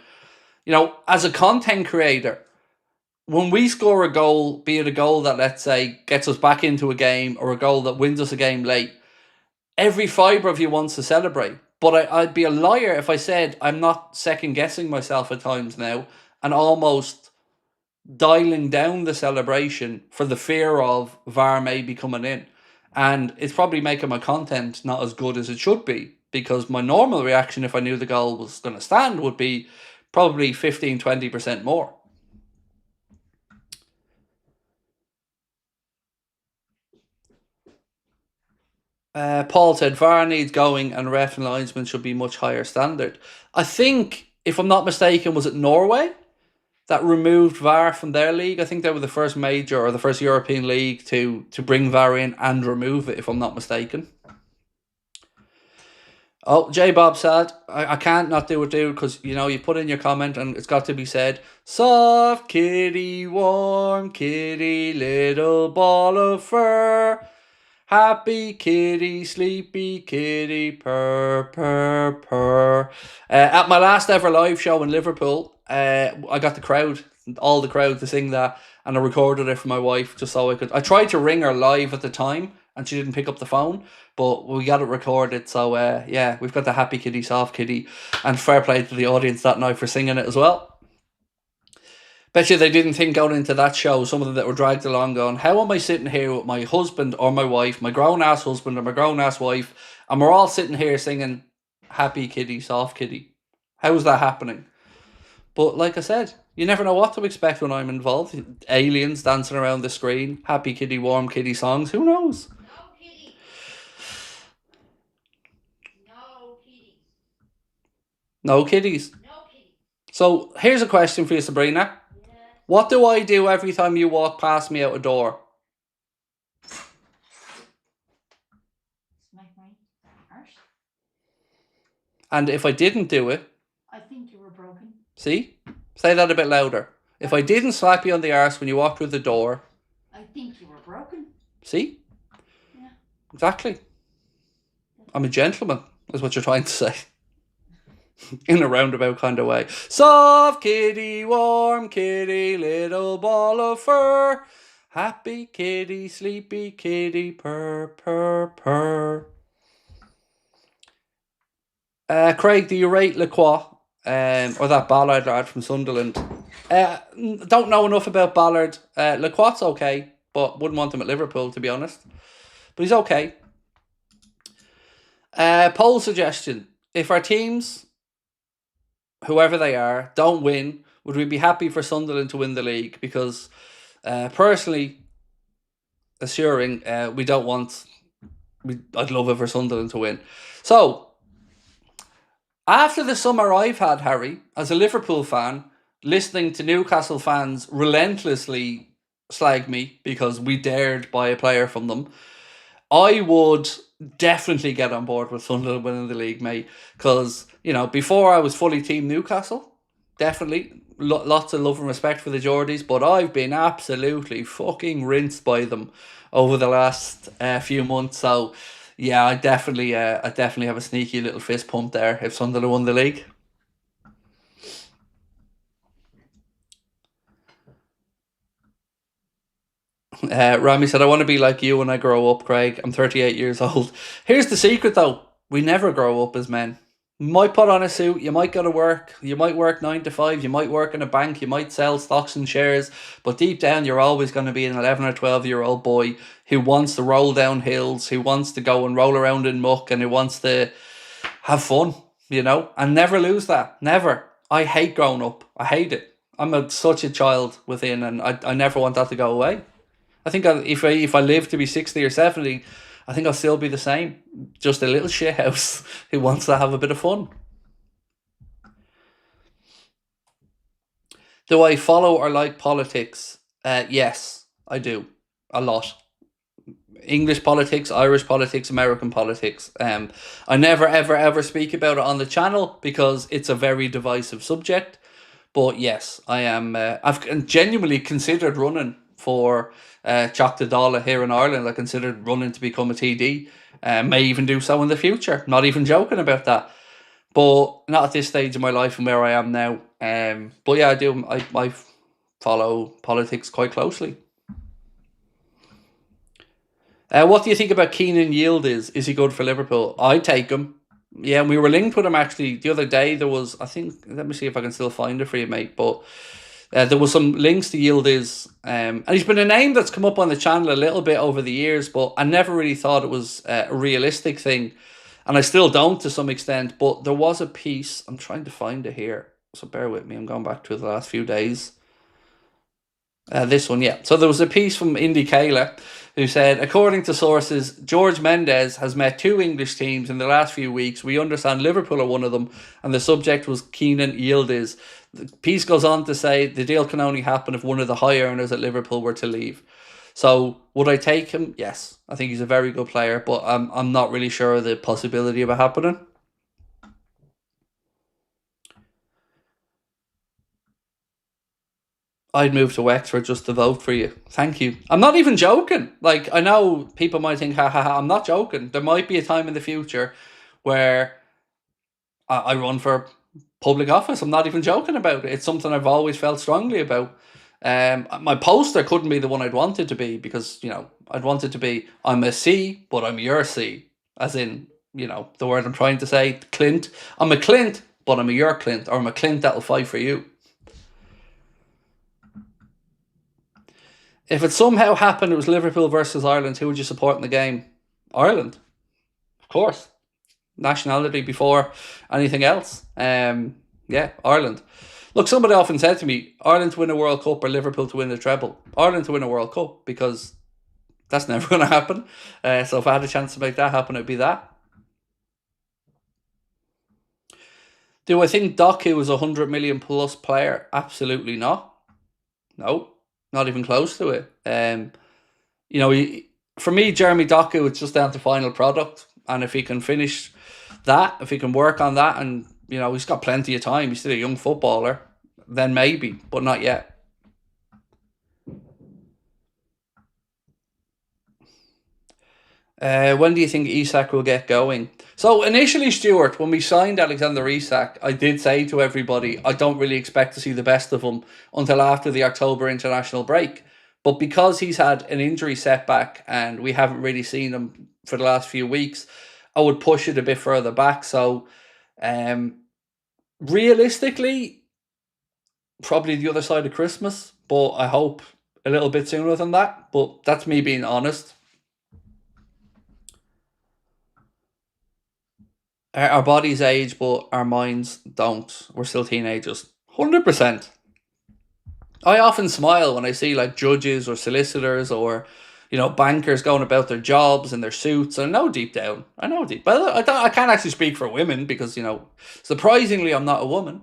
As a content creator, when we score a goal, be it a goal that, let's say, gets us back into a game or a goal that wins us a game late, every fibre of you wants to celebrate. But I'd be a liar if I said I'm not second guessing myself at times now and almost dialing down the celebration for the fear of VAR may be coming in. And it's probably making my content not as good as it should be. because my normal reaction if I knew the goal was going to stand would be probably 15-20% more. Paul said VAR needs going and ref and linesman should be much higher standard. I think, if I'm not mistaken, was it Norway that removed VAR from their league? I think they were the first major or the first European league to bring VAR in and remove it, if I'm not mistaken. Oh, J Bob said, I can't not do it, dude, because, you know, you put in your comment and it's got to be said. Soft kitty, warm kitty, little ball of fur. Happy kitty, sleepy kitty, purr, purr, purr. At my last ever live show in Liverpool, I got all the crowd to sing that, and I recorded it for my wife just so I could. I tried to ring her live at the time, and she didn't pick up the phone, but we got it recorded. So, yeah, we've got the happy kitty, soft kitty, and fair play to the audience that night for singing it as well. Bet you they didn't think going into that show, some of them that were dragged along going, how am I sitting here with my husband or my wife, my grown-ass husband or my grown-ass wife, and we're all sitting here singing happy kitty, soft kitty. How's that happening? But like I said, you never know what to expect when I'm involved. Aliens dancing around the screen, happy kitty, warm kitty songs, who knows? No kitty. No kitties. No kitties. No kitties. So here's a question for you, Sabrina. What do I do every time you walk past me out a door? Smack my heart. And if I didn't do it? I think you were broken. See? Say that a bit louder. If I didn't slap you on the arse when you walked through the door? I think you were broken. See? Yeah. Exactly. I'm a gentleman, is what you're trying to say. In a roundabout kind of way. Soft kitty, warm kitty, little ball of fur. Happy kitty, sleepy kitty, purr, purr, purr. Craig, do you rate Lacroix? Or that Ballard lad from Sunderland? Don't know enough about Ballard. Lacroix's okay, but wouldn't want him at Liverpool, to be honest. But he's okay. Poll suggestion. If our teams, whoever they are, don't win, would we be happy for Sunderland to win the league? Because personally, assuring, we don't want... I'd love it for Sunderland to win. So, after the summer I've had, Harry, as a Liverpool fan, listening to Newcastle fans relentlessly slag me because we dared buy a player from them, I would definitely get on board with Sunderland winning the league, mate. Because, you know, before I was fully team Newcastle, definitely lots of love and respect for the Geordies, but I've been absolutely fucking rinsed by them over the last few months. So, yeah, I definitely have a sneaky little fist pump there if Sunderland won the league. Rami said, I want to be like you when I grow up, Craig. I'm 38 years old. Here's the secret, though. We never grow up as men. You might put on a suit, you might go to work, you might work 9 to 5, you might work in a bank, you might sell stocks and shares, but deep down you're always going to be an 11 or 12-year-old boy who wants to roll down hills, who wants to go and roll around in muck, and who wants to have fun, you know, and never lose that. Never. I hate growing up. I hate it. I'm such a child within, and I never want that to go away. I think if I live to be 60 or 70, I think I'll still be the same. Just a little shithouse who wants to have a bit of fun. Do I follow or like politics? Yes, I do. A lot. English politics, Irish politics, American politics. I never, ever, ever speak about it on the channel because it's a very divisive subject. But yes, I am. I've genuinely considered running for Choctaw Dala here in Ireland. I considered running to become a TD. May even do so in the future. Not even joking about that. But not at this stage of my life and where I am now. But yeah, I do. I follow politics quite closely. What do you think about Keenan Yildiz? Is he good for Liverpool? I take him. Yeah, and we were linked with him actually the other day. There was, I think, let me see if I can still find it for you, mate. But there was some links to Yildiz. And he's been a name that's come up on the channel a little bit over the years, but I never really thought it was a realistic thing. And I still don't to some extent, but there was a piece, I'm trying to find it here, so bear with me, I'm going back to the last few days. This one, yeah. So there was a piece from Indy Kayla who said, according to sources, George Mendes has met 2 English teams in the last few weeks. We understand Liverpool are one of them, and the subject was Keenan Yildiz. The piece goes on to say the deal can only happen if one of the high earners at Liverpool were to leave. So would I take him? Yes, I think he's a very good player, but I'm not really sure of the possibility of it happening. I'd move to Wexford just to vote for you. Thank you. I'm not even joking. Like, I know people might think, ha ha ha, I'm not joking. There might be a time in the future where I run for public office. I'm not even joking about it. It's something I've always felt strongly about. My poster couldn't be the one I'd want it to be because, I'd want it to be, I'm a C, but I'm your C. As in, the word I'm trying to say, Clint. I'm a Clint, but I'm a your Clint. Or I'm a Clint that'll fight for you. If it somehow happened it was Liverpool versus Ireland, who would you support in the game? Ireland. Of course. Nationality before anything else. Yeah, Ireland. Look, somebody often said to me, Ireland to win a World Cup or Liverpool to win the treble. Ireland to win a World Cup, because that's never going to happen. So if I had a chance to make that happen, it'd be that. Do I think Doku is a 100 million plus player? Absolutely not. No, not even close to it. For me, Jeremy Doku, it's just down to final product. And if he can finish that, if he can work on that, and he's got plenty of time, he's still a young footballer, then maybe, but not yet. When do you think Isak will get going? So initially, Stuart, when we signed Alexander Isak, I did say to everybody, I don't really expect to see the best of him until after the October international break. But because he's had an injury setback and we haven't really seen him for the last few weeks, I would push it a bit further back. So realistically, probably the other side of Christmas, but I hope a little bit sooner than that. But that's me being honest. Our bodies age, but our minds don't. We're still teenagers. 100%. I often smile when I see like judges or solicitors or, bankers going about their jobs and their suits. I know deep down. Well, I can't actually speak for women because, surprisingly, I'm not a woman.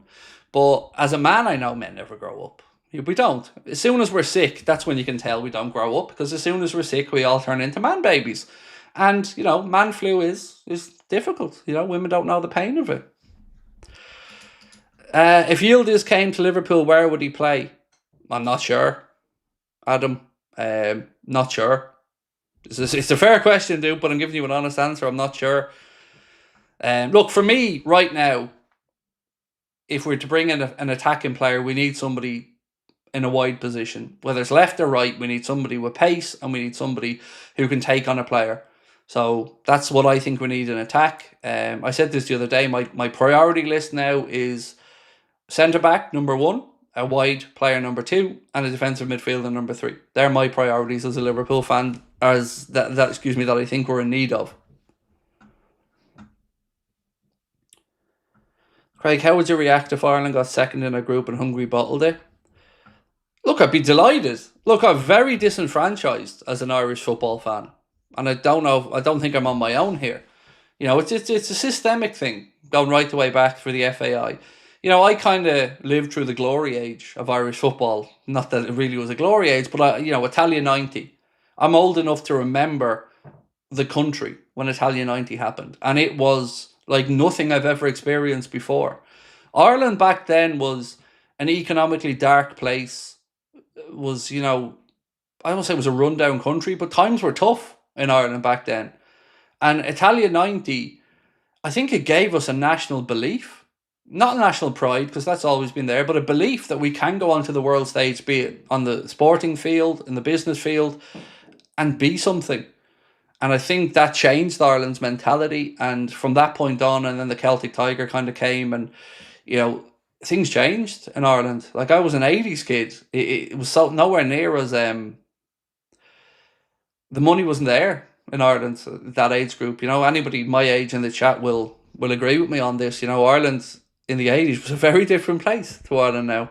But as a man, I know men never grow up. We don't. As soon as we're sick, that's when you can tell we don't grow up, because as soon as we're sick, we all turn into man babies. And, man flu is difficult. Women don't know the pain of it. If Yildiz came to Liverpool, where would he play? I'm not sure. Adam, not sure. It's a fair question, dude, but I'm giving you an honest answer. I'm not sure. Look, for me, right now, if we're to bring in an attacking player, we need somebody in a wide position. Whether it's left or right, we need somebody with pace and we need somebody who can take on a player. So that's what I think we need in attack. I said this the other day, my priority list now is centre-back, number 1, a wide player, number 2, and a defensive midfielder, number 3. They're my priorities as a Liverpool fan, that I think we're in need of. Craig, how would you react if Ireland got second in a group and Hungary bottled it? Look, I'd be delighted. Look, I'm very disenfranchised as an Irish football fan. And I don't think I'm on my own here. It's a systemic thing, going right the way back for the FAI. I kind of lived through the glory age of Irish football. Not that it really was a glory age, but Italia 90. I'm old enough to remember the country when Italia 90 happened. And it was like nothing I've ever experienced before. Ireland back then was an economically dark place. Was, I won't say it was a rundown country, but times were tough in Ireland back then. And Italia 90, I think it gave us a national belief. Not national pride, because that's always been there, but a belief that we can go onto the world stage, be it on the sporting field, in the business field, and be something. And I think that changed Ireland's mentality. And from that point on, and then the Celtic Tiger kind of came, and, things changed in Ireland. Like, I was an 80s kid. It was so nowhere near as... the money wasn't there. in Ireland, that age group. You know, anybody my age in the chat will agree with me on this. You know, Ireland in the 80s was a very different place to Ireland now.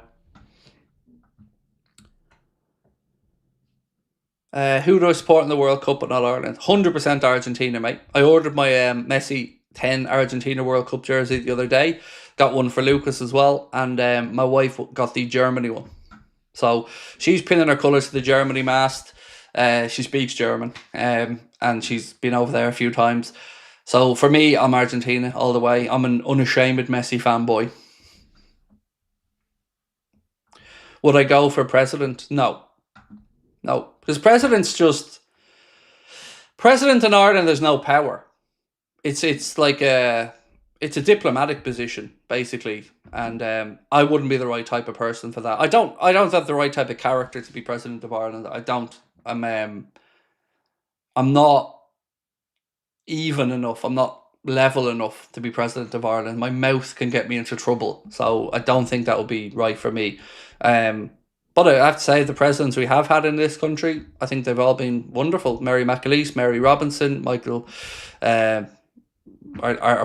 Who do I support in the World Cup but not Ireland? 100% Argentina, mate. I ordered my Messi 10 Argentina World Cup jersey the other day. Got one for Lucas as well. And my wife got the Germany one. So she's pinning her colours to the Germany mast. She speaks German. And she's been over there a few times. So for me, I'm Argentina all the way. I'm an unashamed Messi fanboy. Would I go for president? No. No. Because president in Ireland, there's no power. It's like a diplomatic position, basically. And I wouldn't be the right type of person for that. I don't have the right type of character to be president of Ireland. I don't. I'm not even enough. I'm not level enough to be president of Ireland. My mouth can get me into trouble. So I don't think that would be right for me. But I have to say, the presidents we have had in this country, I think they've all been wonderful. Mary McAleese, Mary Robinson, Michael, our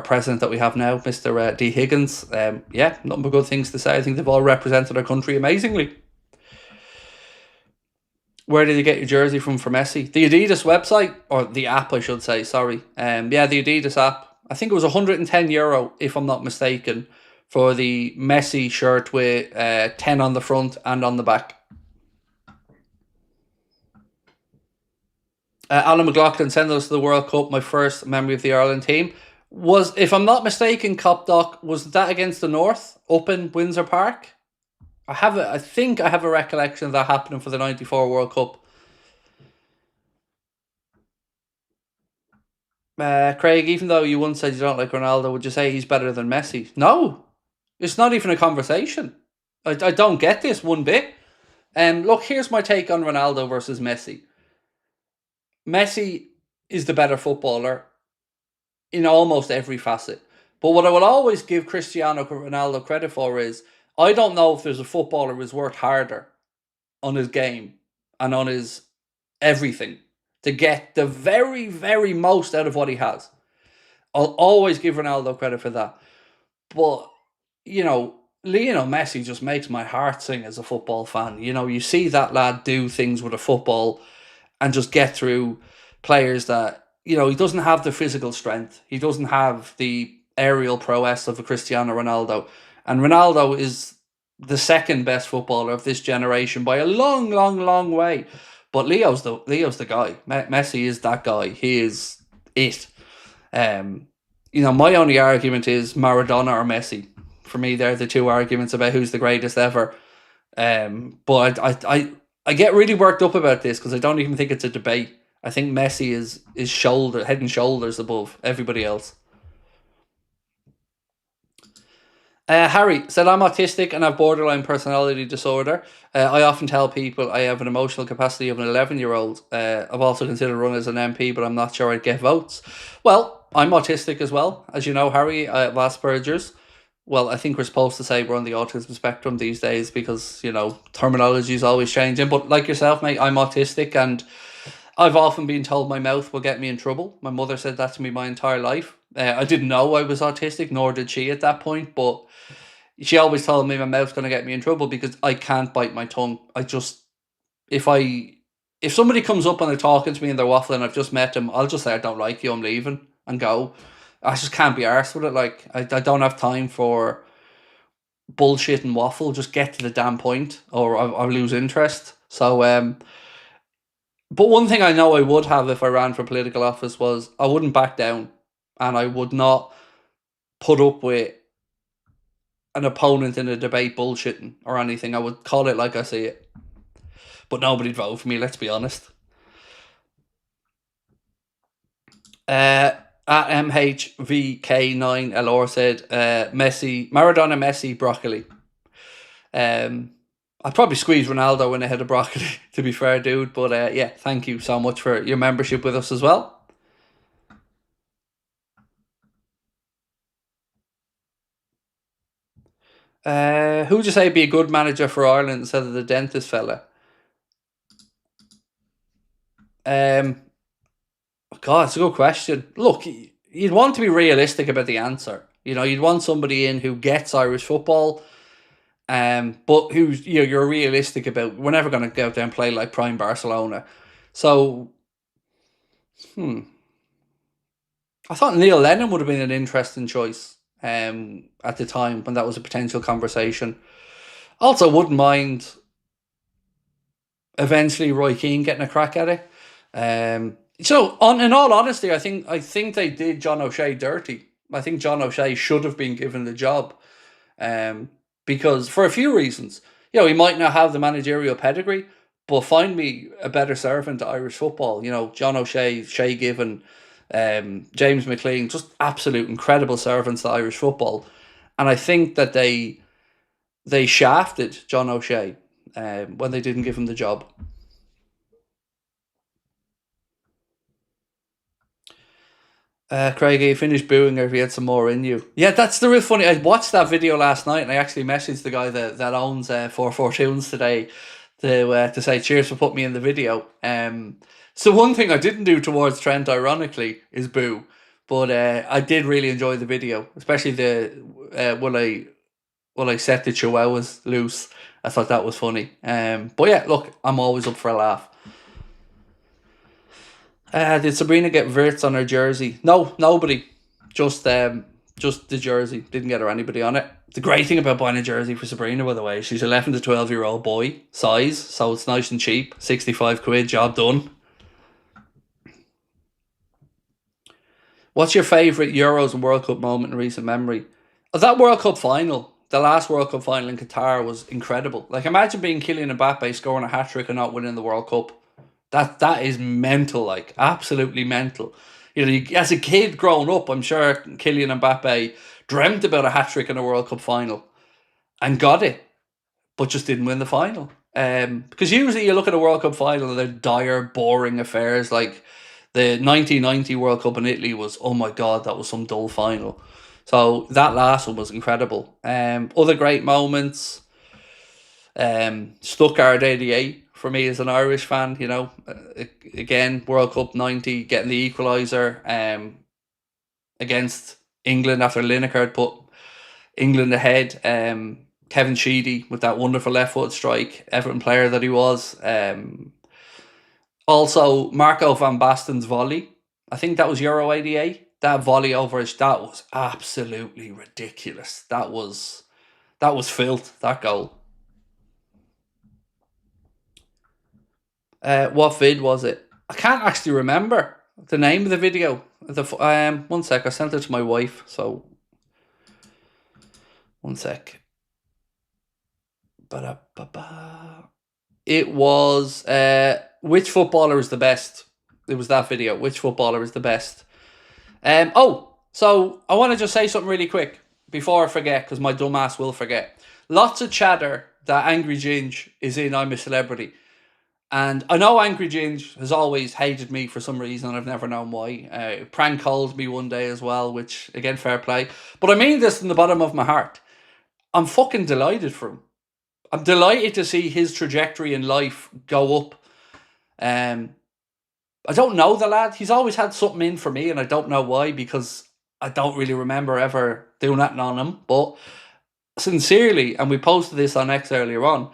president that we have now, Mr. D. Higgins. Yeah, nothing but good things to say. I think they've all represented our country amazingly. Where did you get your jersey from for Messi? The Adidas website, or the app, I should say, sorry. Yeah, the Adidas app. I think it was €110, if I'm not mistaken, for the Messi shirt with 10 on the front and on the back. Alan McLaughlin sent us to the World Cup, my first memory of the Ireland team. Was, if I'm not mistaken, Copdock, was that against the North, up in Windsor Park? I think I have a recollection of that happening for the 94 World Cup. Craig, even though you once said you don't like Ronaldo, would you say he's better than Messi? No. It's not even a conversation. I don't get this one bit. Look, here's my take on Ronaldo versus Messi. Messi is the better footballer in almost every facet. But what I will always give Cristiano Ronaldo credit for is, I don't know if there's a footballer who's worked harder on his game and on his everything to get the very, very most out of what he has. I'll always give Ronaldo credit for that. But, you know, Lionel Messi just makes my heart sing as a football fan. You know, you see that lad do things with a football and just get through players that, you know, he doesn't have the physical strength. He doesn't have the aerial prowess of a Cristiano Ronaldo. And Ronaldo is the second best footballer of this generation by a long, long, long way. But Leo's the guy. Messi is that guy. He is it. You know, my only argument is Maradona or Messi. For me, they're the two arguments about who's the greatest ever. But I get really worked up about this because I don't even think it's a debate. I think Messi is head and shoulders above everybody else. Harry said, I'm autistic and have borderline personality disorder. I often tell people I have an emotional capacity of an 11-year-old. I've also considered running as an MP, but I'm not sure I'd get votes. Well, I'm autistic as well. As you know, Harry, I have Asperger's. Well, I think we're supposed to say we're on the autism spectrum these days because, you know, terminology is always changing. But like yourself, mate, I'm autistic and I've often been told my mouth will get me in trouble. My mother said that to me my entire life. I didn't know I was autistic, nor did she at that point, but she always told me my mouth's going to get me in trouble because I can't bite my tongue. If somebody comes up and they're talking to me and they're waffling, I've just met them, I'll just say I don't like you, I'm leaving, and go. I just can't be arsed with it. Like, I don't have time for bullshit and waffle. Just get to the damn point or I'll lose interest. So, but one thing I know I would have if I ran for political office was I wouldn't back down and I would not put up with an opponent in a debate bullshitting or anything. I would call it like I see it. But nobody'd vote for me, let's be honest. At MHVK9LR said, Maradona, Messi, broccoli. I'd probably squeeze Ronaldo in ahead of broccoli, to be fair, dude. But yeah, thank you so much for your membership with us as well. Who would you say would be a good manager for Ireland instead of the dentist fella? God, it's a good question. Look, you'd want to be realistic about the answer. You'd want somebody in who gets Irish football, but who's you're realistic about. We're never going to go out there and play like prime Barcelona. So, I thought Neil Lennon would have been an interesting choice at the time when that was a potential conversation. Also, wouldn't mind eventually Roy Keane getting a crack at it. In all honesty, I think they did John O'Shea dirty. I think John O'Shea should have been given the job, because for a few reasons. He might not have the managerial pedigree, but find me a better servant to Irish football. John O'Shea, Shay Given, James McLean, just absolute incredible servants to Irish football. And I think that they shafted John O'Shea when they didn't give him the job. Craig, you finished booing her if you had some more in you. Yeah, that's the real funny. I watched that video last night and I actually messaged the guy that owns 4 Tunes today to say cheers for putting me in the video. So one thing I didn't do towards Trent, ironically, is boo. But I did really enjoy the video, especially will I set the chihuahuas loose. I thought that was funny. But yeah, look, I'm always up for a laugh. Did Sabrina get Verts on her jersey? No, nobody. Just the jersey. Didn't get her anybody on it. The great thing about buying a jersey for Sabrina, by the way, she's 11 to 12-year-old boy size, so it's nice and cheap. 65 quid, job done. What's your favourite Euros and World Cup moment in recent memory? That World Cup final, the last World Cup final in Qatar, was incredible. Like, imagine being Kylian Mbappe scoring a hat-trick and not winning the World Cup. That is mental, like, absolutely mental. As a kid growing up, I'm sure Kylian Mbappe dreamt about a hat-trick in a World Cup final and got it, but just didn't win the final. Because usually you look at a World Cup final and they're dire, boring affairs. Like the 1990 World Cup in Italy was, oh my God, that was some dull final. So that last one was incredible. Other great moments, Stuttgart 88. For me as an Irish fan, again, World Cup 90, getting the equaliser against England after Lineker had put England ahead. Kevin Sheedy with that wonderful left foot strike, Everton player that he was. Also, Marco van Basten's volley. I think that was Euro 88. That volley over that was absolutely ridiculous. That was filth, that goal. What vid was it? I can't actually remember the name of the video. One sec, I sent it to my wife, so one sec. It was which footballer is the best? It was that video. Which footballer is the best? So I want to just say something really quick before I forget, because my dumb ass will forget. Lots of chatter that Angry Ginge is in I'm a Celebrity. And I know Angry Ginge has always hated me for some reason. I've never known why. Prank called me one day as well, which, again, fair play. But I mean this from the bottom of my heart. I'm fucking delighted for him. I'm delighted to see his trajectory in life go up. I don't know the lad. He's always had something in for me, and I don't know why, because I don't really remember ever doing that on him. But sincerely, and we posted this on X earlier on,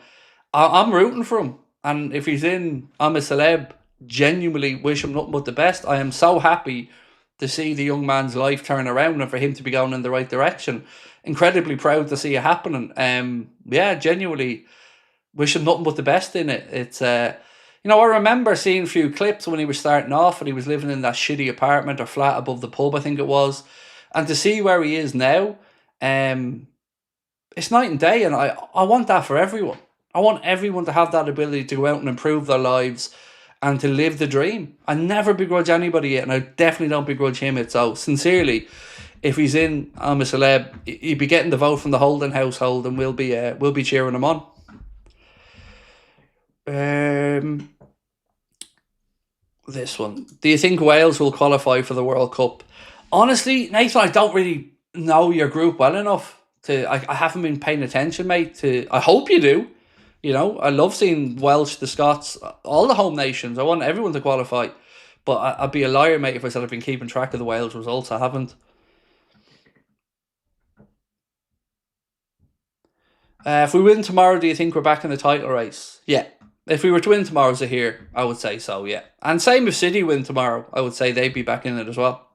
I'm rooting for him. And if he's in I'm a Celeb, genuinely wish him nothing but the best. I am so happy to see the young man's life turn around and for him to be going in the right direction. Incredibly proud to see it happening. Genuinely wish him nothing but the best in it. It's I remember seeing a few clips when he was starting off and he was living in that shitty apartment or flat above the pub, I think it was. And to see where he is now, it's night and day, and I want that for everyone. I want everyone to have that ability to go out and improve their lives and to live the dream. I never begrudge anybody it, and I definitely don't begrudge him it. So, sincerely, if he's in I'm a Celeb, he'd be getting the vote from the Houlden household, and we'll be cheering him on. This one. Do you think Wales will qualify for the World Cup? Honestly, Nathan, I don't really know your group well enough to. I haven't been paying attention, mate. I hope you do. I love seeing Welsh, the Scots, all the home nations. I want everyone to qualify. But I'd be a liar, mate, if I said I've been keeping track of the Wales results. I haven't. If we win tomorrow, do you think we're back in the title race? Yeah. If we were to win tomorrow, Zahir, I would say so, yeah. And same if City win tomorrow, I would say they'd be back in it as well.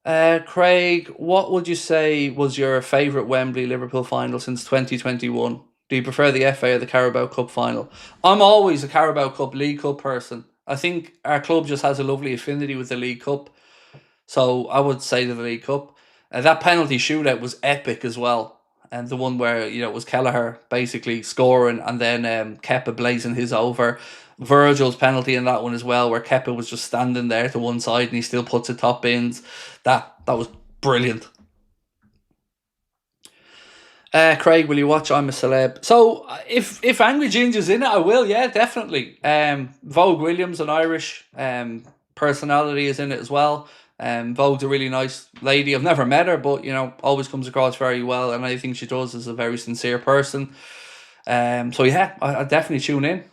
Craig, what would you say was your favourite Wembley Liverpool final since 2021? Do you prefer the FA or the Carabao Cup final? I'm always a Carabao Cup, League Cup person. I think our club just has a lovely affinity with the League Cup. So I would say the League Cup. That penalty shootout was epic as well. And the one where, it was Kelleher basically scoring and then Kepa blazing his over. Virgil's penalty in that one as well, where Kepa was just standing there to one side and he still puts it top bins. That was brilliant. Craig, will you watch I'm a Celeb? So if Angry Ginge is in it, I will, yeah, definitely. Vogue Williams, an Irish personality, is in it as well. Vogue's a really nice lady. I've never met her, but always comes across very well, and I think she does as a very sincere person. So yeah, I definitely tune in.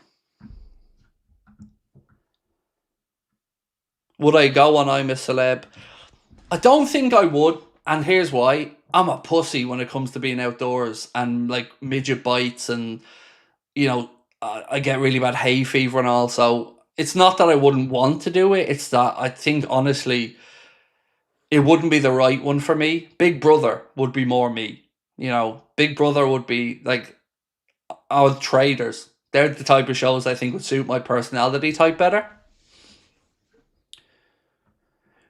Would I go on I'm a Celeb? I don't think I would, and here's why. I'm a pussy when it comes to being outdoors and like midget bites, and I get really bad hay fever and all. So it's not that I wouldn't want to do it. It's that I think honestly, it wouldn't be the right one for me. Big Brother would be more me. Big Brother would be like our Traders. They're the type of shows I think would suit my personality type better.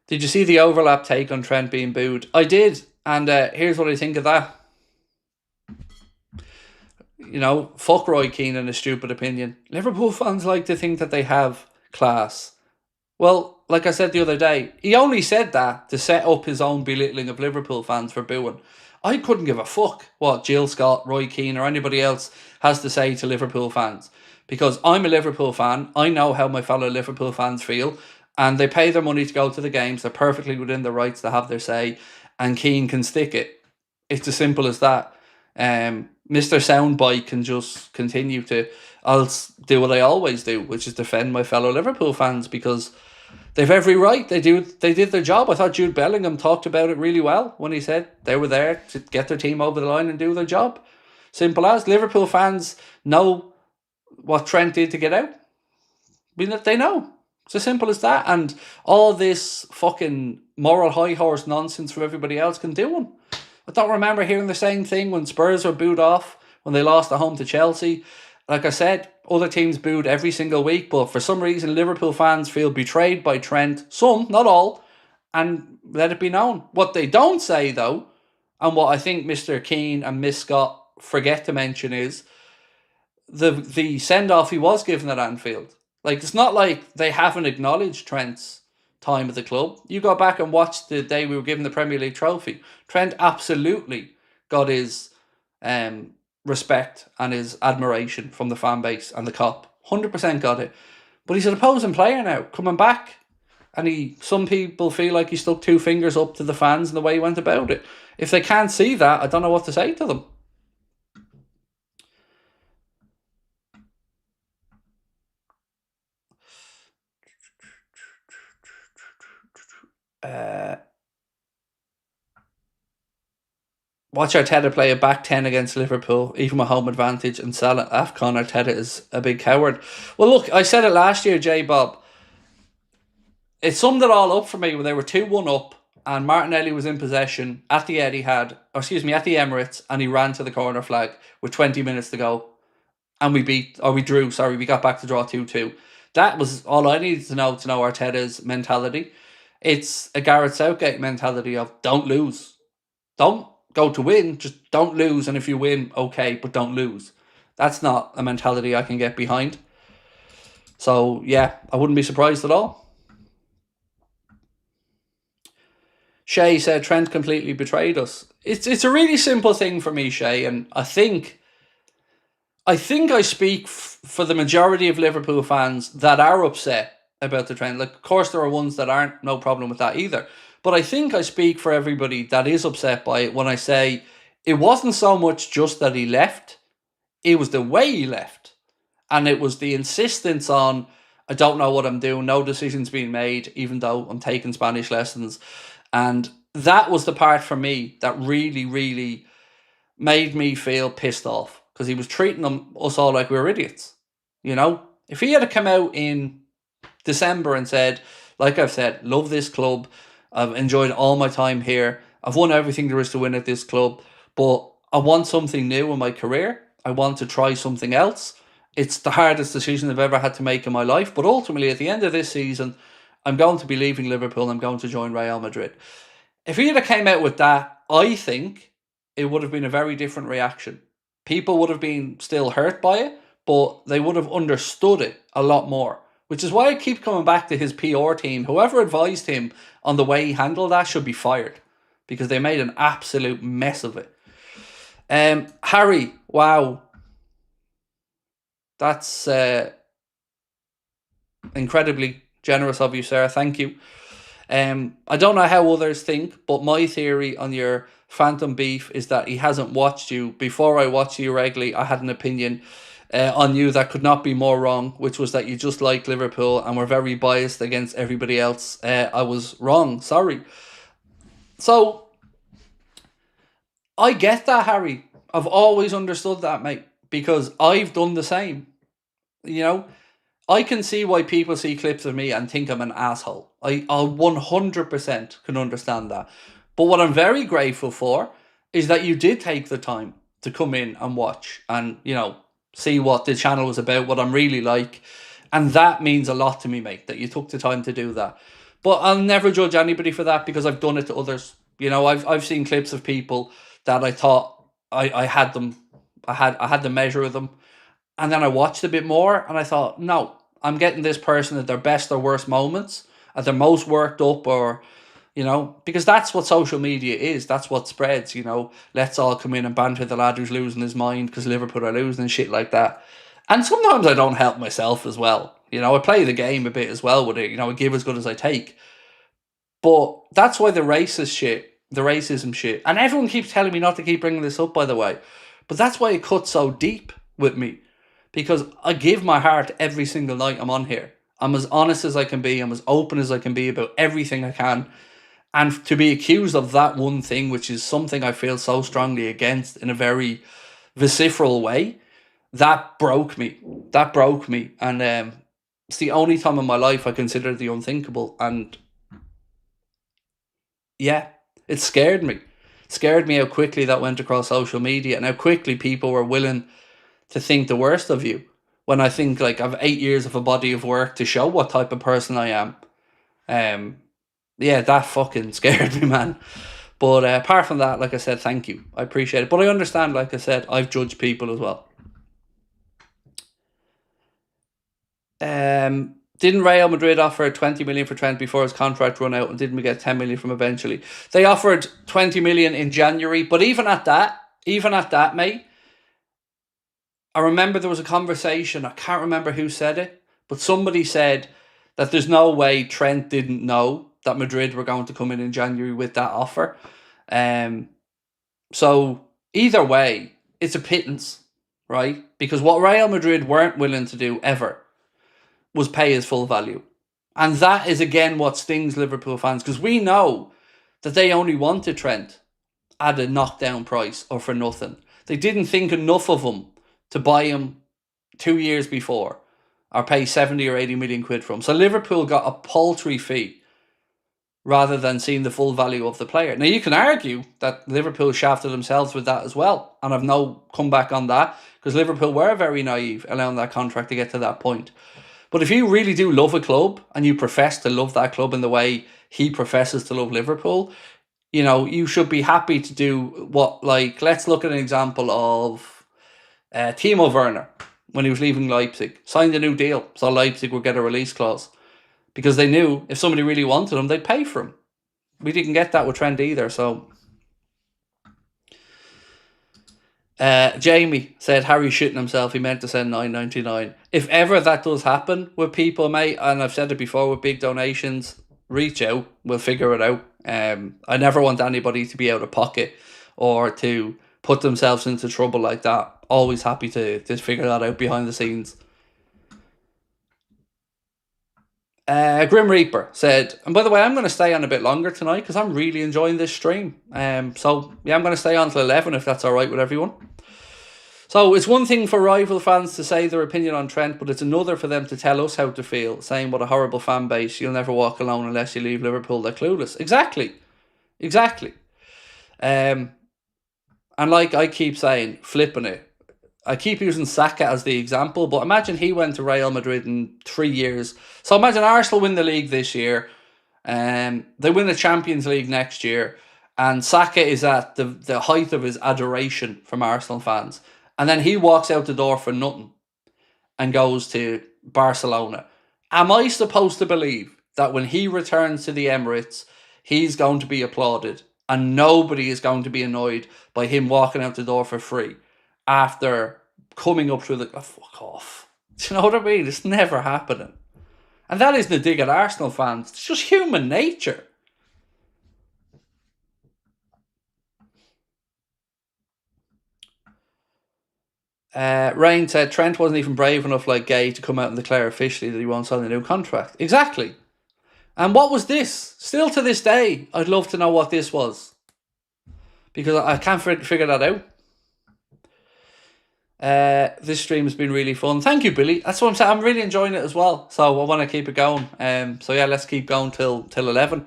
Did you see the overlap take on Trent being booed? I did, and here's what I think of that. Fuck Roy Keane and his stupid opinion. Liverpool fans like to think that they have class. Well, like I said the other day, he only said that to set up his own belittling of Liverpool fans for booing. I couldn't give a fuck what Jill Scott, Roy Keane or anybody else has to say to Liverpool fans. Because I'm a Liverpool fan, I know how my fellow Liverpool fans feel, and they pay their money to go to the games. They're perfectly within their rights to have their say, and Keane can stick it. It's as simple as that. Mr. Soundbite can just continue to... I'll do what I always do, which is defend my fellow Liverpool fans, because they've every right. They did their job. I thought Jude Bellingham talked about it really well when he said they were there to get their team over the line and do their job. Simple as. Liverpool fans know what Trent did to get out. They know. It's as simple as that. And all this fucking moral high horse nonsense from everybody else can do them. I don't remember hearing the same thing when Spurs were booed off, when they lost at home to Chelsea. Like I said, other teams booed every single week, but for some reason Liverpool fans feel betrayed by Trent. Some, not all, and let it be known. What they don't say, though, and what I think Mr. Keane and Miss Scott forget to mention is the send-off he was given at Anfield. Like, it's not like they haven't acknowledged Trent's time at the club. You go back and watch the day we were given the Premier League trophy. Trent absolutely got his respect and his admiration from the fan base and the cop. 100% got it. But he's an opposing player now, coming back. And some people feel like he stuck two fingers up to the fans in the way he went about it. If they can't see that, I don't know what to say to them. Watch Arteta play a back 10 against Liverpool, even with home advantage, and sell it. AFCON. Arteta is a big coward. Well, look, I said it last year, J-Bob. It summed it all up for me when they were 2-1 up and Martinelli was in possession at the Etihad, at the Emirates, and he ran to the corner flag with 20 minutes to go. And we got back to draw 2-2. That was all I needed to know Arteta's mentality. It's a Gareth Southgate mentality of don't lose. Don't go to win, just don't lose. And if you win, okay, but don't lose. That's not a mentality I can get behind. So, yeah, I wouldn't be surprised at all. Shay said Trent completely betrayed us. It's a really simple thing for me, Shay, and I think I speak for the majority of Liverpool fans that are upset about the Trent. Like, of course, there are ones that aren't, no problem with that either. But I think I speak for everybody that is upset by it when I say it wasn't so much just that he left, it was the way he left. And it was the insistence on, I don't know what I'm doing. No decisions being made, even though I'm taking Spanish lessons. And that was the part for me that really, really made me feel pissed off, because he was treating us all like we were idiots. You know, if he had come out in December and said, like I've said, love this club, I've enjoyed all my time here, I've won everything there is to win at this club, but I want something new in my career, I want to try something else. It's the hardest decision I've ever had to make in my life, but ultimately at the end of this season, I'm going to be leaving Liverpool and I'm going to join Real Madrid. If he had came out with that, I think it would have been a very different reaction. People would have been still hurt by it, but they would have understood it a lot more. Which is why I keep coming back to his PR team. Whoever advised him on the way he handled that should be fired, because they made an absolute mess of it. Harry, wow. That's incredibly generous of you, sir. Thank you. I don't know how others think, but my theory on your phantom beef is that he hasn't watched you. Before I watched you regularly, I had an opinion on you that could not be more wrong, which was that you just like Liverpool and were very biased against everybody else. I was wrong. Sorry. So, I get that, Harry. I've always understood that, mate, because I've done the same. You know, I can see why people see clips of me and think I'm an asshole. I 100% can understand that. But what I'm very grateful for is that you did take the time to come in and watch and, you know, see what the channel was about, what I'm really like. And that means a lot to me, mate, that you took the time to do that. But I'll never judge anybody for that, because I've done it to others. You know, I've seen clips of people that I thought I had the measure of them. And then I watched a bit more and I thought, no, I'm getting this person at their best or worst moments, at their most worked up, or, you know, because that's what social media is. That's what spreads, you know. Let's all come in and banter the lad who's losing his mind because Liverpool are losing and shit like that. And sometimes I don't help myself as well. You know, I play the game a bit as well with it. You know, I give as good as I take. But that's why the racism shit, and everyone keeps telling me not to keep bringing this up, by the way, but that's why it cuts so deep with me, because I give my heart every single night I'm on here. I'm as honest as I can be. I'm as open as I can be about everything I can. And to be accused of that one thing, which is something I feel so strongly against in a very vociferal way, that broke me. That broke me. And it's the only time in my life I consider the unthinkable. And yeah, it scared me. It scared me how quickly that went across social media and how quickly people were willing to think the worst of you. When I think, like, I've 8 years of a body of work to show what type of person I am. Yeah, that fucking scared me, man. But apart from that, like I said, thank you. I appreciate it. But I understand, like I said, I've judged people as well. Didn't Real Madrid offer 20 million for Trent before his contract run out, and didn't we get 10 million from eventually? They offered 20 million in January, but even at that, mate, I remember there was a conversation, I can't remember who said it, but somebody said that there's no way Trent didn't know that Madrid were going to come in January with that offer. So either way, it's a pittance, right? Because what Real Madrid weren't willing to do ever was pay his full value. And that is, again, what stings Liverpool fans, because we know that they only wanted Trent at a knockdown price or for nothing. They didn't think enough of him to buy him 2 years before or pay 70 or 80 million quid for him. So Liverpool got a paltry fee rather than seeing the full value of the player. Now, you can argue that Liverpool shafted themselves with that as well, and I've no comeback on that, because Liverpool were very naive allowing that contract to get to that point. But if you really do love a club and you profess to love that club in the way he professes to love Liverpool, you know, you should be happy to do what, like, let's look at an example of Timo Werner when he was leaving Leipzig. Signed a new deal so Leipzig would get a release clause, because they knew if somebody really wanted him, they'd pay for him. We didn't get that with Trent either, so... Jamie said Harry shitting himself, he meant to send $9.99. If ever that does happen with people, mate, and I've said it before with big donations, reach out, we'll figure it out. I never want anybody to be out of pocket or to put themselves into trouble like that. Always happy to figure that out behind the scenes. Grim Reaper said, and by the way, I'm going to stay on a bit longer tonight because I'm really enjoying this stream. So yeah, I'm going to stay on till 11 if that's all right with everyone. So it's one thing for rival fans to say their opinion on Trent, but it's another for them to tell us how to feel, saying what a horrible fan base, you'll never walk alone unless you leave Liverpool, they're clueless. Exactly. And like I keep saying, flipping it, I keep using Saka as the example, but imagine he went to Real Madrid in 3 years. So imagine Arsenal win the league this year, they win the Champions League next year, and Saka is at the height of his adoration from Arsenal fans. And then he walks out the door for nothing and goes to Barcelona. Am I supposed to believe that when he returns to the Emirates, he's going to be applauded and nobody is going to be annoyed by him walking out the door for free after coming up through the... Oh, fuck off. Do you know what I mean? It's never happening. And that isn't a dig at Arsenal fans. It's just human nature. Rain said Trent wasn't even brave enough like Gay to come out and declare officially that he won't sign a new contract. Exactly. And what was this? Still to this day, I'd love to know what this was. Because I can't figure that out. This stream has been really fun. Thank you, Billy. That's what I'm saying. I'm really enjoying it as well. So I want to keep it going. So yeah, let's keep going till 11.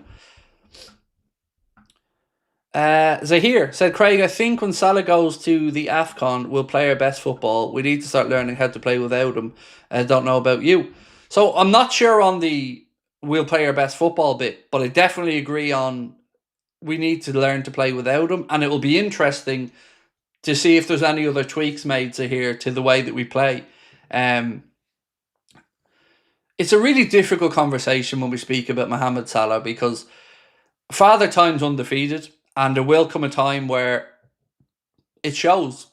Zahir said, Craig, I think when Salah goes to the AFCON, we'll play our best football. We need to start learning how to play without him. I don't know about you. So I'm not sure on the we'll play our best football bit, but I definitely agree on we need to learn to play without him. And it will be interesting to see if there's any other tweaks made to here to the way that we play. It's a really difficult conversation when we speak about Mohamed Salah because Father Time's undefeated and there will come a time where it shows.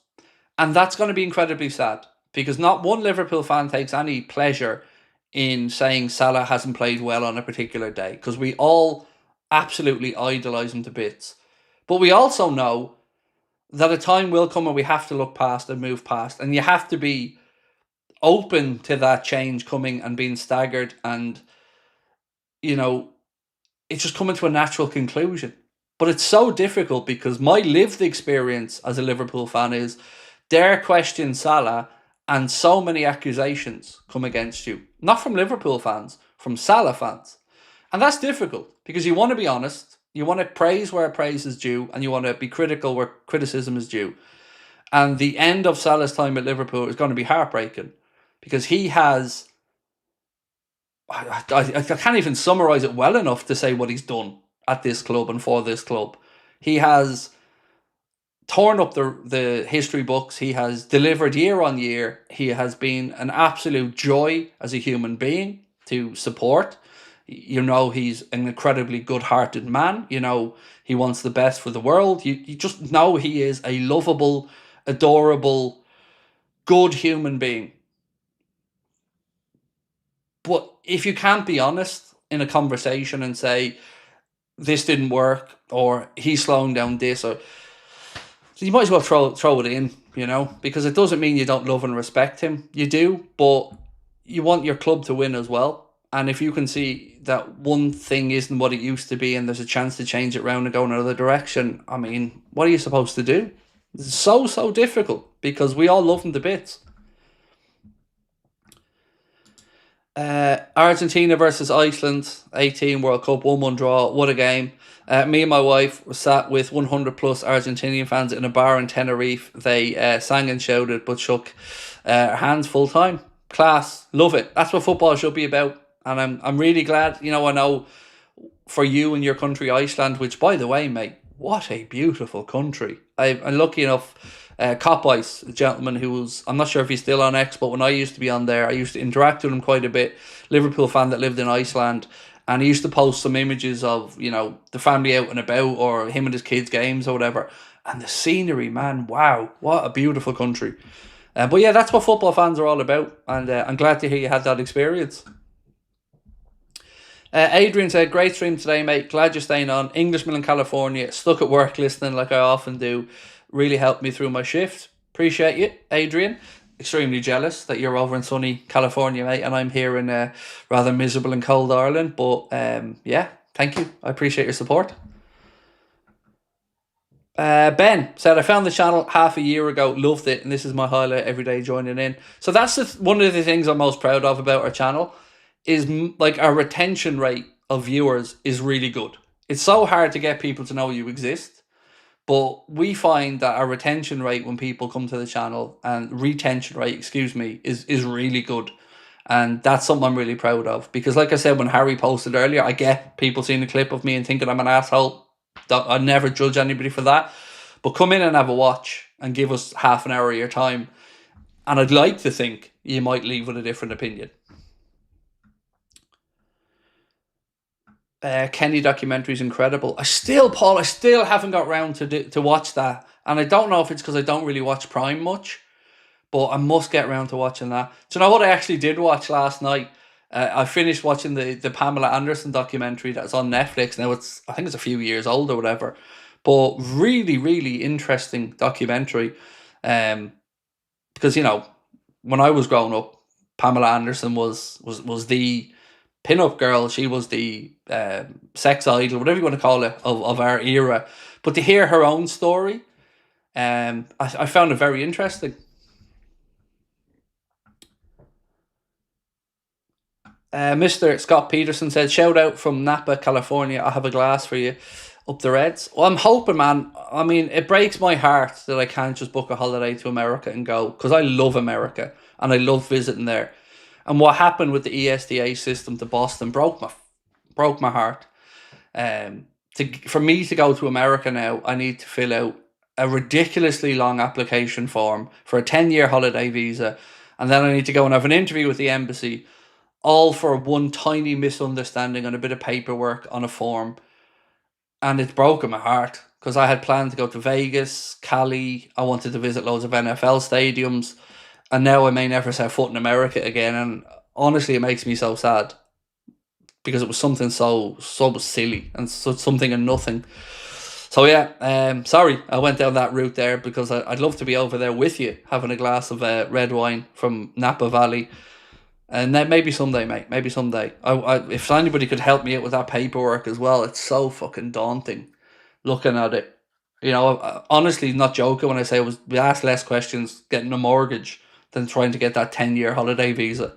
And that's going to be incredibly sad because not one Liverpool fan takes any pleasure in saying Salah hasn't played well on a particular day because we all absolutely idolise him to bits. But we also know that a time will come when we have to look past and move past. And you have to be open to that change coming and being staggered and, you know, it's just coming to a natural conclusion. But it's so difficult because my lived experience as a Liverpool fan is dare question Salah and so many accusations come against you. Not from Liverpool fans, from Salah fans. And that's difficult because you want to be honest. You want to praise where praise is due and you want to be critical where criticism is due. And the end of Salah's time at Liverpool is going to be heartbreaking because he has... I can't even summarise it well enough to say what he's done at this club and for this club. He has torn up the history books. He has delivered year on year. He has been an absolute joy as a human being to support. You know, he's an incredibly good-hearted man. You know, he wants the best for the world. You just know he is a lovable, adorable, good human being. But if you can't be honest in a conversation and say, this didn't work, or he's slowing down this, or so you might as well throw it in, you know, because it doesn't mean you don't love and respect him. You do, but you want your club to win as well. And if you can see that one thing isn't what it used to be and there's a chance to change it around and go in another direction, I mean, what are you supposed to do? It's so difficult because we all love him to bits. Argentina versus Iceland, 18 World Cup, 1-1 draw. What a game. Me and my wife were sat with 100 plus Argentinian fans in a bar in Tenerife. They sang and shouted but shook our hands full time. Class. Love it. That's what football should be about. And I'm really glad, you know, I know for you and your country, Iceland, which, by the way, mate, what a beautiful country. I'm lucky enough, Cop Ice, a gentleman who was, I'm not sure if he's still on X, but when I used to be on there, I used to interact with him quite a bit. Liverpool fan that lived in Iceland. And he used to post some images of, you know, the family out and about or him and his kids' games or whatever. And the scenery, man, wow, what a beautiful country. But yeah, that's what football fans are all about. And I'm glad to hear you had that experience. Adrian said, great stream today, mate. Glad you're staying on. Englishman in California. Stuck at work listening like I often do. Really helped me through my shift. Appreciate you, Adrian. extremely jealous that you're over in sunny California, mate, and I'm here in rather miserable and cold Ireland. But yeah, thank you. I appreciate your support. Ben said, I found the channel half a year ago, loved it, and this is my highlight every day joining in. So that's one of the things I'm most proud of about our channel is like our retention rate of viewers is really good. It's so hard to get people to know you exist, but we find that our retention rate when people come to the channel and retention rate, excuse me, is really good. And that's something I'm really proud of because like I said, when Harry posted earlier, I get people seeing a clip of me and thinking I'm an asshole. I never judge anybody for that, but come in and have a watch and give us half an hour of your time, and I'd like to think you might leave with a different opinion. Kenny documentary is incredible. Paul, I still haven't got round to watch that, and I don't know if it's because I don't really watch Prime much, but I must get around to watching that. Do you know what I actually did watch last night? I finished watching the Pamela Anderson documentary that's on Netflix. Now I think it's a few years old or whatever, but really, really interesting documentary. Because when I was growing up, Pamela Anderson was the pin-up girl. She was the sex idol, whatever you want to call it, of our era. But to hear her own story, I found it very interesting. Mr. Scott Peterson said, shout out from Napa, California. I have a glass for you up the Reds. Well, I'm hoping, man. I mean, it breaks my heart that I can't just book a holiday to America and go, because I love America and I love visiting there. And what happened with the ESDA system to Boston broke my heart. For me to go to America now, I need to fill out a ridiculously long application form for a 10-year holiday visa, and then I need to go and have an interview with the embassy, all for one tiny misunderstanding on a bit of paperwork on a form. And it's broken my heart because I had planned to go to Vegas, Cali. I wanted to visit loads of NFL stadiums, and now I may never set foot in America again. And honestly, it makes me so sad because it was something so silly and something and nothing. So yeah, sorry I went down that route there because I'd love to be over there with you having a glass of red wine from Napa Valley. And then maybe someday, mate. Maybe someday. If anybody could help me out with that paperwork as well, it's so fucking daunting looking at it. Honestly, not joking when I say we asked less questions getting a mortgage than trying to get that 10-year holiday visa.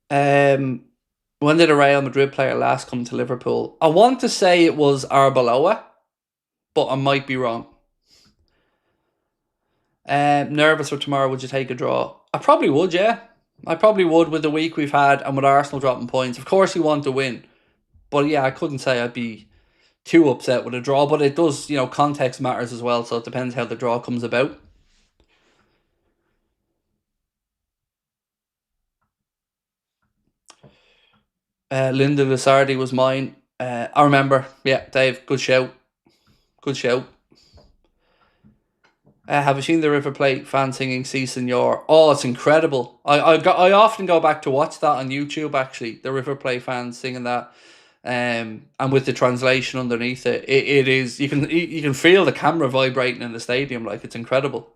When did a Real Madrid player last come to Liverpool? I want to say it was Arbeloa, but I might be wrong. Nervous for tomorrow, would you take a draw? I probably would, yeah. I probably would with the week we've had and with Arsenal dropping points. Of course you want to win. But yeah, I couldn't say I'd be too upset with a draw. But it does, context matters as well. So it depends how the draw comes about. Linda Lissardi was mine. I remember. Yeah, Dave, good shout. Good shout. Have you seen the River Plate fan singing "Si Senor"? Oh, it's incredible. I often go back to watch that on YouTube. Actually, the River Plate fans singing that, and with the translation underneath it, it is you can feel the camera vibrating in the stadium. Like, it's incredible.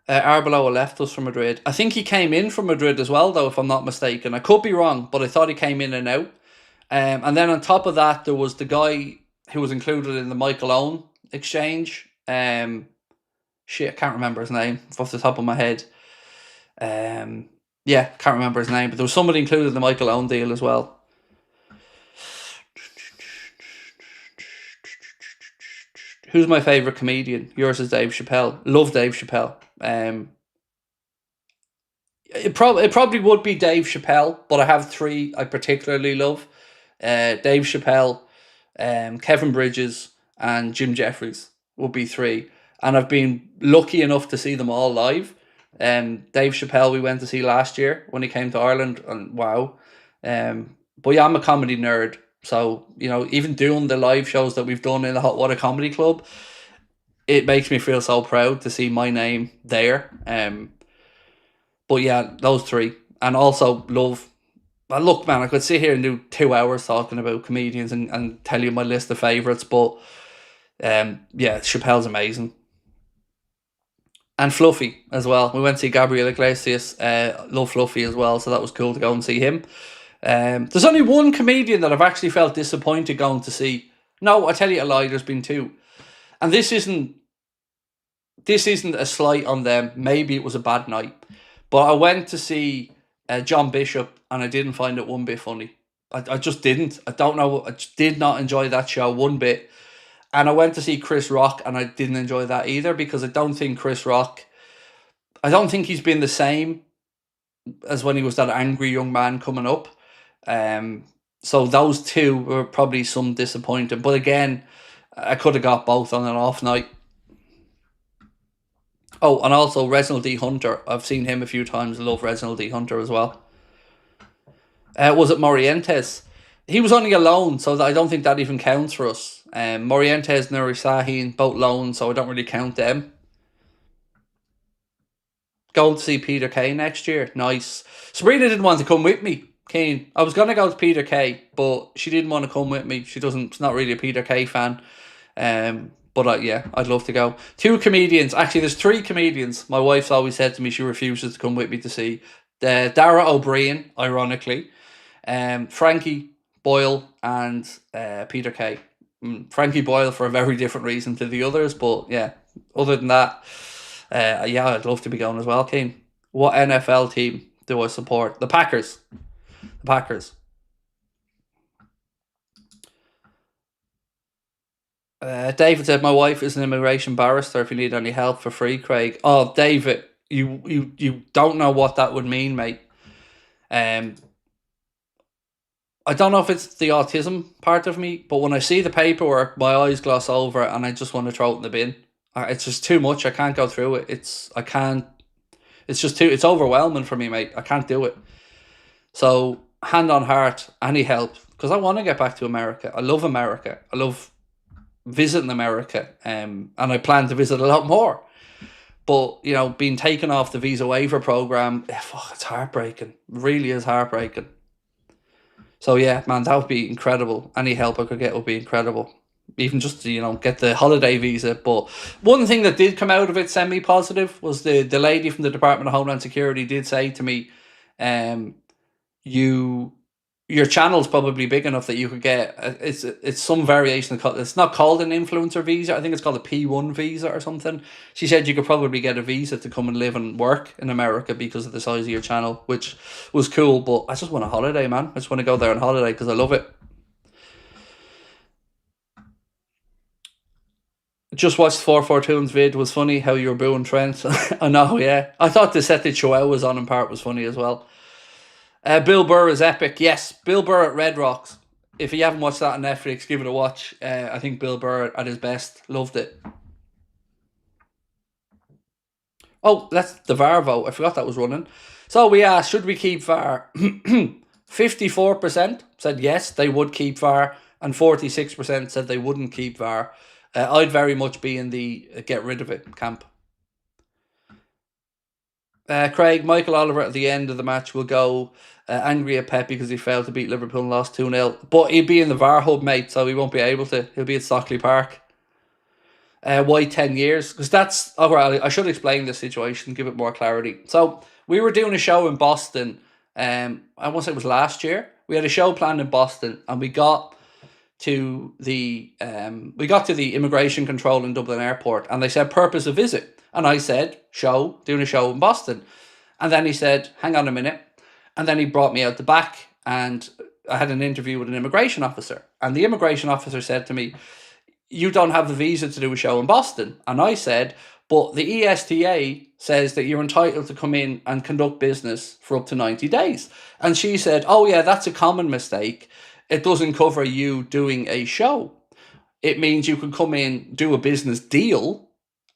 Arbeloa left us from Madrid. I think he came in from Madrid as well, though, if I'm not mistaken. I could be wrong, but I thought he came in and out. And then on top of that, there was the guy who was included in the Michael Owen exchange. I can't remember his name off the top of my head. Can't remember his name, but there was somebody included in the Michael Owen deal as well. Who's my favourite comedian? Yours is Dave Chappelle. Love Dave Chappelle. It probably would be Dave Chappelle, but I have three I particularly love. Dave Chappelle, Kevin Bridges, and Jim Jeffries would be three. And I've been lucky enough to see them all live. Dave Chappelle we went to see last year when he came to Ireland, and wow. But yeah, I'm a comedy nerd. So, even doing the live shows that we've done in the Hot Water Comedy Club, it makes me feel so proud to see my name there. But yeah, those three. And also love... Look, man, I could sit here and do 2 hours talking about comedians and tell you my list of favourites, but Yeah, Chappelle's amazing. And Fluffy as well. We went to see Gabriel Iglesias. Love Fluffy as well, so that was cool to go and see him. There's only one comedian that I've actually felt disappointed going to see. No, I tell you a lie, there's been two. And this isn't a slight on them. Maybe it was a bad night. But I went to see John Bishop and I didn't find it one bit funny. I just didn't. I don't know. I just did not enjoy that show one bit. And I went to see Chris Rock and I didn't enjoy that either because I don't think he's been the same as when he was that angry young man coming up. So those two were probably some disappointing. But again, I could have got both on an off night. Oh, and also Reginald D. Hunter. I've seen him a few times. I love Reginald D. Hunter as well. Was it Morientes? He was only a loan, so I don't think that even counts for us. Morientes, Nuri Sahin, both loans, so I don't really count them. Going to see Peter Kay next year. Nice. Sabrina didn't want to come with me. Kane. I was going to go to Peter Kay, but she didn't want to come with me. She's not really a Peter Kay fan. But yeah, I'd love to go. Two comedians. Actually, there's three comedians. My wife's always said to me she refuses to come with me to see. Dara O'Brien, ironically. Frankie Boyle and Peter Kay. Frankie Boyle for a very different reason to the others. But yeah, other than that, yeah, I'd love to be going as well, Kane. What NFL team do I support? The Packers. The Packers. David said, my wife is an immigration barrister if you need any help for free, Craig. Oh, David, you don't know what that would mean, mate. I don't know if it's the autism part of me, but when I see the paperwork, my eyes gloss over and I just want to throw it in the bin. It's just too much. I can't go through it. It's overwhelming for me, mate. I can't do it. So, hand on heart, any help, because I want to get back to America. I love America. I love visiting America, and I plan to visit a lot more. But, being taken off the visa waiver program, it's heartbreaking. It really is heartbreaking. So yeah, man, that would be incredible. Any help I could get would be incredible. Even just to, get the holiday visa. But one thing that did come out of it semi-positive was the lady from the Department of Homeland Security did say to me, your channel's probably big enough that you could get, it's some variation, it's not called an influencer visa, I think it's called a P1 visa or something. She said you could probably get a visa to come and live and work in America because of the size of your channel, which was cool. But I just want a holiday, man. I just want to go there on holiday because I love it. Just watched 442's vid, was funny how you were booing Trent. I know, yeah. I thought the set that Chihuahua was on in part was funny as well. Bill Burr is epic. Yes, Bill Burr at Red Rocks. If you haven't watched that on Netflix, give it a watch. I think Bill Burr at his best. Loved it. Oh, that's the VAR vote. I forgot that was running. So we asked, should we keep VAR? 54% said yes, they would keep VAR. And 46% said they wouldn't keep VAR. I'd very much be in the get rid of it camp. Craig, Michael Oliver at the end of the match will go angry at Pep because he failed to beat Liverpool and lost 2-0. But he'll be in the VAR hub, mate, so he won't be able to. He'll be at Stockley Park. Why 10 years? Because that's... Oh, well, I should explain the situation, give it more clarity. So, we were doing a show in Boston. I want to say it was last year. We had a show planned in Boston, and we got to the immigration control in Dublin Airport, and they said, purpose of visit. And I said, doing a show in Boston. And then he said, hang on a minute. And then he brought me out the back and I had an interview with an immigration officer. And the immigration officer said to me, you don't have the visa to do a show in Boston. And I said, but the ESTA says that you're entitled to come in and conduct business for up to 90 days. And she said, oh yeah, that's a common mistake. It doesn't cover you doing a show. It means you can come in, do a business deal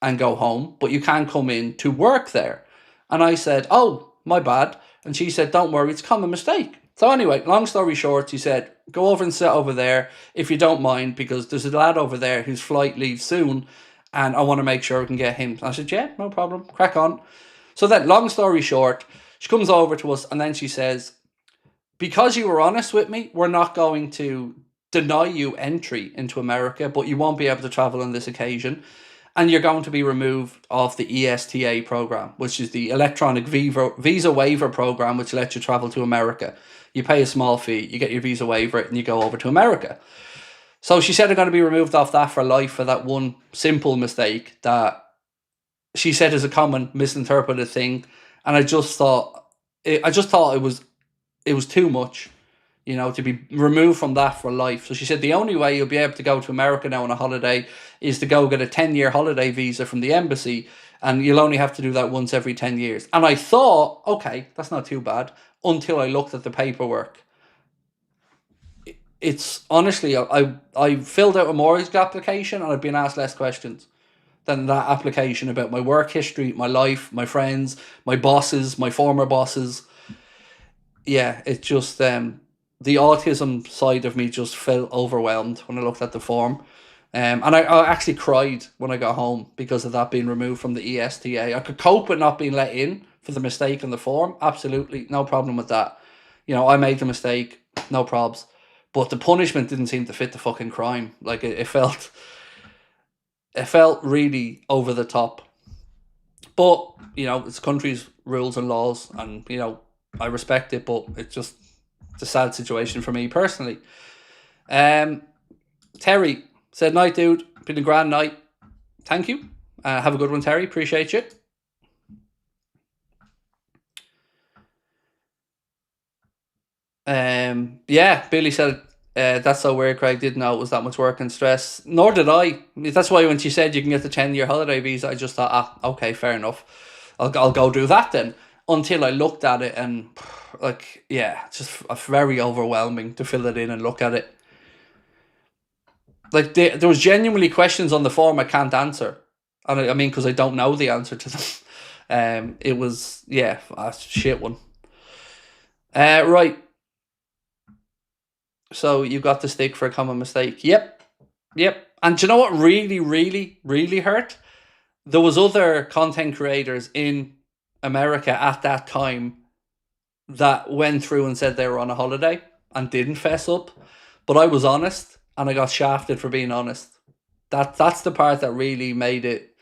and go home, but you can't come in to work there. And I said, oh, my bad. And she said, don't worry, it's a common mistake. So anyway, long story short, she said, go over and sit over there if you don't mind, because there's a lad over there whose flight leaves soon and I want to make sure we can get him. I said, yeah, no problem, crack on. So then, long story short, she comes over to us and then she says, because you were honest with me, we're not going to deny you entry into America, but you won't be able to travel on this occasion. And you're going to be removed off the ESTA program, which is the electronic visa waiver program, which lets you travel to America. You pay a small fee, you get your visa waiver, and you go over to America. So she said they're going to be removed off that for life for that one simple mistake that she said is a common misinterpreted thing. And I just thought it was too much, to be removed from that for life. So she said the only way you'll be able to go to America now on a holiday is to go get a 10-year holiday visa from the embassy, and you'll only have to do that once every 10 years. And I thought, okay, that's not too bad, until I looked at the paperwork. It's honestly, I filled out a mortgage application and I've been asked less questions than that application about my work history, my life, my friends, my bosses, my former bosses. Yeah, it just, the autism side of me just felt overwhelmed when I looked at the form. And I actually cried when I got home because of that being removed from the ESTA. I could cope with not being let in for the mistake in the form. Absolutely, no problem with that. I made the mistake, no probs. But the punishment didn't seem to fit the fucking crime. Like, it felt really over the top. But, it's country's rules and laws, and, I respect it, but it's a sad situation for me personally. Terry said, night, dude. Been a grand night. Thank you. Have a good one, Terry. Appreciate you. Yeah, Billy said, that's so weird. Craig didn't know it was that much work and stress. Nor did I. That's why when she said you can get the 10-year holiday visa, I just thought, okay, fair enough. I'll go do that then. Until I looked at it and, just very overwhelming to fill it in and look at it. Like, there was genuinely questions on the form I can't answer. And I mean, because I don't know the answer to them. It was, a shit one. Right. So you got the stick for a common mistake. Yep. And do you know what really, really, really hurt? There was other content creators in America at that time that went through and said they were on a holiday and didn't fess up. But I was honest, and I got shafted for being honest. That's the part that really made it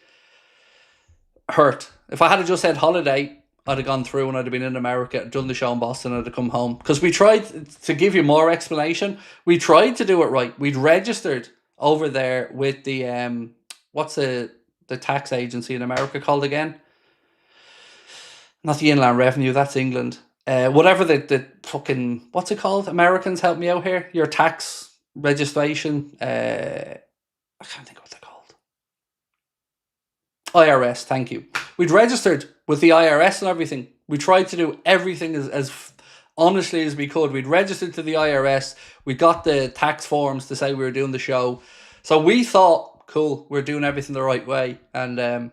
hurt. If I had just said holiday, I'd have gone through and I'd have been in America, done the show in Boston, and I'd have come home. Because we tried, to give you more explanation, we tried to do it right. We'd registered over there with the, what's the tax agency in America called again? Not the Inland Revenue, that's England. Whatever the fucking, what's it called? Americans, help me out here. Your tax registration. I can't think what they're called. IRS, thank you. We'd registered with the IRS and everything. We tried to do everything as honestly as we could. We'd registered to the IRS. We got the tax forms to say we were doing the show. So we thought, cool, we're doing everything the right way. And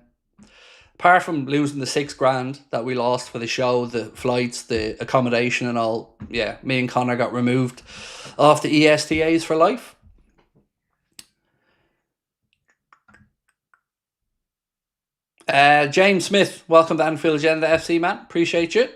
apart from losing the $6,000 that we lost for the show, the flights, the accommodation and all, me and Connor got removed off the ESTAs for life. James Smith, welcome to Anfield Agenda FC, man. Appreciate you.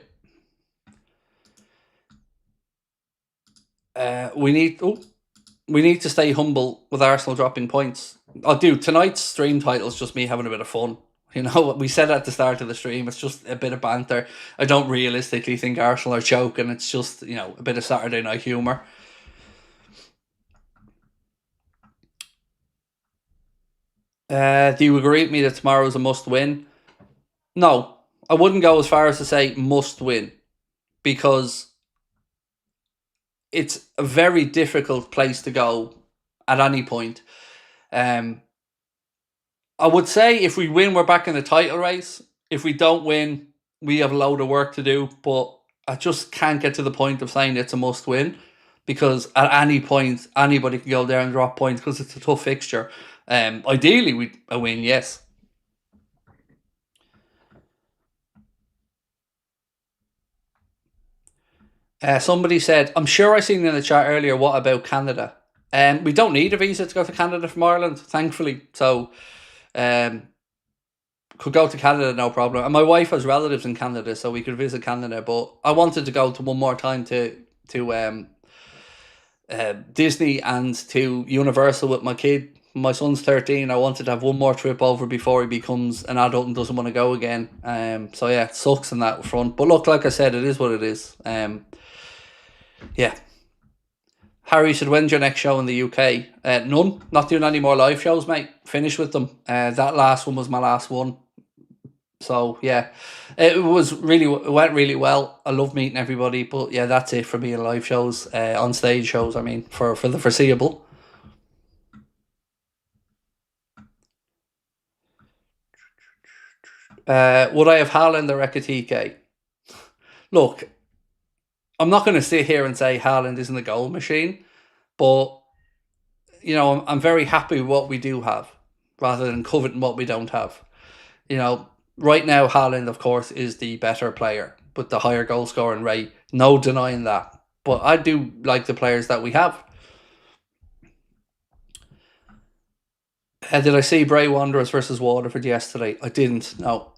We need to stay humble with Arsenal dropping points. Tonight's stream title is just me having a bit of fun. We said at the start of the stream, it's just a bit of banter. I don't realistically think Arsenal are choking. It's just, a bit of Saturday night humour. Do you agree with me that tomorrow is a must win? No, I wouldn't go as far as to say must win, because it's a very difficult place to go at any point. I would say if we win, we're back in the title race. If we don't win, we have a load of work to do. But I just can't get to the point of saying it's a must win, because at any point, anybody can go there and drop points because it's a tough fixture. Ideally, we'd a win, yes. Somebody said, I'm sure I seen in the chat earlier, what about Canada? We don't need a visa to go to Canada from Ireland, thankfully. So, could go to Canada, no problem. And my wife has relatives in Canada, so we could visit Canada. But I wanted to go to one more time to Disney and to Universal with my kid. My son's 13. I wanted to have one more trip over before he becomes an adult and doesn't want to go again. So yeah, it sucks in that front. But look, like I said, it is what it is. Yeah. Harry said, when's your next show in the UK? None. Not doing any more live shows, mate. Finished with them. That last one was my last one. So yeah, it went really well. I love meeting everybody, but yeah, that's it for me in live shows, on stage shows. I mean, for the foreseeable. Would I have Haaland or Ekitike? Look, I'm not going to sit here and say Haaland isn't a goal machine, but you know, I'm very happy with what we do have, rather than coveting what we don't have. You know, right now Haaland, of course, is the better player with the higher goal scoring rate. No denying that. But I do like the players that we have. Did I see Bray Wanderers versus Waterford yesterday? I didn't. No.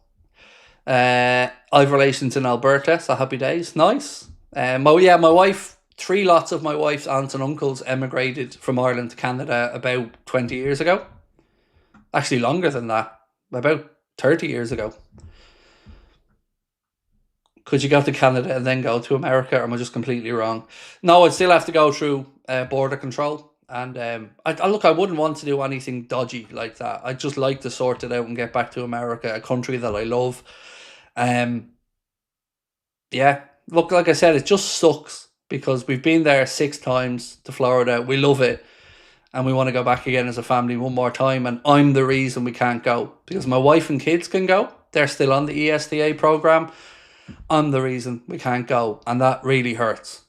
I've relations in Alberta, so happy days. Nice. My wife. 3 lots of my wife's aunts and uncles emigrated from Ireland to Canada about 20 years ago. Actually, longer than that. About 30 years ago. Could you go to Canada and then go to America, or am I just completely wrong? No, I'd still have to go through border control. And I wouldn't want to do anything dodgy like that. I'd just like to sort it out and get back to America, a country that I love. Yeah, look, like I said, it just sucks because we've been there 6 times to Florida. We love it. And we want to go back again as a family one more time. And I'm the reason we can't go. Because my wife and kids can go. They're still on the ESTA program. I'm the reason we can't go. And that really hurts.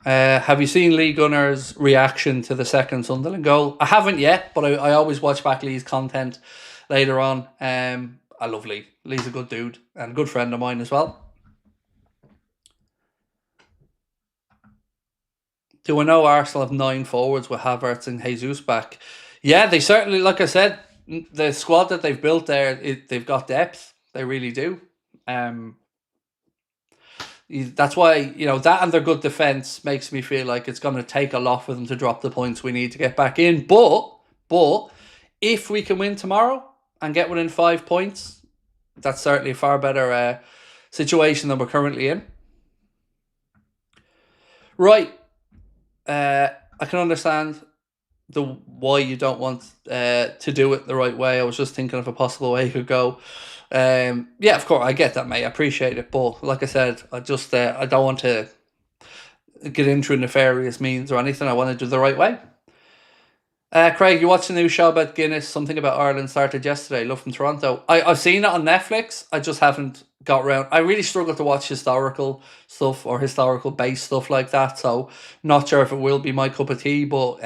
Have you seen Lee Gunner's reaction to the second Sunderland goal? I haven't yet, but I always watch back Lee's content later on. I love Lee. Lee's a good dude and a good friend of mine as well. Do I know Arsenal have 9 forwards with Havertz and Jesus back? Yeah, they certainly, like I said, the squad that they've built there, they've got depth. They really do. That's why, you know, that and their good defence makes me feel like it's going to take a lot for them to drop the points we need to get back in. But if we can win tomorrow and get within 5 points, that's certainly a far better situation than we're currently in. Right. I can understand why you don't want to do it the right way. I was just thinking of a possible way you could go. Yeah, of course, I get that, mate. I appreciate it, but like I said, I just I don't want to get into nefarious means or anything. I want to do the right way. Craig, you watched the new show about Guinness? Something about Ireland started yesterday. Love from Toronto. I've seen it on Netflix. I just haven't got around. I really struggle to watch historical stuff or historical based stuff like that. So not sure if it will be my cup of tea, but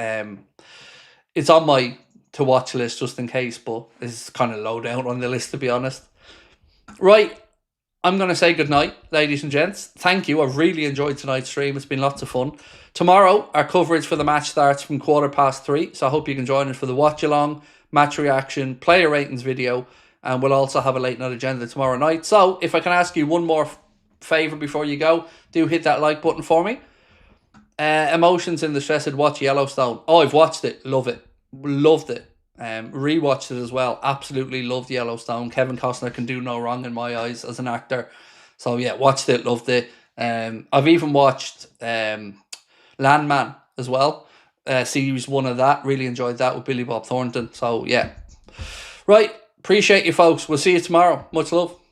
it's on my to watch list just in case. But it's kind of low down on the list, to be honest. Right. I'm going to say goodnight, ladies and gents. Thank you. I've really enjoyed tonight's stream. It's been lots of fun. Tomorrow, our coverage for the match starts from 3:15. So I hope you can join us for the watch along, match reaction, player ratings video. And we'll also have a late night agenda tomorrow night. So if I can ask you one more favour before you go, do hit that like button for me. Emotions in the stress said watch Yellowstone. Oh, I've watched it. Love it. Loved it. Rewatched it as well. Absolutely loved Yellowstone. Kevin Costner can do no wrong in my eyes as an actor. So yeah, watched it, loved it. I've even watched Landman as well. Series 1 of that. Really enjoyed that with Billy Bob Thornton. So yeah. Right. Appreciate you folks. We'll see you tomorrow. Much love. Bye.